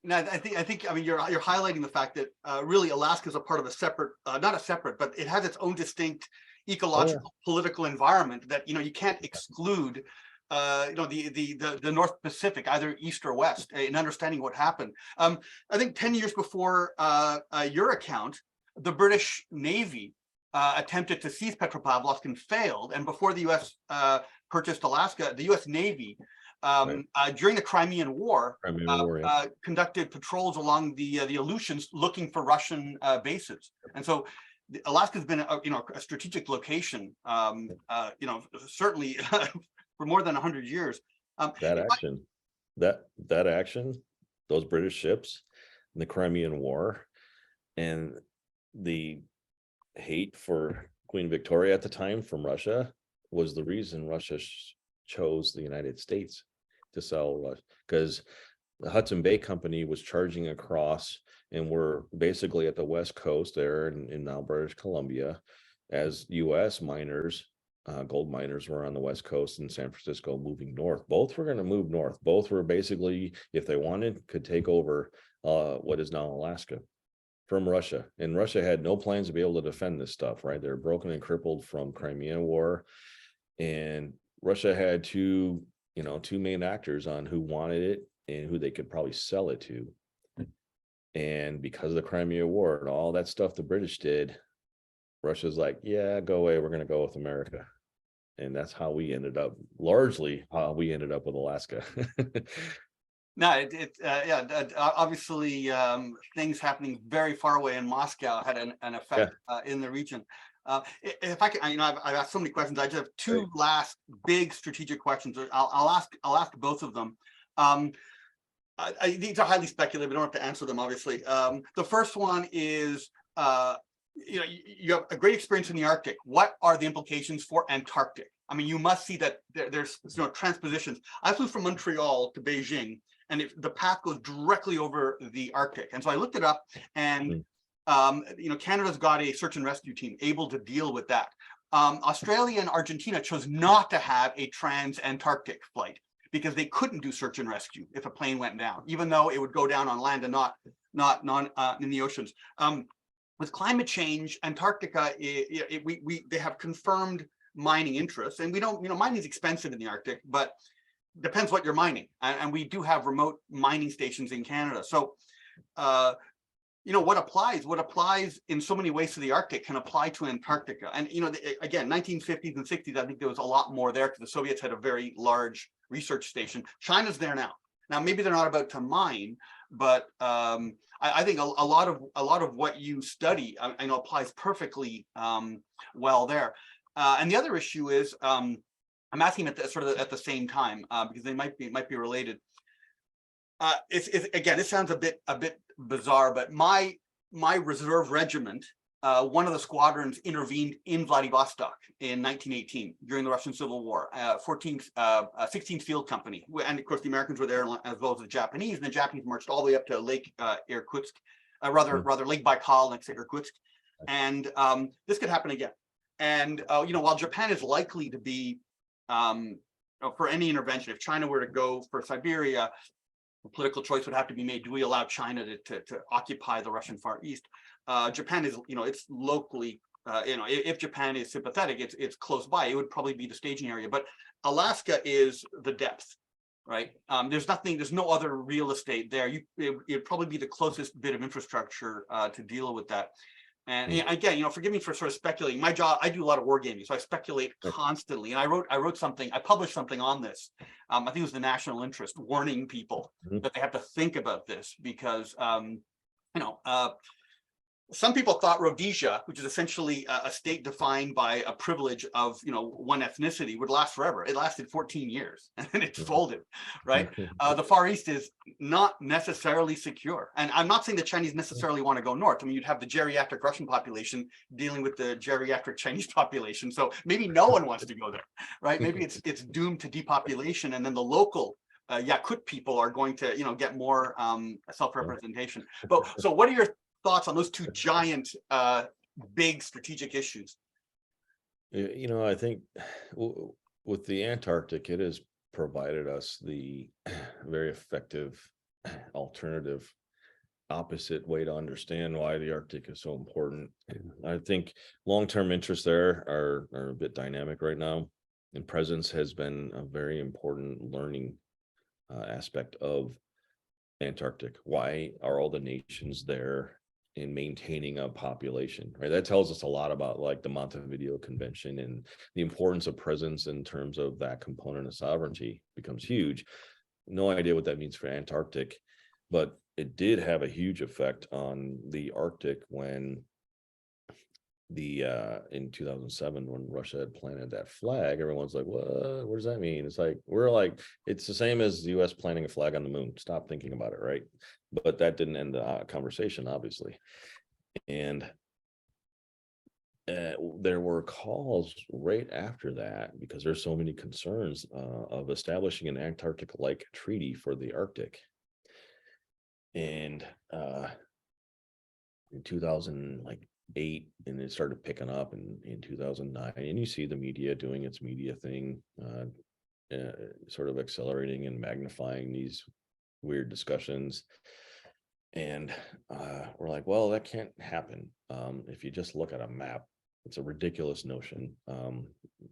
No, I mean, you're highlighting the fact that really Alaska is a part of a separate, not a separate, but it has its own distinct ecological, political environment that, you know, you can't exclude, you know, the North Pacific, either east or west, in understanding what happened. I think 10 years before your account, the British Navy attempted to seize Petropavlovsk and failed. And before the U.S. Purchased Alaska, the U.S. Navy during the Crimean War, conducted patrols along the Aleutians looking for Russian bases. And so Alaska's been a strategic location, you know, certainly for more than 100 years. That action, those British ships in the Crimean War, and the hate for Queen Victoria at the time from Russia was the reason Russia chose the United States to sell, because the Hudson Bay Company was charging across, and we're basically at the west coast there in now British Columbia, as U.S. miners, gold miners were on the west coast in San Francisco moving north. Both were going to move north. Both were basically, if they wanted, could take over what is now Alaska from Russia. And Russia had no plans to be able to defend this stuff, right? They're broken and crippled from Crimean War, and Russia had two main actors on who wanted it and who they could probably sell it to. And because of the Crimea War and all that stuff the British did, Russia's like, yeah, go away, we're going to go with America. And that's how we ended up, largely how we ended up with Alaska. No, obviously things happening very far away in Moscow had an effect in the region. If I can, you know, I've asked so many questions. I just have two last big strategic questions. I'll ask both of them. These are highly speculative. I don't have to answer them, obviously. The first one is, you know, you have a great experience in the Arctic. What are the implications for Antarctic? I mean, you must see that there's, you know, transpositions. I flew from Montreal to Beijing, and the path goes directly over the Arctic. And so I looked it up, and you know, Canada's got a search and rescue team able to deal with that. Australia and Argentina chose not to have a trans-Antarctic flight because they couldn't do search and rescue if a plane went down, even though it would go down on land and not in the oceans. With climate change, Antarctica, they have confirmed mining interests, and we don't, you know, mining is expensive in the Arctic, but depends what you're mining, and we do have remote mining stations in Canada. So you know, what applies in so many ways to the Arctic can apply to Antarctica. And, you know, again, 1950s and 60s, I think there was a lot more there because the Soviets had a very large research station. China's there now. Now, maybe they're not about to mine, but I think a lot of what you study, I know, applies perfectly well there. And the other issue is, I'm asking at the same time because they might be related. Again, it sounds a bit bizarre, but my reserve regiment, one of the squadrons intervened in Vladivostok in 1918 during the Russian Civil War. 16th Field Company, and of course the Americans were there as well as the Japanese. And the Japanese marched all the way up to Lake Irkutsk, rather Lake Baikal next to Irkutsk. And this could happen again. And you know, while Japan is likely to be for any intervention, if China were to go for Siberia, a political choice would have to be made. Do we allow China to occupy the Russian Far East? Japan is, you know, it's locally, you know, if Japan is sympathetic, it's close by. It would probably be the staging area. But Alaska is the depth, right? There's no other real estate there. It'd probably be the closest bit of infrastructure to deal with that. And again, you know, forgive me for sort of speculating. My job, I do a lot of wargaming, so I speculate constantly. And I wrote something, I published something on this. I think it was the National Interest, warning people that they have to think about this because, you know, some people thought Rhodesia, which is essentially a state defined by a privilege of, you know, one ethnicity, would last forever. It lasted 14 years and then it folded, right? The Far East is not necessarily secure. And I'm not saying the Chinese necessarily want to go north. I mean, you'd have the geriatric Russian population dealing with the geriatric Chinese population. So maybe no one wants to go there, right? Maybe it's doomed to depopulation, and then the local Yakut people are going to, get more self-representation. But so what are your thoughts on those two giant, big strategic issues? I think with the Antarctic, it has provided us the very effective alternative opposite way to understand why the Arctic is so important. I think long-term interests there are a bit dynamic right now, and presence has been a very important learning aspect of Antarctic. Why are all the nations there in maintaining a population, right? That tells us a lot about like the Montevideo Convention, and the importance of presence in terms of that component of sovereignty becomes huge. No idea what that means for Antarctic, but it did have a huge effect on the Arctic when in 2007, when Russia had planted that flag. Everyone's like, what does that mean? It's like, it's the same as the US planting a flag on the moon. Stop thinking about it, right? But that didn't end the conversation, obviously. And there were calls right after that, because there's so many concerns of establishing an Antarctic-like treaty for the Arctic. And in 2008, and it started picking up in 2009, and you see the media doing its media thing, sort of accelerating and magnifying these weird discussions. And we're like, well, that can't happen. If you just look at a map, it's a ridiculous notion.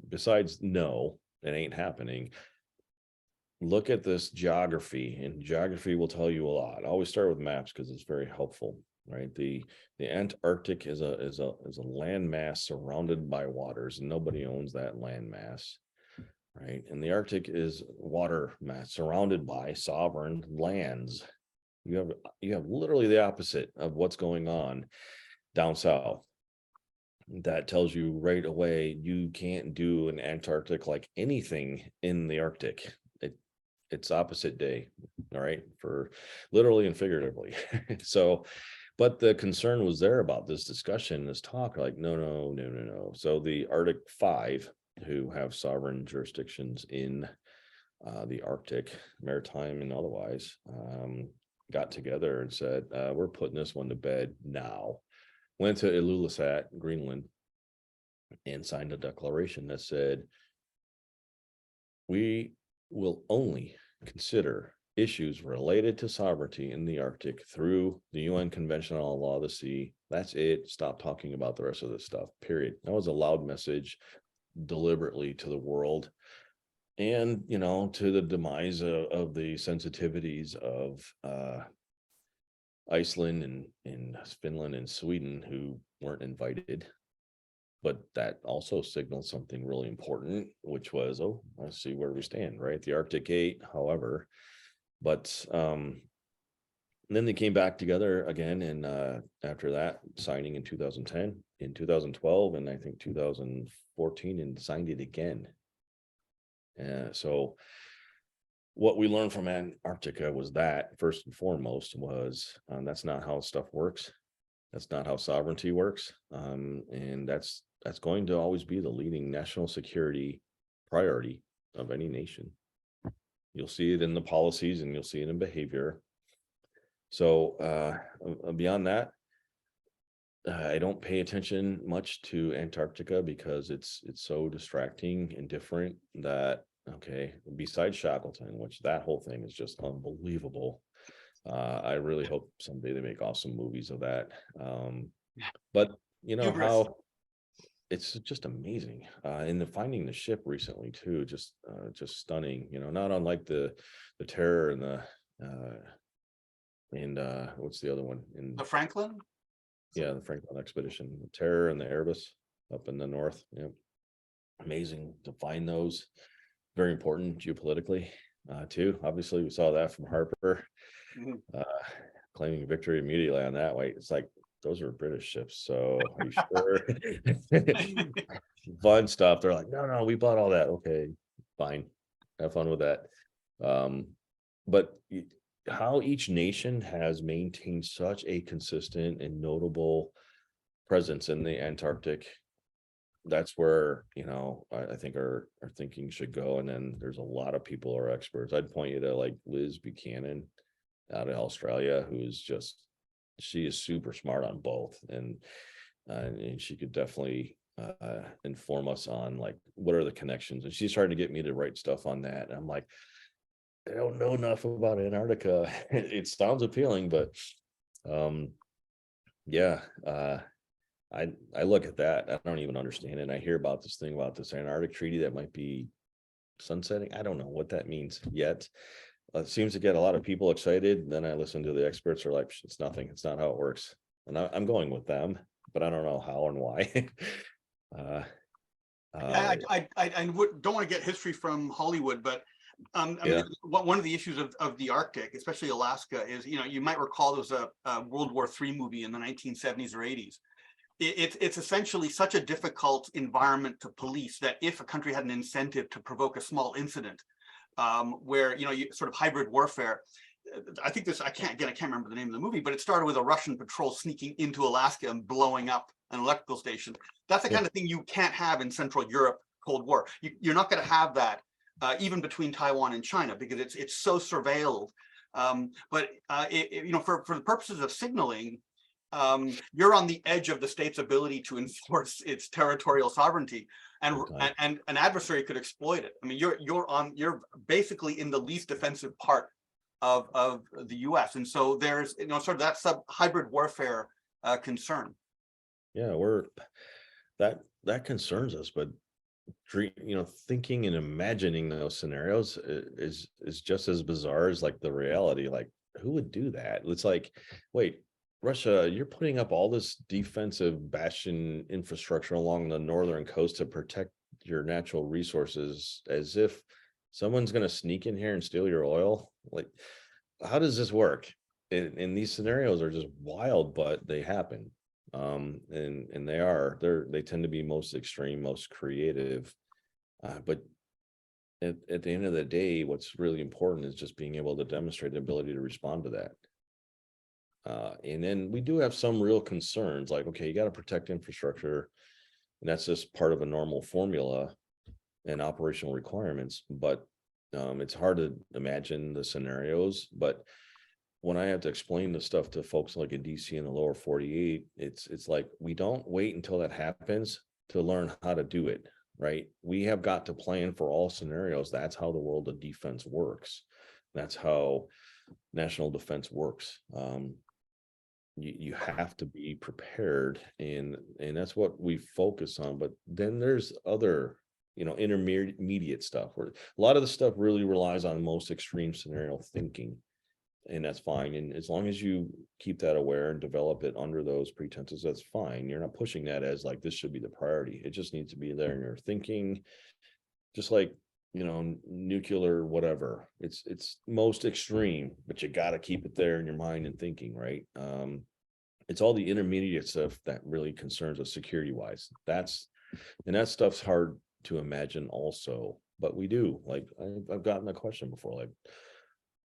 Besides, no, it ain't happening. Look at this geography, and geography will tell you a lot. I always start with maps because it's very helpful, right? The Antarctic is a landmass surrounded by waters, and nobody owns that landmass, right? And the Arctic is water mass surrounded by sovereign lands. You have literally the opposite of what's going on down south. That tells you right away you can't do an Antarctic like anything in the Arctic. It's opposite day, all right, for literally and figuratively. So, but the concern was there about this discussion, this talk, like, no. So the Arctic 5, who have sovereign jurisdictions in the Arctic, maritime and otherwise, got together and said, we're putting this one to bed now. Went to Ilulissat, Greenland, and signed a declaration that said, we will only consider issues related to sovereignty in the Arctic through the UN Convention on the Law of the Sea. That's it. Stop talking about the rest of this stuff, period. That was a loud message deliberately to the world, and, to the demise of the sensitivities of Iceland and Finland and Sweden, who weren't invited. But that also signaled something really important, which was, let's see where we stand, right? The Arctic 8, however, but then they came back together again, and after that, signing in 2010, in 2012, and I think 2014, and signed it again. So what we learned from Antarctica was that, first and foremost, was that's not how stuff works. That's not how sovereignty works. And that's going to always be the leading national security priority of any nation. You'll see it in the policies, and you'll see it in behavior. So beyond that, I don't pay attention much to Antarctica because it's so distracting and different that, okay, besides Shackleton, which that whole thing is just unbelievable. I really hope someday they make awesome movies of that. But how it's just amazing. And finding the ship recently too, just stunning. Not unlike the Terror and what's the other one? In The Franklin? Yeah, the Franklin expedition, the Terror and the Erebus up in the north. Yeah, amazing to find those. Very important geopolitically too. Obviously, we saw that from Harper. Claiming victory immediately on that. Wait, it's like, those are British ships, so are you sure? Fun stuff. They're like, no, we bought all that. Okay, fine, have fun with that. But how each nation has maintained such a consistent and notable presence in the Antarctic that's where, I think our thinking should go. And then there's a lot of people who are experts. I'd point you to like Liz Buchanan out of Australia, she is super smart on both. And she could definitely inform us on like, what are the connections? And she's trying to get me to write stuff on that. And I'm like, I don't know enough about Antarctica. It sounds appealing, but yeah, I look at that. I don't even understand it. I hear about this thing about this Antarctic treaty that might be sunsetting. I don't know what that means yet. It seems to get a lot of people excited. Then I listen to the experts are like, it's nothing. It's not how it works. And I'm going with them, but I don't know how and why. Don't want to get history from Hollywood, but I mean, one of the issues of the Arctic, especially Alaska, is, you might recall there was a World War III movie in the 1970s or 80s. It's essentially such a difficult environment to police that if a country had an incentive to provoke a small incident, where, you sort of hybrid warfare, I think I can't remember the name of the movie, but it started with a Russian patrol sneaking into Alaska and blowing up an electrical station. That's the kind of thing you can't have in Central Europe Cold War. You're not going to have that even between Taiwan and China, because it's so surveilled. But for the purposes of signaling, you're on the edge of the state's ability to enforce its territorial sovereignty, and an adversary could exploit it. I mean, you're basically in the least defensive part of the US, and so there's sort of that hybrid warfare concern. Yeah, that concerns us, but thinking and imagining those scenarios is just as bizarre as like the reality. Like, who would do that? It's like, wait, Russia, you're putting up all this defensive bastion infrastructure along the northern coast to protect your natural resources, as if someone's going to sneak in here and steal your oil. Like, how does this work? And these scenarios are just wild, but they happen. And they tend to be most extreme, most creative. But at the end of the day, what's really important is just being able to demonstrate the ability to respond to that. And then we do have some real concerns, like, okay, you got to protect infrastructure, and that's just part of a normal formula and operational requirements. But it's hard to imagine the scenarios. But when I have to explain the stuff to folks like in DC in the lower 48, it's like, we don't wait until that happens to learn how to do it, right? We have got to plan for all scenarios. That's how the world of defense works. That's how national defense works. You have to be prepared, and that's what we focus on. But then there's other, intermediate stuff, where a lot of the stuff really relies on most extreme scenario thinking, and that's fine. And as long as you keep that aware and develop it under those pretenses, that's fine. You're not pushing that as like, this should be the priority. It just needs to be there in your thinking, just like, nuclear, whatever. It's most extreme, but you got to keep it there in your mind and thinking, right? It's all the intermediate stuff that really concerns us security wise. That stuff's hard to imagine also, but we do. Like, I've gotten a question before, like,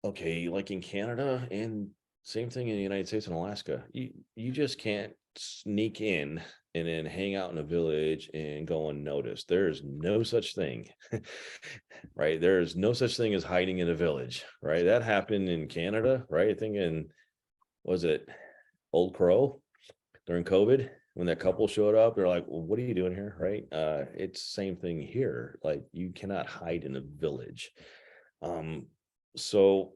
okay, like in Canada, and same thing in the United States and Alaska, you just can't sneak in and then hang out in a village and go unnoticed. There is no such thing, right? There is no such thing as hiding in a village, right? That happened in Canada, right? I think was it Old Crow during COVID, when that couple showed up? They're like, well, what are you doing here, right? It's same thing here. Like, you cannot hide in a village. So,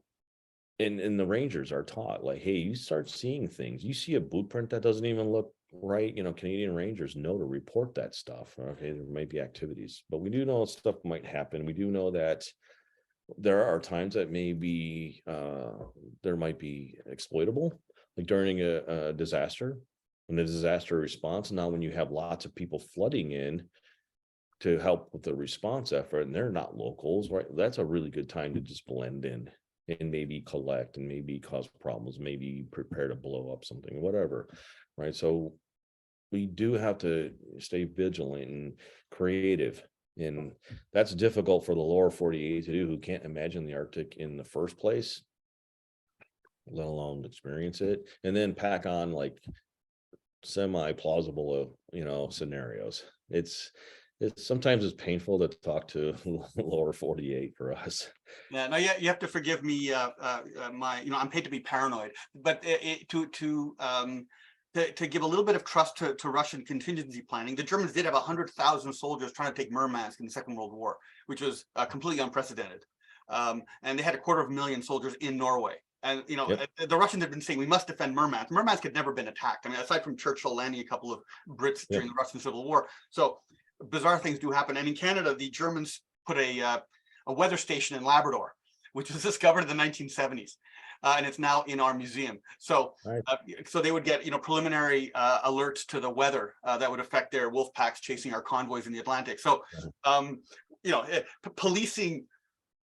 and the Rangers are taught, like, hey, you start seeing things, you see a boot print that doesn't even look right, Canadian Rangers know to report that stuff. Okay, there might be activities, but we do know stuff might happen. We do know that there are times that maybe there might be exploitable, like during a disaster, and a disaster response. Now, when you have lots of people flooding in to help with the response effort, and they're not locals, right? That's a really good time to just blend in and maybe collect and maybe cause problems, maybe prepare to blow up something, whatever, right? So we do have to stay vigilant and creative, and that's difficult for the lower 48 to do, who can't imagine the Arctic in the first place, let alone experience it, and then pack on like semi-plausible, scenarios. It's sometimes it's painful to talk to lower 48 for us. Yeah, no, you have to forgive me, I'm paid to be paranoid, but to give a little bit of trust to Russian contingency planning, the Germans did have 100,000 soldiers trying to take Murmansk in the Second World War, which was completely unprecedented. And they had 250,000 soldiers in Norway. And, Yep. the Russians had been saying, we must defend Murmansk. Murmansk had never been attacked. I mean, aside from Churchill landing a couple of Brits during the Russian Civil War. So bizarre things do happen. And in Canada, the Germans put a weather station in Labrador, which was discovered in the 1970s. And it's now in our museum. So, Right. So they would get, preliminary alerts to the weather that would affect their wolf packs chasing our convoys in the Atlantic. So, policing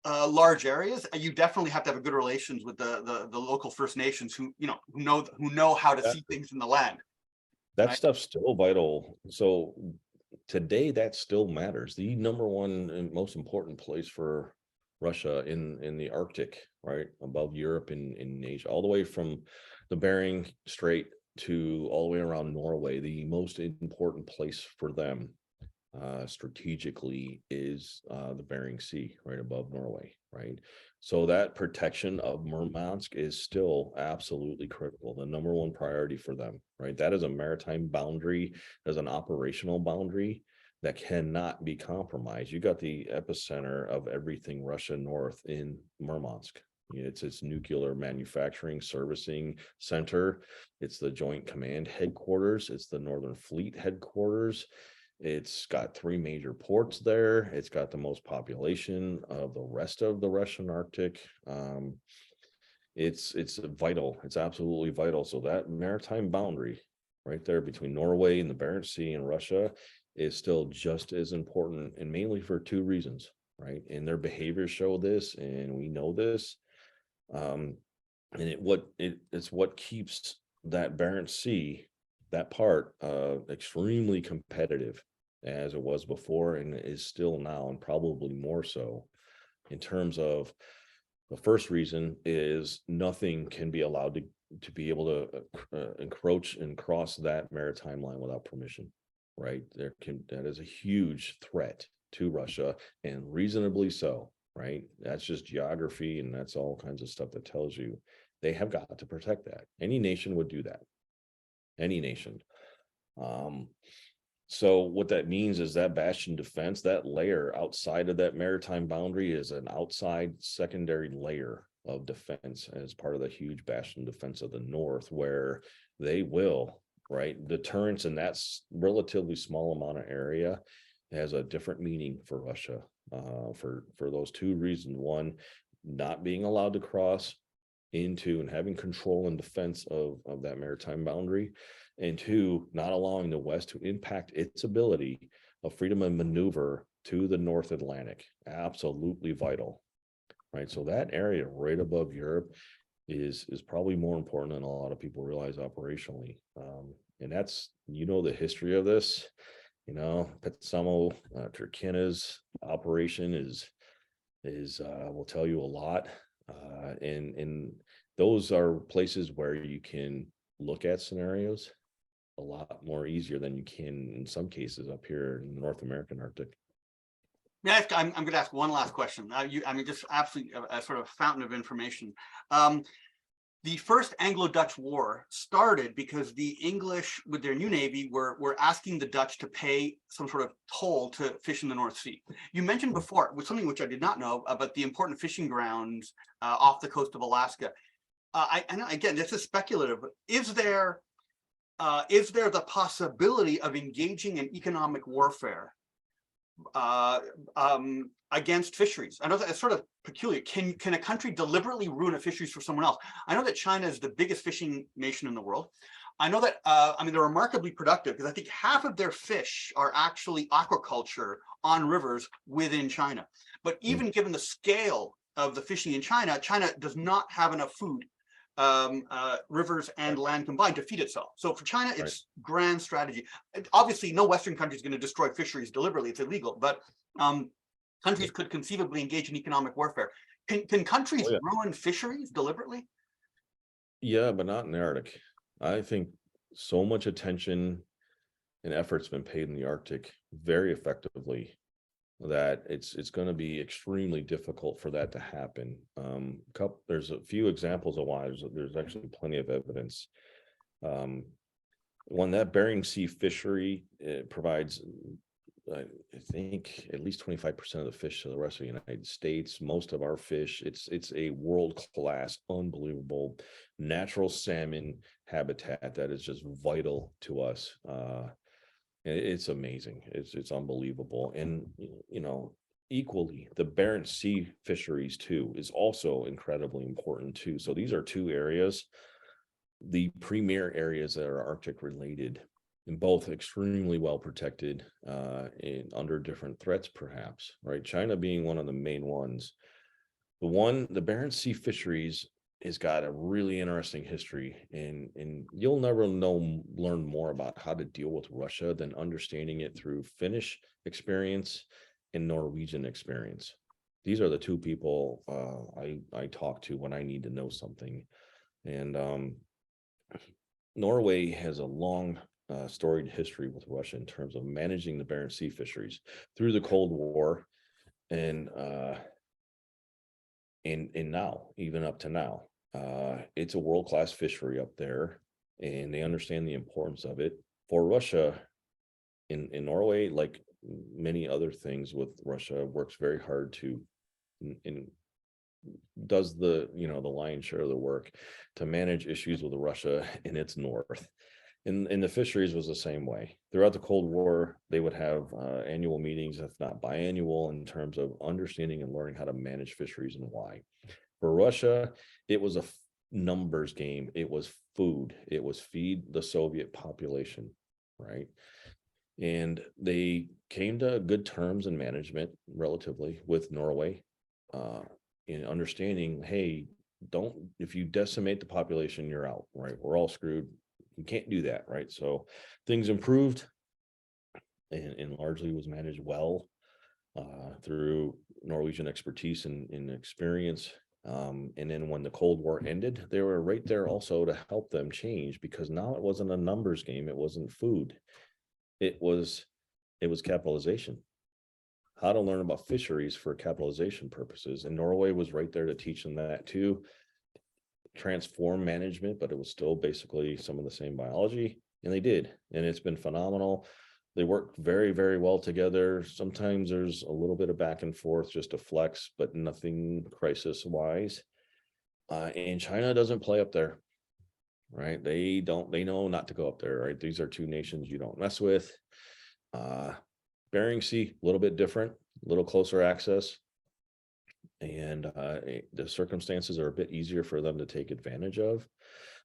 large areas, you definitely have to have good relations with the local First Nations who know how to see things in the land. That Right. stuff's still vital. So today that still matters. The number one and most important place for Russia in the Arctic, right above Europe and in Asia, all the way from the Bering Strait to all the way around Norway, the most important place for them strategically is the Bering Sea, right above Norway, right? So that protection of Murmansk is still absolutely critical, the number one priority for them, right? That is a maritime boundary, as an operational boundary that cannot be compromised. You got the epicenter of everything Russia north in Murmansk. It's its nuclear manufacturing servicing center. It's the Joint Command headquarters. It's the Northern Fleet headquarters. It's got 3 major ports there. It's got the most population of the rest of the Russian Arctic. It's vital. It's absolutely vital. So that maritime boundary right there between Norway and the Barents Sea and Russia is still just as important, and mainly for 2 reasons, right? And their behaviors show this, and we know this. And it's what keeps that Barents Sea, that part, extremely competitive, as it was before and is still now, and probably more so. In terms of the first reason is nothing can be allowed to be able to encroach and cross that maritime line without permission, right? That is a huge threat to Russia, and reasonably so, right? That's just geography, and that's all kinds of stuff that tells you they have got to protect that. Any nation would do that. Any nation. So what that means is that bastion defense, that layer outside of that maritime boundary, is an outside secondary layer of defense as part of the huge bastion defense of the North, where they will, right? Deterrence in that relatively small amount of area has a different meaning for Russia, for those 2 reasons. One, not being allowed to cross into and having control and defense of that maritime boundary, and 2, not allowing the West to impact its ability of freedom of maneuver to the North Atlantic. Absolutely vital, right? So that area right above Europe is probably more important than a lot of people realize operationally. And that's, the history of this, Petsamo Turkina's operation is will tell you a lot. And those are places where you can look at scenarios a lot more easier than you can in some cases up here in the North American Arctic. Yeah, I'm going to ask one last question. Just absolutely a sort of fountain of information. The first Anglo-Dutch War started because the English, with their new navy, were asking the Dutch to pay some sort of toll to fish in the North Sea. You mentioned before, with something which I did not know, about the important fishing grounds off the coast of Alaska. And again, this is speculative, but is there the possibility of engaging in economic warfare against fisheries? I know that it's sort of peculiar. Can a country deliberately ruin a fisheries for someone else? I know that China is the biggest fishing nation in the world. I know that, they're remarkably productive, because I think half of their fish are actually aquaculture on rivers within China. But even given the scale of the fishing in China, China does not have enough food, rivers and land combined, to feed itself. So for China, it's grand strategy. Obviously, no Western country is going to destroy fisheries deliberately. It's illegal, but countries could conceivably engage in economic warfare. Can countries ruin fisheries deliberately? Yeah, but not in the Arctic. I think so much attention and effort's been paid in the Arctic very effectively that it's going to be extremely difficult for that to happen. There's a few examples of why. There's actually plenty of evidence. When that Bering Sea fishery, it provides, I think, at least 25% of the fish to the rest of the United States. Most of our fish, it's a world-class, unbelievable natural salmon habitat that is just vital to us. It's amazing. It's unbelievable. And, equally, the Barents Sea fisheries too is also incredibly important too. So these are two areas, the premier areas that are Arctic related, and both extremely well protected and under different threats, perhaps, right? China being one of the main ones. The Barents Sea fisheries has got a really interesting history, and you'll never learn more about how to deal with Russia than understanding it through Finnish experience and Norwegian experience. These are the two people I talk to when I need to know something. And Norway has a long storied history with Russia in terms of managing the Barents Sea fisheries through the Cold War, and now, even up to now. It's a world-class fishery up there, and they understand the importance of it. For Russia, in Norway, like many other things with Russia, works very hard to, does the lion's share of the work to manage issues with Russia in its north. And the fisheries was the same way. Throughout the Cold War, they would have annual meetings, if not biannual, in terms of understanding and learning how to manage fisheries and why. For Russia, it was a numbers game. It was food. It was feed the Soviet population, right? And they came to good terms and management, relatively, with Norway, in understanding, hey, if you decimate the population, you're out, right? We're all screwed. You can't do that, right? So things improved, and largely was managed well through Norwegian expertise and experience. And then when the Cold War ended, they were right there also to help them change, because now it wasn't a numbers game. It wasn't food. It was capitalization. How to learn about fisheries for capitalization purposes. And Norway was right there to teach them that too. Transform management, but it was still basically some of the same biology. And they did. And it's been phenomenal. They work very, very well together. Sometimes there's a little bit of back and forth just to flex, but nothing crisis wise. And China doesn't play up there, right? They know not to go up there, right? These are two nations you don't mess with. Bering Sea, a little bit different, a little closer access. And the circumstances are a bit easier for them to take advantage of.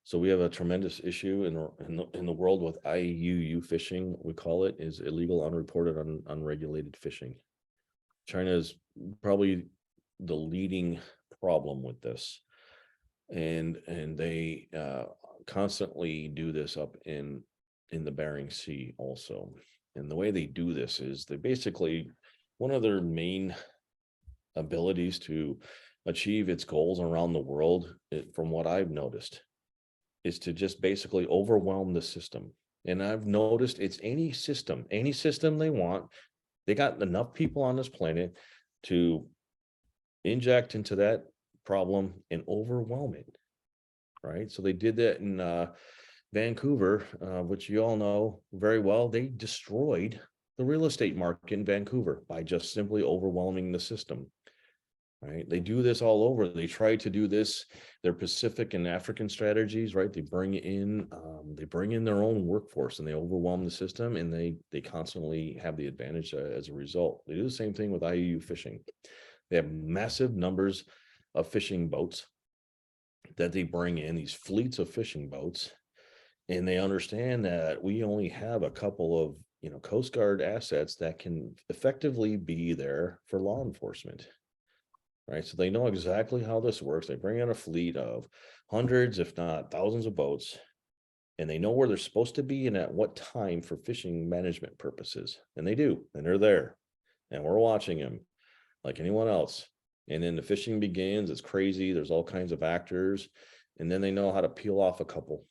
So we have a tremendous issue in the world with IUU fishing. We call it is illegal, unreported, unregulated fishing. China is probably the leading problem with this, and they constantly do this up in the Bering Sea also. And the way they do this is they basically, one of their main abilities to achieve its goals around the world, from what I've noticed, is to just basically overwhelm the system. And I've noticed it's any system they want. They got enough people on this planet to inject into that problem and overwhelm it, right? So they did that in Vancouver, which you all know very well. They destroyed the real estate market in Vancouver by just simply overwhelming the system. Right? They do this all over. They try to do this, their Pacific and African strategies, right? They bring in their own workforce and they overwhelm the system, and they constantly have the advantage as a result. They do the same thing with IUU fishing. They have massive numbers of fishing boats that they bring in, these fleets of fishing boats, and they understand that we only have a couple of Coast Guard assets that can effectively be there for law enforcement. Right. So they know exactly how this works. They bring in a fleet of hundreds, if not thousands of boats, and they know where they're supposed to be and at what time for fishing management purposes. And they do, and they're there, and we're watching them like anyone else. And then the fishing begins. It's crazy. There's all kinds of actors, and then they know how to peel off a couple.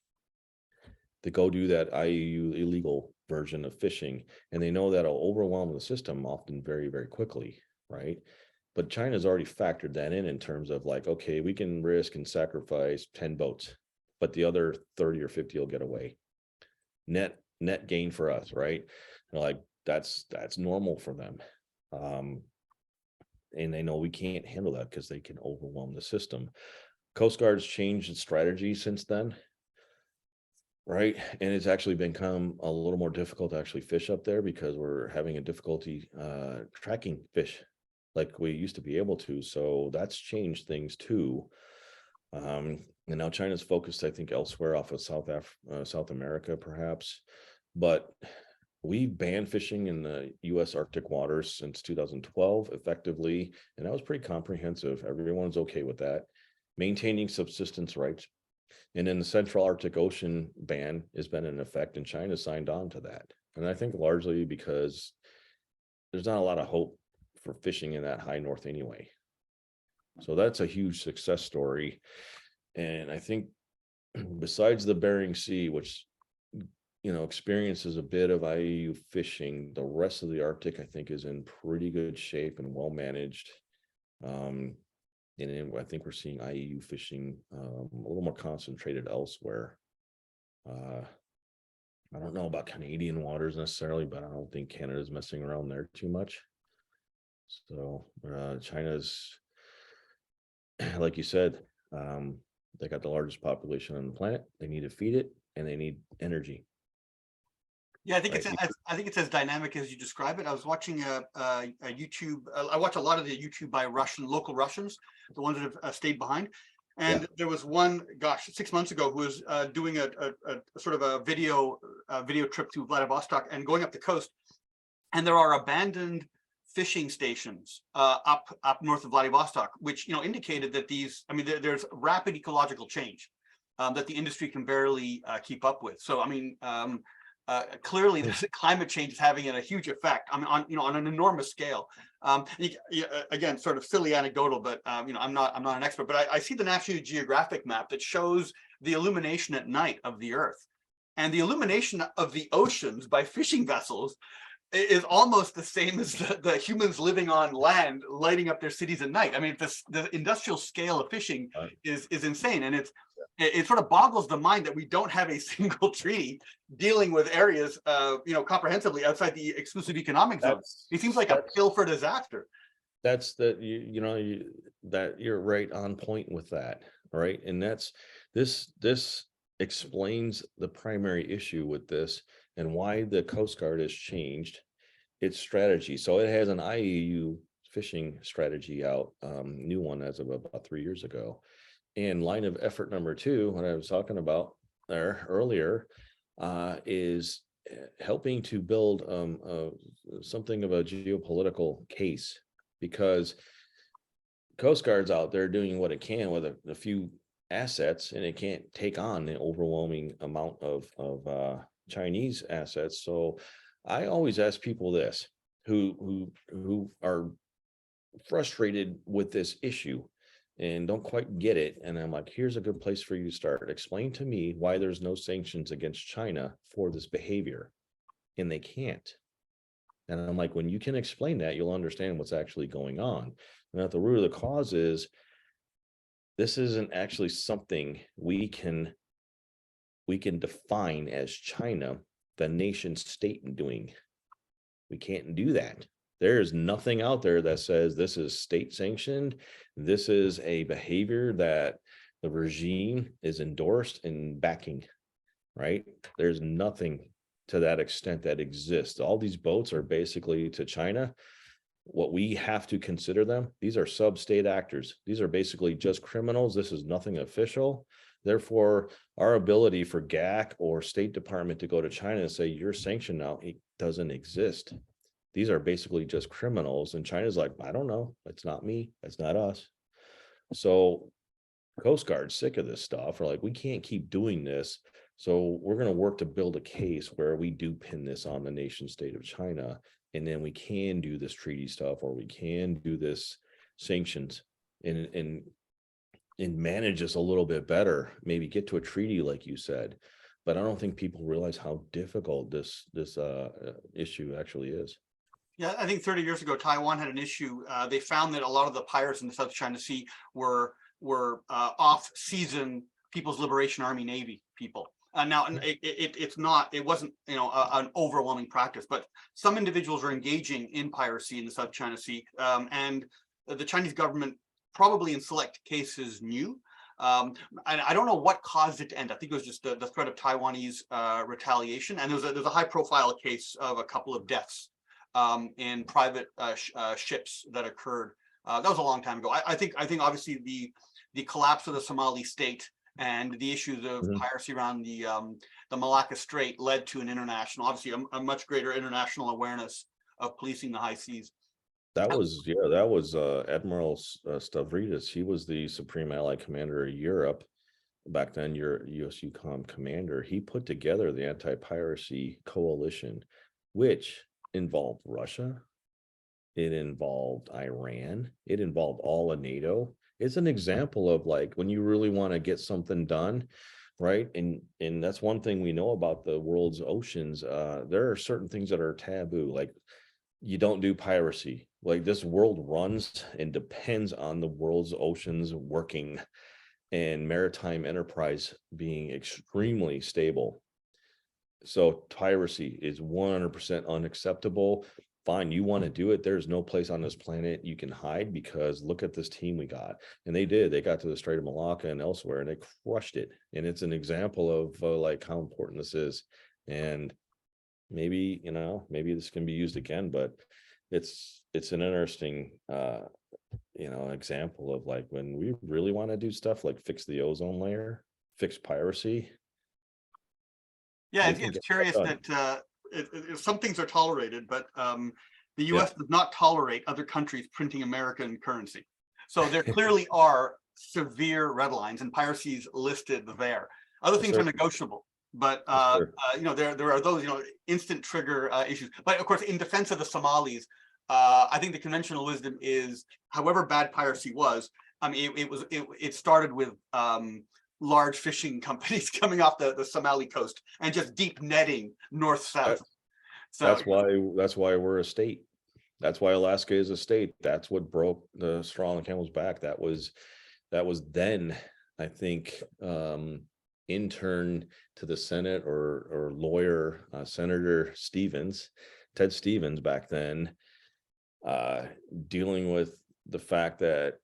to go do that IUU illegal version of fishing. And they know that'll overwhelm the system often very, very quickly, right? But China's already factored that in terms of like, okay, we can risk and sacrifice 10 boats, but the other 30 or 50 will get away. Net gain for us, right? They're like, that's normal for them. And they know we can't handle that because they can overwhelm the system. Coast Guard's changed its strategy since then, right? And it's actually become a little more difficult to actually fish up there because we're having a difficulty tracking fish like we used to be able to. So that's changed things too. And now China's focused, I think, elsewhere off of South America, perhaps. But we banned fishing in the U.S. Arctic waters since 2012 effectively, and that was pretty comprehensive. Everyone's okay with that. Maintaining subsistence rights. And then the Central Arctic Ocean ban has been in effect, and China signed on to that. And I think largely because there's not a lot of hope for fishing in that high north anyway. So that's a huge success story. And I think besides the Bering Sea, which experiences a bit of IUU fishing, the rest of the Arctic, I think, is in pretty good shape and well managed. And I think we're seeing IUU fishing a little more concentrated elsewhere. I don't know about Canadian waters necessarily, but I don't think Canada's messing around there too much. So China's, like you said, they got the largest population on the planet. They need to feed it, and they need energy. Yeah, I think it's as dynamic as you describe it. I was watching a YouTube. I watch a lot of the YouTube by local Russians, the ones that have stayed behind. And there was one, 6 months ago, who was doing a sort of a video trip to Vladivostok and going up the coast. And there are abandoned fishing stations up north of Vladivostok, which indicated that there's rapid ecological change that the industry can barely keep up with. So clearly, climate change is having a huge effect. On an enormous scale. Again, sort of silly anecdotal, but I'm not an expert. But I see the National Geographic map that shows the illumination at night of the Earth, and the illumination of the oceans by fishing vessels is almost the same as the humans living on land lighting up their cities at night. I mean, the industrial scale of fishing is insane, and it sort of boggles the mind that we don't have a single treaty dealing with areas, comprehensively outside the exclusive economic zone. It seems like a pill for disaster. That's that that you're right on point with that, right? And that's this explains the primary issue with this and why the Coast Guard has changed its strategy. So it has an IUU fishing strategy out, new one as of about 3 years ago. And line of effort number 2, what I was talking about there earlier, is helping to build something of a geopolitical case, because Coast Guard's out there doing what it can with a few assets, and it can't take on the overwhelming amount of Chinese assets. So I always ask people this, who are frustrated with this issue and don't quite get it. And I'm like, here's a good place for you to start. Explain to me why there's no sanctions against China for this behavior. And they can't. And I'm like, when you can explain that, you'll understand what's actually going on. And at the root of the cause is, this isn't actually something we can define as China, the nation state, doing. We can't do that. There is nothing out there that says this is state sanctioned. This is a behavior that the regime is endorsed and backing, right? There's nothing to that extent that exists. All these boats are basically to China. What we have to consider them, these are sub-state actors. These are basically just criminals. This is nothing official. Therefore, our ability for GAC or State Department to go to China and say, you're sanctioned now, it doesn't exist. These are basically just criminals. And China's like, I don't know. It's not me. It's not us. So Coast Guard's sick of this stuff. We're like, we can't keep doing this. So we're going to work to build a case where we do pin this on the nation state of China. And then we can do this treaty stuff, or we can do this sanctions and manage this a little bit better, maybe get to a treaty, like you said. but I don't think people realize how difficult this issue actually is. Yeah, I think 30 years ago, Taiwan had an issue. They found that a lot of the pirates in the South China Sea were off-season People's Liberation Army Navy people. Now, it wasn't, an overwhelming practice, but some individuals are engaging in piracy in the South China Sea, and the Chinese government probably in select cases knew. And I don't know what caused it to end. I think it was just the threat of Taiwanese retaliation, and there's a high-profile case of a couple of deaths in private ships that occurred. That was a long time ago. I think obviously the collapse of the Somali state and the issues of piracy around the Malacca Strait led to an international, obviously a much greater international awareness of policing the high seas. That was Admiral Stavridis. He was the Supreme Allied Commander of Europe back then, your USUCOM commander. He put together the anti-piracy coalition, which involved Russia, it involved Iran, it involved all of NATO. It's an example of like when you really want to get something done, right? And that's one thing we know about the world's oceans. There are certain things that are taboo, like you don't do piracy. Like this world runs and depends on the world's oceans working and maritime enterprise being extremely stable. So piracy is 100% unacceptable. Fine, you want to do it. There's no place on this planet you can hide, because look at this team we got. And they did. They got to the Strait of Malacca and elsewhere, and they crushed it. And it's an example of like how important this is. And maybe, maybe this can be used again, but it's an interesting, example of like when we really want to do stuff like fix the ozone layer, fix piracy. Yeah, it's curious that some things are tolerated, but the U.S. does not tolerate other countries printing American currency. So there clearly are severe red lines, and piracy is listed there. Other things are negotiable, but there are those instant trigger issues. But of course, in defense of the Somalis, I think the conventional wisdom is, however bad piracy was, I mean, it started with large fishing companies coming off the Somali coast and just deep netting north-south. So that's why we're a state. That's why Alaska is a state. That's what broke the straw on the camel's back. That was then, I think, intern to the Senate or lawyer, Senator Ted Stevens back then, dealing with the fact that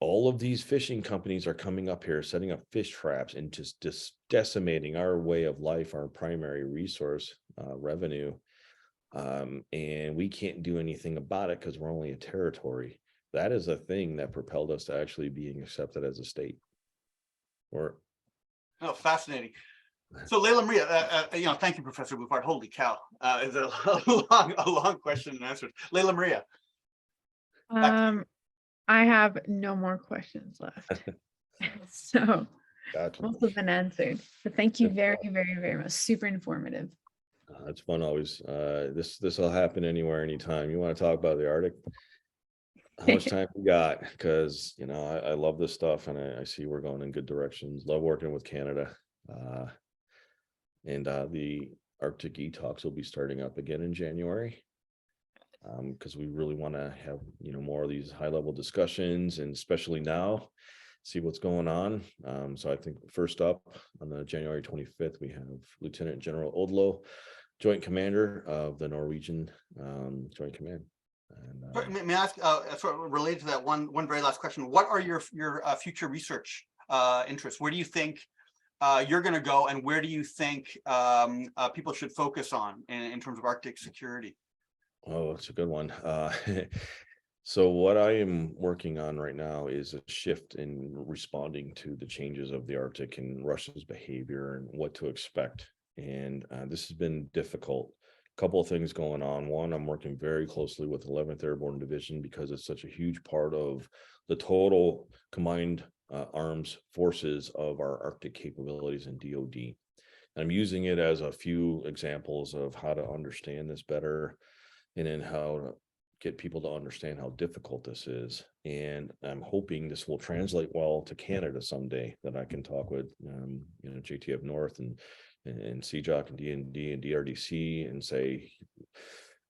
all of these fishing companies are coming up here, setting up fish traps and just decimating our way of life, our primary resource, revenue. And we can't do anything about it because we're only a territory. That is a thing that propelled us to actually being accepted as a state. Fascinating. So Layla-Maria, thank you, Professor Bouffard. Holy cow, is a long question and answer. Layla-Maria. I have no more questions left. So Gotcha. most have been answered. But thank you very, very, very much. Super informative. It's fun always. This will happen anywhere, anytime. You want to talk about the Arctic? How much time we got? Because I love this stuff, and I see we're going in good directions. Love working with Canada. And the Arctic E-Talks will be starting up again in January. Because we really want to have more of these high-level discussions, and especially now, see what's going on. So I think first up on the January 25th, we have Lieutenant General Odlo, Joint Commander of the Norwegian Joint Command. And, may I ask, sort of related to that, one very last question? What are your future research interests? Where do you think you're going to go, and where do you think people should focus on in terms of Arctic security? Oh, that's a good one. So what I am working on right now is a shift in responding to the changes of the Arctic and Russia's behavior and what to expect. And this has been difficult. A couple of things going on. One, I'm working very closely with 11th Airborne Division because it's such a huge part of the total combined arms forces of our Arctic capabilities in DoD. And I'm using it as a few examples of how to understand this better, and then how to get people to understand how difficult this is. And I'm hoping this will translate well to Canada someday, that I can talk with, JTF North and and CJOC and DND and DRDC and say,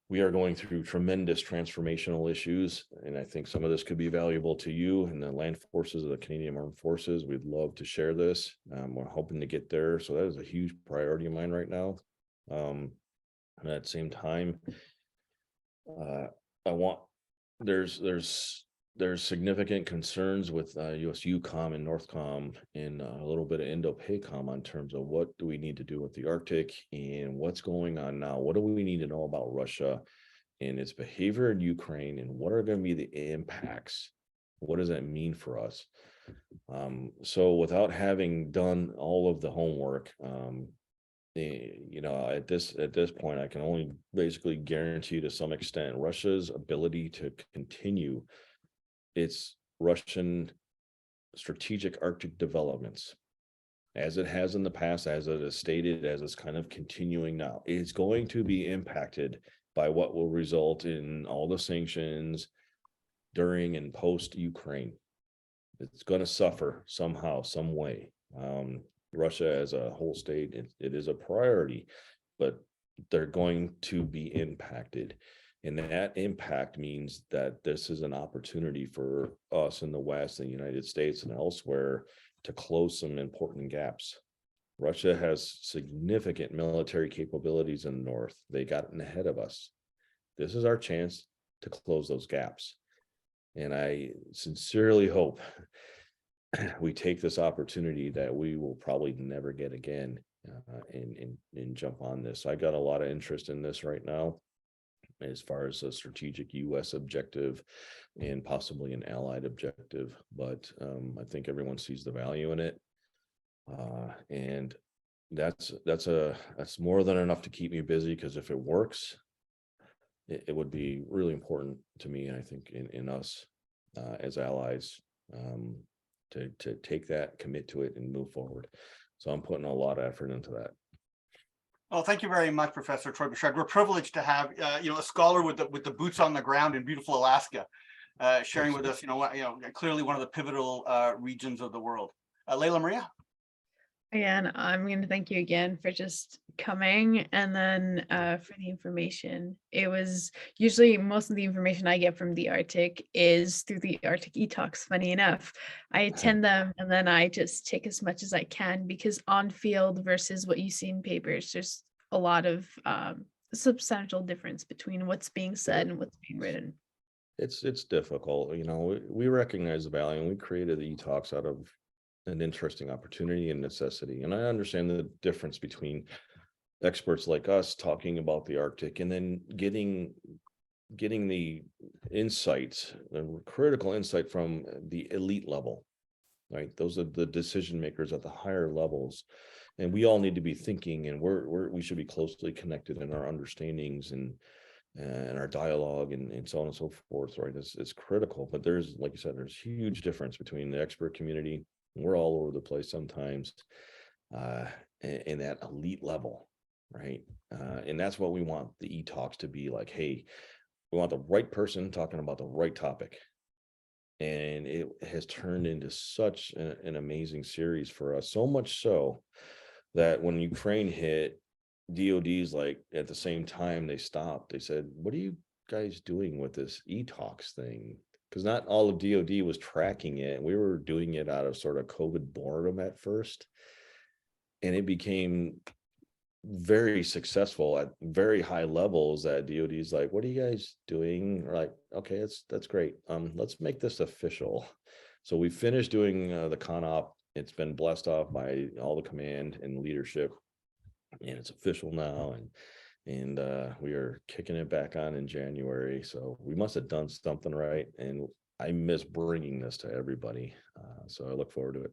we are going through tremendous transformational issues, and I think some of this could be valuable to you and the land forces of the Canadian Armed Forces. We'd love to share this. We're hoping to get there. So that is a huge priority of mine right now. And at the same time, I want, there's significant concerns with US UCOM and NORTHCOM and a little bit of Indo-PACOM on terms of what do we need to do with the Arctic and what's going on now. What do we need to know about Russia and its behavior in Ukraine, and what are going to be the impacts? What does that mean for us? So without having done all of the homework, at this point, I can only basically guarantee to some extent Russia's ability to continue its Russian strategic Arctic developments, as it has in the past, as it is stated, as it's kind of continuing now, is going to be impacted by what will result in all the sanctions during and post Ukraine. It's going to suffer somehow, some way. Russia as a whole state, it is a priority, but they're going to be impacted. And that impact means that this is an opportunity for us in the West, the United States and elsewhere to close some important gaps. Russia has significant military capabilities in the North. They got ahead of us. This is our chance to close those gaps. And I sincerely hope we take this opportunity that we will probably never get again and jump on this. I got a lot of interest in this right now, as far as a strategic US objective and possibly an allied objective. But I think everyone sees the value in it. And that's more than enough to keep me busy, because if it works, it would be really important to me, I think, in us as allies, to take that, commit to it, and move forward. So I'm putting a lot of effort into that. Well, thank you very much, Professor Troy Bouffard. We're privileged to have a scholar with the boots on the ground in beautiful Alaska, sharing with us clearly one of the pivotal regions of the world. Layla-Maria. Again, I'm going to thank you again for just coming, and then for the information. It was usually most of the information I get from the Arctic is through the Arctic e-talks. Funny enough, I attend them and then I just take as much as I can, because on field versus what you see in papers, there's a lot of substantial difference between what's being said and what's being written. It's difficult. We recognize the value, and we created the e-talks out of an interesting opportunity and necessity. And I understand the difference between experts like us talking about the Arctic and then getting the insights, the critical insight from the elite level, right? Those are the decision makers at the higher levels. And we all need to be thinking, and we should be closely connected in our understandings and our dialogue and so on and so forth, right? It's critical. But there's, like you said, there's huge difference between the expert community. We're all over the place sometimes, in that elite level, right? And that's what we want the e-talks to be like. Hey, we want the right person talking about the right topic. And it has turned into such an amazing series for us, so much so that when Ukraine hit, DOD's like, at the same time they stopped, they said, what are you guys doing with this e-talks thing? Because not all of DOD was tracking it. We were doing it out of sort of COVID boredom at first. And it became very successful at very high levels that DOD's like, what are you guys doing? We're like, okay, that's great. Let's make this official. So we finished doing the CONOP. It's been blessed off by all the command and leadership, and it's official now. And we are kicking it back on in January. So we must have done something right. And I miss bringing this to everybody. So I look forward to it.